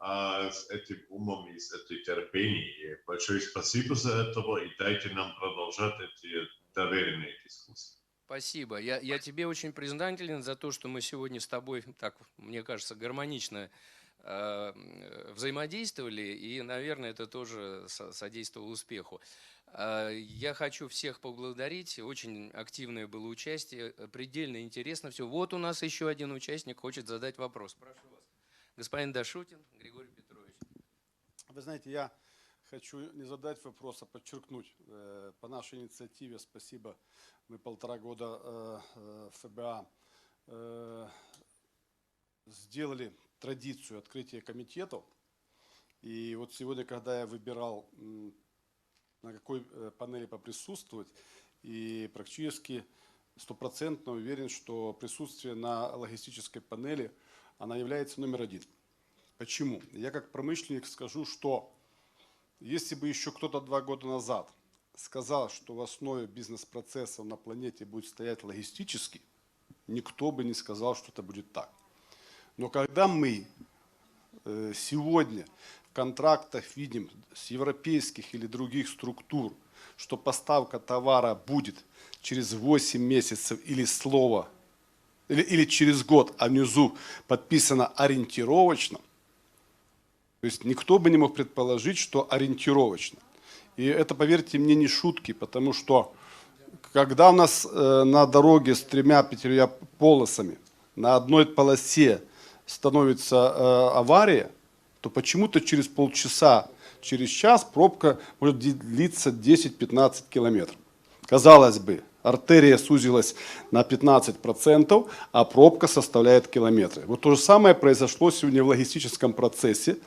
с этим умом и с этой терпением. И большое спасибо за это, и дайте нам продолжать эти доверенные дискуссии. Спасибо. Я тебе очень признателен за то, что мы сегодня с тобой, так, мне кажется, гармонично взаимодействовали, и, наверное, это тоже содействовало успеху. Я хочу всех поблагодарить, очень активное было участие, предельно интересно все. Вот у нас еще один участник хочет задать вопрос. Прошу вас. Господин Дашутин, Григорий Петрович. Вы знаете, я хочу не задать вопрос, а подчеркнуть. По нашей инициативе, спасибо, мы 1,5 года ФБА сделали традицию открытия комитетов. И вот сегодня, когда я выбирал, на какой панели поприсутствовать, и практически 100% уверен, что присутствие на логистической панели, она является номер 1. Почему? Я как промышленник скажу, что если бы еще кто-то 2 года назад сказал, что в основе бизнес-процессов на планете будет стоять логистический, никто бы не сказал, что это будет так. Но когда мы сегодня в контрактах видим с европейских или других структур, что поставка товара будет через 8 месяцев или или через год, а внизу подписано ориентировочно, то есть никто бы не мог предположить, что ориентировочно. И это, поверьте мне, не шутки, потому что когда у нас на дороге с 3-5 полосами на одной полосе становится авария, то почему-то через полчаса, через час пробка может длиться 10-15 километров. Казалось бы, артерия сузилась на 15%, а пробка составляет километры. Вот то же самое произошло сегодня в логистическом процессе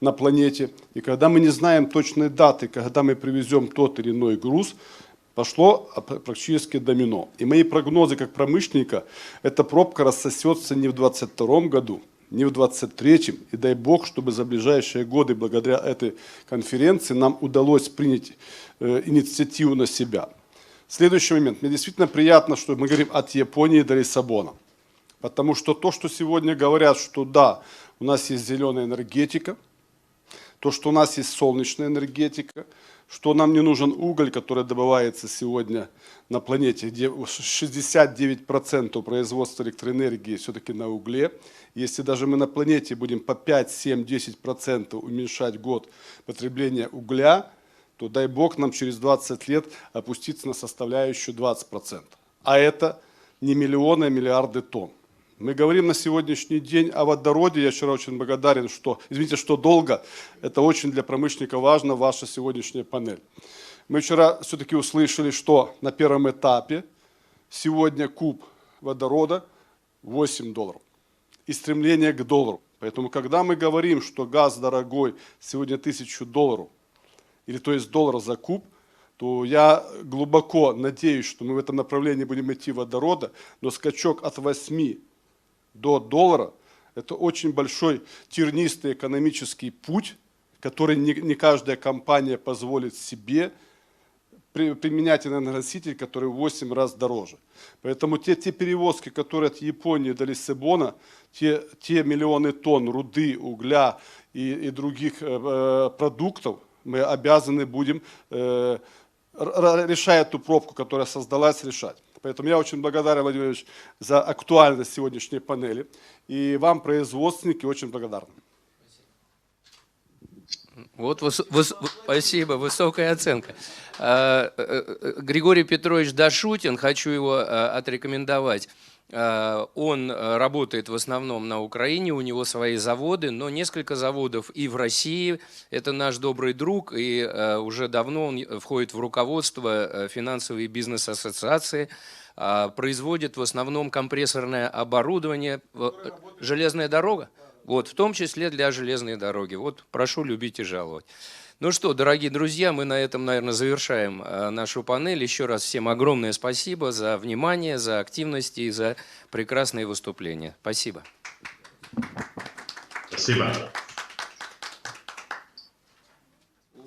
на планете. И когда мы не знаем точной даты, когда мы привезем тот или иной груз, пошло практически домино. И мои прогнозы как промышленника, эта пробка рассосется не в 2022 году, не в 2023, и дай бог, чтобы за ближайшие годы, благодаря этой конференции, нам удалось принять инициативу на себя. Следующий момент. Мне действительно приятно, что мы говорим от Японии до Лиссабона. Потому что то, что сегодня говорят, что да, у нас есть зеленая энергетика, то, что у нас есть солнечная энергетика, что нам не нужен уголь, который добывается сегодня на планете, где 69% производства электроэнергии все-таки на угле. Если даже мы на планете будем по 5, 7, 10% уменьшать год потребления угля, то дай бог нам через 20 лет опуститься на составляющую 20%. А это не миллионы, а миллиарды тонн. Мы говорим на сегодняшний день о водороде. Я вчера очень благодарен, что, извините, что долго. Это очень для промышленника важно, ваша сегодняшняя панель. Мы вчера все-таки услышали, что на первом этапе сегодня куб водорода $8 и стремление к доллару. Поэтому, когда мы говорим, что газ дорогой сегодня $1000, или то есть доллар за куб, то я глубоко надеюсь, что мы в этом направлении будем идти водорода, но скачок от 8 до доллара – это очень большой тернистый экономический путь, который не каждая компания позволит себе применять энергоноситель, который в 8 раз дороже. Поэтому те перевозки, которые от Японии до Лиссабона, те миллионы тонн руды, угля и других продуктов, мы обязаны будем, решая эту пробку, которая создалась, решать. Поэтому я очень благодарен, Владимир Владимирович, за актуальность сегодняшней панели. И вам, производственники, очень благодарны. Вот спасибо, высокая оценка. Григорий Петрович Дашутин, хочу его отрекомендовать. Он работает в основном на Украине, у него свои заводы, но несколько заводов и в России. Это наш добрый друг, и уже давно он входит в руководство финансовой бизнес-ассоциации. Производит в основном компрессорное оборудование. Железная дорога? Вот, в том числе для железной дороги. Вот, прошу любить и жаловать. Ну что, дорогие друзья, мы на этом, наверное, завершаем нашу панель. Еще раз всем огромное спасибо за внимание, за активность и за прекрасные выступления. Спасибо. Спасибо.